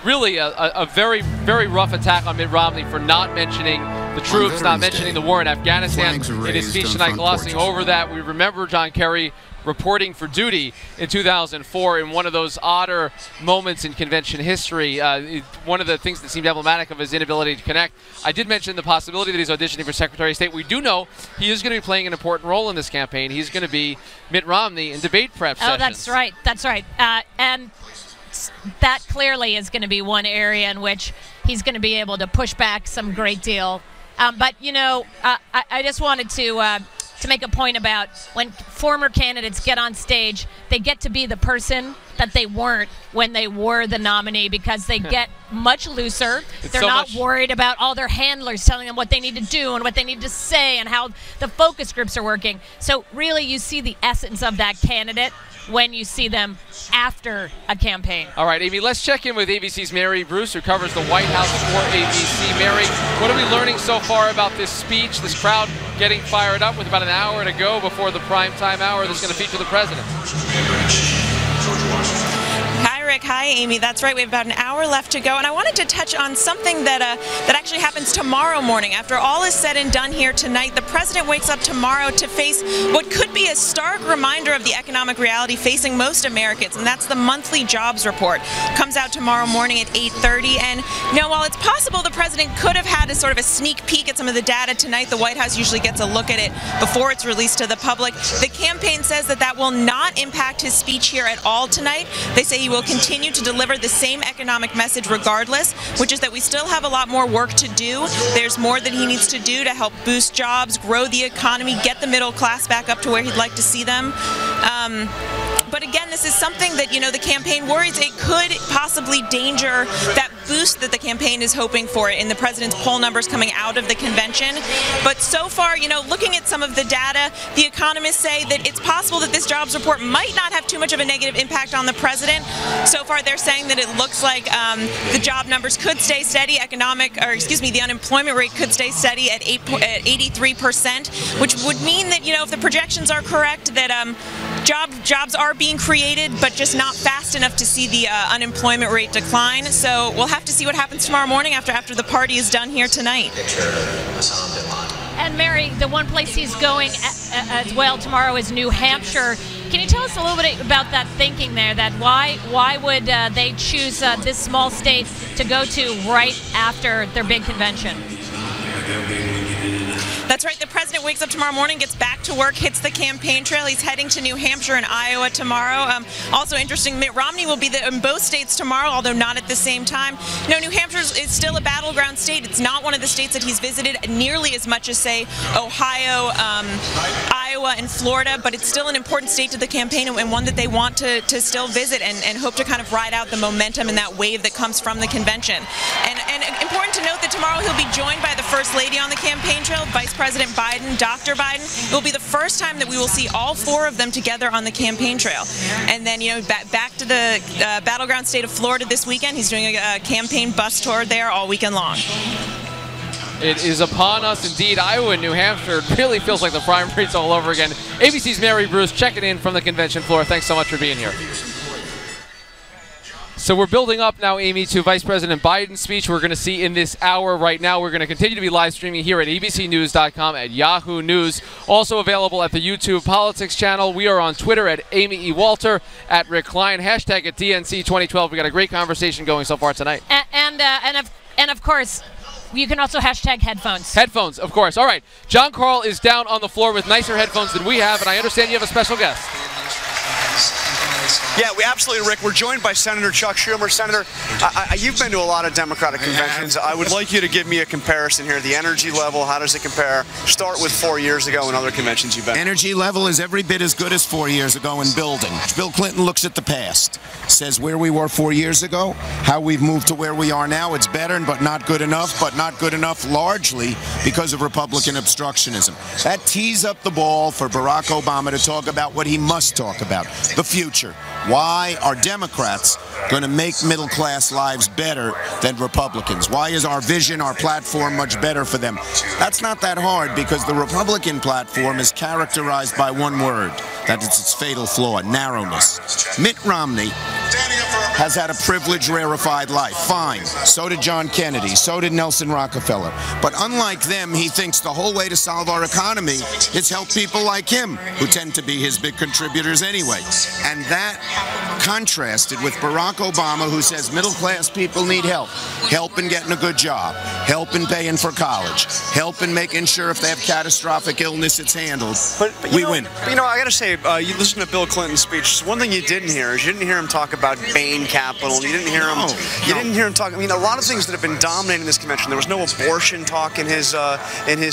really a very, very rough attack on Mitt Romney for not mentioning the troops, not mentioning the war in Afghanistan in his speech tonight, glossing over that. We remember John Kerry reporting for duty in 2004 in one of those odder moments in convention history. One of the things that seemed emblematic of his inability to connect. I did mention the possibility that he's auditioning for Secretary of State. We do know he is going to be playing an important role in this campaign. He's going to be Mitt Romney in debate prep sessions. Oh, that's right. That's right. And that clearly is going to be one area in which he's going to be able to push back some great deal. But, you know, I just wanted to make a point about when former candidates get on stage, they get to be the person that they weren't when they were the nominee because they get much looser. They're not worried about all their handlers telling them what they need to do and what they need to say and how the focus groups are working. So really you see the essence of that candidate when you see them after a campaign. All right, Amy, let's check in with ABC's Mary Bruce, who covers the White House for ABC. Mary, what are we learning so far about this speech, this crowd getting fired up with about an hour to go before the primetime hour that's going to feature the president? Hi, Rick. Hi, Amy. That's right. We have about an hour left to go, and I wanted to touch on something that actually happens tomorrow morning. After all is said and done here tonight, the president wakes up tomorrow to face what could be a stark reminder of the economic reality facing most Americans, and that's the monthly jobs report. Comes out tomorrow morning at 8:30, and you know, while it's possible the president could have had a sort of a sneak peek at some of the data tonight, the White House usually gets a look at it before it's released to the public. The campaign says that will not impact his speech here at all tonight. They say he will continue to deliver the same economic message regardless, which is that we still have a lot more work to do. There's more that he needs to do to help boost jobs, grow the economy, get the middle class back up to where he'd like to see them. But again, this is something that, you know, the campaign worries it could possibly danger that boost that the campaign is hoping for in the president's poll numbers coming out of the convention. But so far, you know, looking at some of the data, the economists say that it's possible that this jobs report might not have too much of a negative impact on the president. So far, they're saying that it looks like the job numbers could stay steady, the unemployment rate could stay steady at 83%, which would mean that, you know, if the projections are correct, that jobs are being created, but just not fast enough to see the unemployment rate decline. So we'll have to see what happens tomorrow morning after the party is done here tonight. And Mary, the one place he's going as well tomorrow is New Hampshire. Can you tell us a little bit about that thinking there? That why would they choose this small state to go to right after their big convention? That's right. The president wakes up tomorrow morning, gets back to work, hits the campaign trail. He's heading to New Hampshire and Iowa tomorrow. Also interesting, Mitt Romney will be in both states tomorrow, although not at the same time. You know, New Hampshire is still a battleground state. It's not one of the states that he's visited nearly as much as, say, Ohio, Iowa, and Florida, but it's still an important state to the campaign and one that they want to still visit and hope to kind of ride out the momentum and that wave that comes from the convention. And important to note that tomorrow he'll be joined by the First Lady on the campaign trail, Vice President Biden, Dr. Biden. It will be the first time that we will see all four of them together on the campaign trail. And then, you know, back to the battleground state of Florida this weekend. He's doing a campaign bus tour there all weekend long. It is upon us indeed. Iowa and New Hampshire really feels like the primaries all over again. ABC's Mary Bruce checking in from the convention floor. Thanks so much for being here. So we're building up now, Amy, to Vice President Biden's speech we're going to see in this hour right now. We're going to continue to be live streaming here at abcnews.com, at Yahoo News. Also available at the YouTube Politics channel. We are on Twitter at Amy E. Walter, at Rick Klein, hashtag at DNC2012. We got a great conversation going so far tonight. And of course, you can also hashtag headphones. Headphones, of course. All right. John Carl is down on the floor with nicer headphones than we have, and I understand you have a special guest. Yeah, we absolutely, Rick. We're joined by Senator Chuck Schumer. Senator, you've been to a lot of Democratic conventions. I would like you to give me a comparison here. The energy level, how does it compare? Start with 4 years ago and other conventions you've been to. Energy level is every bit as good as 4 years ago in building. Bill Clinton looks at the past, says where we were 4 years ago, how we've moved to where we are now. It's better, but not good enough largely because of Republican obstructionism. That tees up the ball for Barack Obama to talk about what he must talk about, the future. Why are Democrats going to make middle-class lives better than Republicans? Why is our vision, our platform much better for them? That's not that hard because the Republican platform is characterized by one word. That is its fatal flaw, narrowness. Mitt Romney has had a privileged, rarefied life. Fine. So did John Kennedy. So did Nelson Rockefeller. But unlike them, he thinks the whole way to solve our economy is help people like him, who tend to be his big contributors anyway. And that contrasted with Barack Obama, who says middle-class people need help. Help in getting a good job. Help in paying for college. Help in making sure if they have catastrophic illness, it's handled. But we win. But, you know, I got to say, you listen to Bill Clinton's speech. One thing you didn't hear is you didn't hear him talk about Bain Capital. You didn't hear him. You didn't hear him talk. I mean, a lot of things that have been dominating this convention. There was no abortion talk in his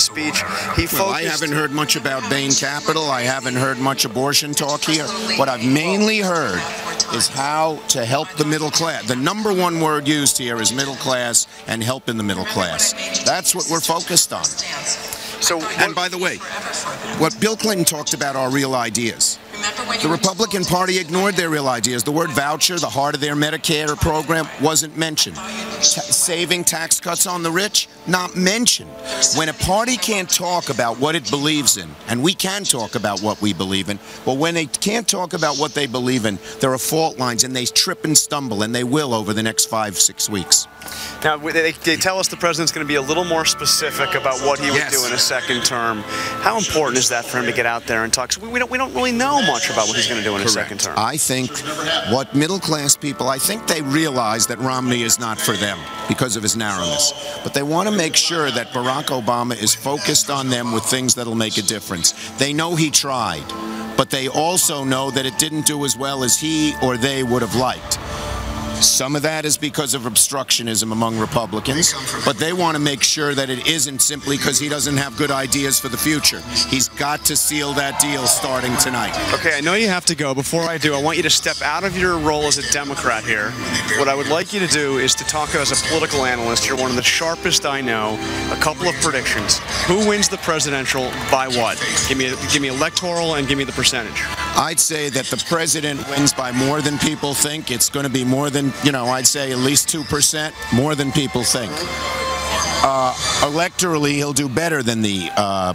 speech. I haven't heard much about Bain Capital. I haven't heard much abortion talk here. What I've mainly heard is how to help the middle class. The number one word used here is middle class and helping the middle class. That's what we're focused on. So, and by the way, what Bill Clinton talked about are real ideas. The Republican Party ignored their real ideas. The word voucher, the heart of their Medicare program, wasn't mentioned. Saving tax cuts on the rich, not mentioned. When a party can't talk about what it believes in, and we can talk about what we believe in, but when they can't talk about what they believe in, there are fault lines, and they trip and stumble, and they will over the next 5-6 weeks. Now, they tell us the president's going to be a little more specific about what he would do in a second term. How important is that for him to get out there and talk? So we don't really know much about what he's going to do in a second term. I think what middle-class people, I think they realize that Romney is not for them because of his narrowness. But they want to make sure that Barack Obama is focused on them with things that'll make a difference. They know he tried, but they also know that it didn't do as well as he or they would have liked. Some of that is because of obstructionism among Republicans, but they want to make sure that it isn't simply because he doesn't have good ideas for the future. He's got to seal that deal starting tonight. Okay, I know you have to go. Before I do, I want you to step out of your role as a Democrat here. What I would like you to do is to talk as a political analyst. You're one of the sharpest I know. A couple of predictions. Who wins the presidential by what? Give me electoral and give me the percentage. I'd say that the president wins by more than people think. It's going to be more than, I'd say at least 2%, more than people think. Electorally, he'll do better than the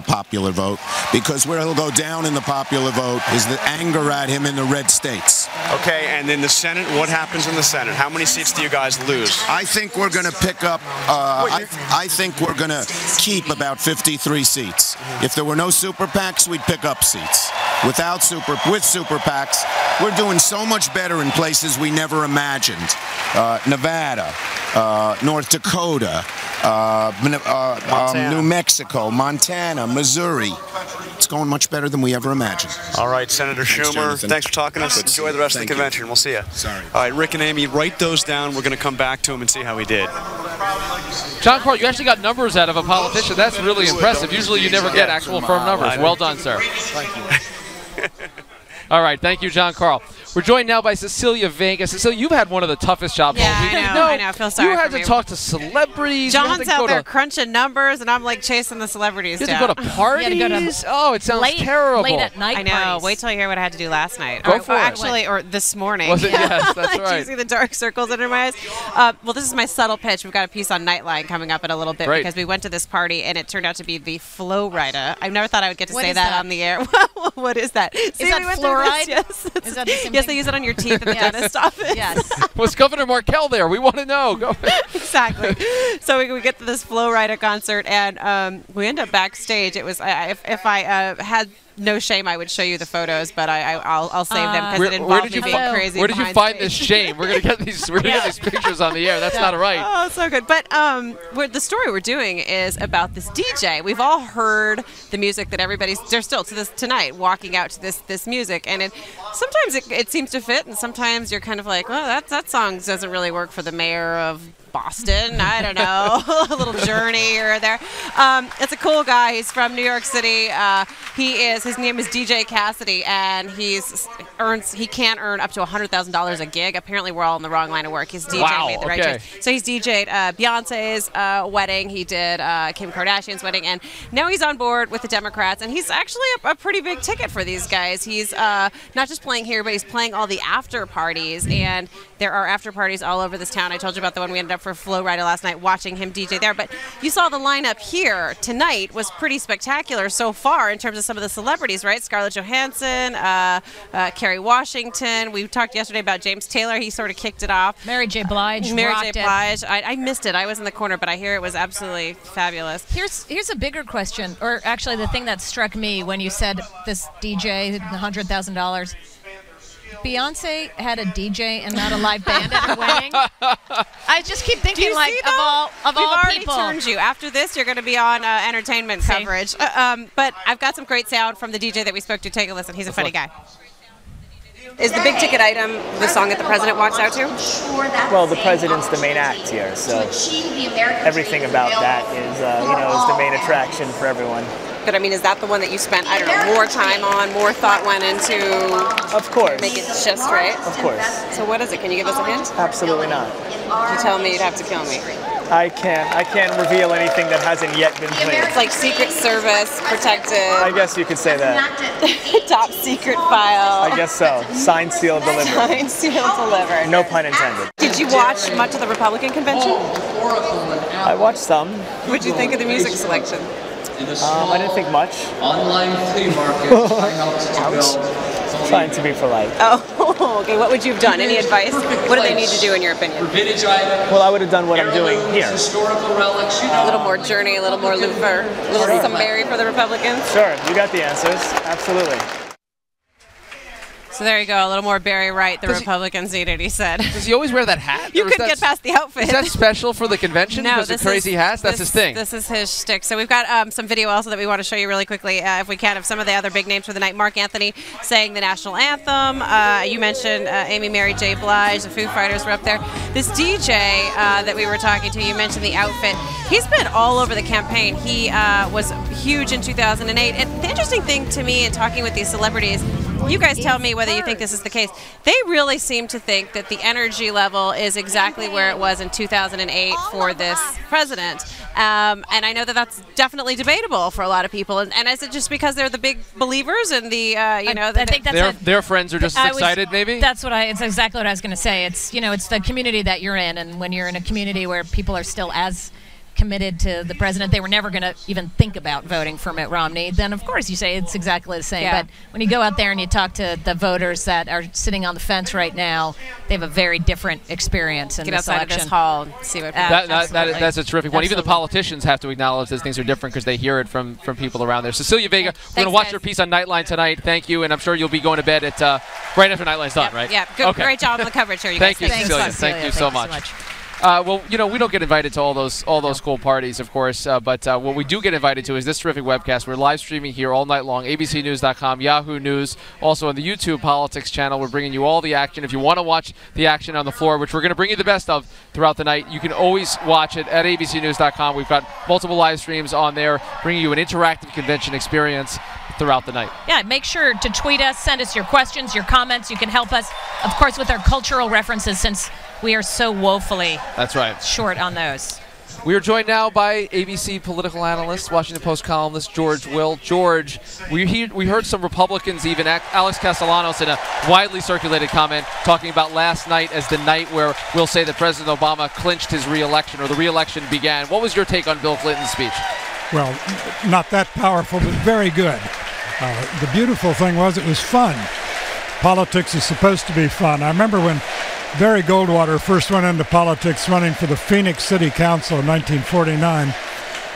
popular vote, because where he'll go down in the popular vote is the anger at him in the red states. Okay, and in the Senate, what happens in the Senate? How many seats do you guys lose? I think we're going to pick up, I think we're going to keep about 53 seats. If there were no super PACs, we'd pick up seats. with super PACs. We're doing so much better in places we never imagined. Nevada, North Dakota, New Mexico, Montana, Missouri. It's going much better than we ever imagined. All right, Senator Schumer, thanks for talking to us. Enjoy the rest of the convention. We'll see you. Sorry. All right, Rick and Amy, write those down. We're going to come back to him and see how he did. John Carl, you actually got numbers out of a politician. That's really impressive. Usually you never get actual firm numbers. Well done, sir. Thank you. All right, thank you, John Carl. We're joined now by Cecilia Vega. Cecilia, you've had one of the toughest jobs all week. I know. I feel sorry You had for to talk to celebrities. John's out there crunching numbers, and I'm like chasing the celebrities You down. had to go to parties? Oh, it sounds terrible. Late at night. I know. parties. Wait till you hear what I had to do last night. Go for it. Actually, or this morning. Was it? Yes, that's Do right. you see the dark circles under my eyes? Well, this is my subtle pitch. We've got a piece on Nightline coming up in a little bit Great. because we went to this party, and it turned out to be the Flow Rider. I never thought I would get to What say is that that? on the air. What is that? Is that fluoride? Yes. Is that the same Yes, thing? they use it on your teeth at the Yes. dentist office. Yes. Was Governor Markell there? We want to know. Go ahead. Exactly. So we get to this Flow Rider concert, and we end up backstage. It was if I had no shame, I would show you the photos, but I'll save them because it involved me being crazy. Where did you behind find stage. this shame? We're gonna get these. We're gonna get these pictures on the air. That's not right. Oh, so good. But the story we're doing is about this DJ. We've all heard the music that they're still to this tonight walking out to this music, and sometimes it seems to fit, and sometimes you're kind of like, well, that song doesn't really work for the mayor of Boston. I don't know. A little Journey here or there. It's a cool guy. He's from New York City. His name is DJ Cassidy, and he can earn up to $100,000 a gig. Apparently, we're all in the wrong line of work. He's DJ made the right choice. So he's DJ'd Beyonce's wedding. He did Kim Kardashian's wedding, and now he's on board with the Democrats. And he's actually a pretty big ticket for these guys. He's not just playing here, but he's playing all the after parties, and there are after parties all over this town. I told you about the one we ended up for Flow Rider last night, watching him DJ there. But you saw the lineup here tonight was pretty spectacular so far in terms of some of the celebrities, right? Scarlett Johansson, Kerry Washington. We talked yesterday about James Taylor. He sort of kicked it off. Mary J. Blige. Mary J. Blige. I missed it. I was in the corner, but I hear it was absolutely fabulous. Here's a bigger question, or actually the thing that struck me when you said this DJ, $100,000. Beyonce had a DJ and not a live band at her wedding. I just keep thinking, like, of all We've already people. turned you. After this, you're going to be on entertainment coverage. But I've got some great sound from the DJ that we spoke to. Take a listen. He's a funny guy. Is the big ticket item the song that the president walks out to? Well, the president's the main act here, so everything about that is, is the main attraction for everyone. But I mean, is that the one that you spent, I don't know, more time on, more thought went into? Of course. Make it just right? Of course. So what is it? Can you give us a hint? Absolutely not. If you tell me, you'd have to kill me. I can't reveal anything that hasn't yet been played. It's like Secret Service, protected. I guess you could say that. Top secret file. I guess so. Signed, sealed, delivered. Signed, sealed, delivered. No pun intended. Did you watch much of the Republican convention? I watched some. What did you think of the music selection? I didn't think much. Online flea market. Ouch. Trying to be polite. Oh, okay. What would you have done? Any advice? What do they need to do in your opinion? Well, I would have done what I'm doing here. A little more Journey, a little more Luther, a little some Mary for the Republicans. Sure, you got the answers. Absolutely. So there you go, a little more Barry Wright, the Republicans needed, he said. Does he always wear that hat? You couldn't get past the outfit. Is that special for the convention? No, because of crazy hats? That's his thing. This is his shtick. So we've got some video also that we want to show you really quickly, if we can, of some of the other big names for the night. Mark Anthony sang the national anthem. You mentioned Amy Mary J. Blige, the Foo Fighters were up there. This DJ that we were talking to, you mentioned the outfit. He's been all over the campaign. He was huge in 2008. And the interesting thing to me in talking with these celebrities, you guys tell me whether you think this is the case. They really seem to think that the energy level is exactly where it was in 2008 for this president. And I know that that's definitely debatable for a lot of people. And is it just because they're the big believers and the, I think that's their friends are just as excited, maybe? It's exactly what I was going to say. It's, it's the community that you're in. And when you're in a community where people are still as committed to the president, they were never going to even think about voting for Mitt Romney, then of course you say it's exactly the same. Yeah. But when you go out there and you talk to the voters that are sitting on the fence right now, they have a very different experience in Get this outside election. of this hall and see what That's a terrific one. Even the Absolutely. politicians have to acknowledge that things are different because they hear it from people around there. Cecilia Vega, we're going to Thanks, watch guys. your piece on Nightline tonight. Thank you, and I'm sure you'll be going to bed at right after Nightline's done, right? Yeah, good, Okay. great job on the coverage here, you Thank guys. you, Cecilia. Thank you so much. Well, you know, we don't get invited to all those cool parties, of course, but what we do get invited to is this terrific webcast. We're live streaming here all night long, abcnews.com, Yahoo News, also on the YouTube Politics channel. We're bringing you all the action. If you want to watch the action on the floor, which we're going to bring you the best of throughout the night, you can always watch it at abcnews.com. We've got multiple live streams on there, bringing you an interactive convention experience throughout the night. Yeah, make sure to tweet us, send us your questions, your comments. You can help us, of course, with our cultural references, since we are so woefully That's right. short on those. We are joined now by ABC political analyst, Washington Post columnist George Will. George, we heard some Republicans, even Alex Castellanos, in a widely circulated comment talking about last night as the night where we'll say that President Obama clinched his re-election, or the re-election began. What was your take on Bill Clinton's speech? Well, not that powerful, but very good. The beautiful thing was it was fun. Politics is supposed to be fun. I remember when Barry Goldwater first went into politics running for the Phoenix City Council in 1949.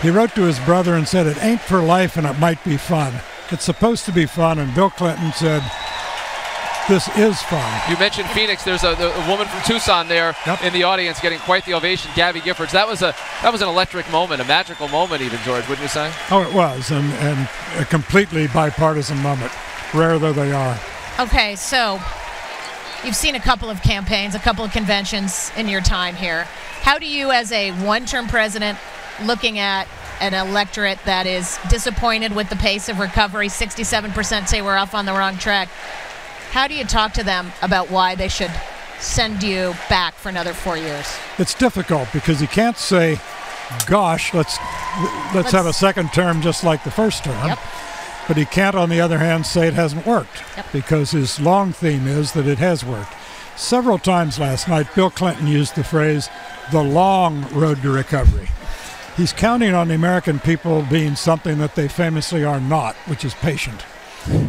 He wrote to his brother and said, "It ain't for life and it might be fun. It's supposed to be fun." And Bill Clinton said, "This is fun." You mentioned Phoenix. There's a woman from Tucson there in the audience getting quite the ovation, Gabby Giffords. That was an electric moment, a magical moment even, George, wouldn't you say? Oh, it was, and a completely bipartisan moment, rare though they are. Okay, so you've seen a couple of campaigns, a couple of conventions in your time here. How do you, as a one-term president, looking at an electorate that is disappointed with the pace of recovery, 67% say we're off on the wrong track, how do you talk to them about why they should send you back for another 4 years? It's difficult because you can't say, "Gosh, let's have a second term just like the first term." Yep. But he can't, on the other hand, say it hasn't worked, because his long theme is that it has worked. Several times last night, Bill Clinton used the phrase, "the long road to recovery." He's counting on the American people being something that they famously are not, which is patient.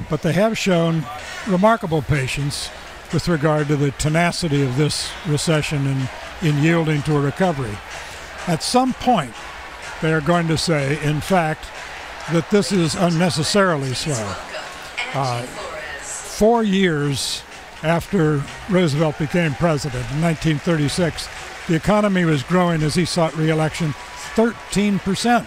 But they have shown remarkable patience with regard to the tenacity of this recession in yielding to a recovery. At some point, they are going to say, in fact, that this is unnecessarily slow. 4 years after Roosevelt became president in 1936, the economy was growing as he sought re-election 13%.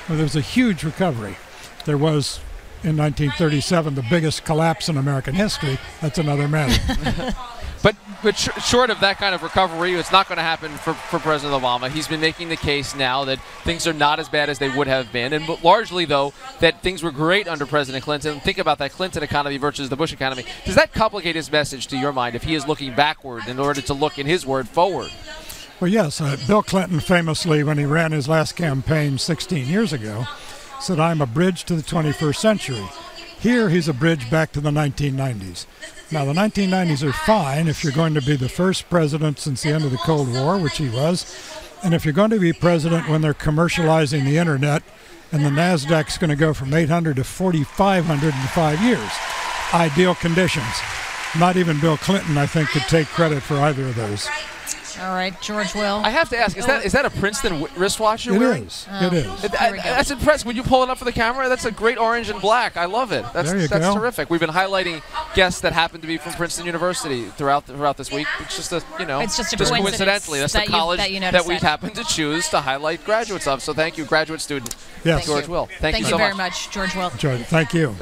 Well, there was a huge recovery. There was, in 1937, the biggest collapse in American history. That's another matter. But short of that kind of recovery, it's not going to happen for President Obama. He's been making the case now that things are not as bad as they would have been, and largely, though, that things were great under President Clinton. Think about that Clinton economy versus the Bush economy. Does that complicate his message to your mind if he is looking backward in order to look, in his word, forward? Well, yes. Bill Clinton famously, when he ran his last campaign 16 years ago, said, "I'm a bridge to the 21st century." Here, he's a bridge back to the 1990s. Now, the 1990s are fine if you're going to be the first president since the end of the Cold War, which he was, and if you're going to be president when they're commercializing the internet and the NASDAQ's going to go from 800 to 4,500 in 5 years. Ideal conditions. Not even Bill Clinton, I think, could take credit for either of those. All right, George Will. I have to ask, is that a Princeton wristwatch you're It wearing? is. It is. That's impressive. When you pull it up for the camera, that's a great orange and black. I love it. That's go. terrific. We've been highlighting guests that happen to be from Princeton University throughout this week. It's just coincidentally. That's the college that we happen to choose to highlight graduates of. So thank you, graduate student Yes. George Will. Thank you so very much. much, George Will. Thank you.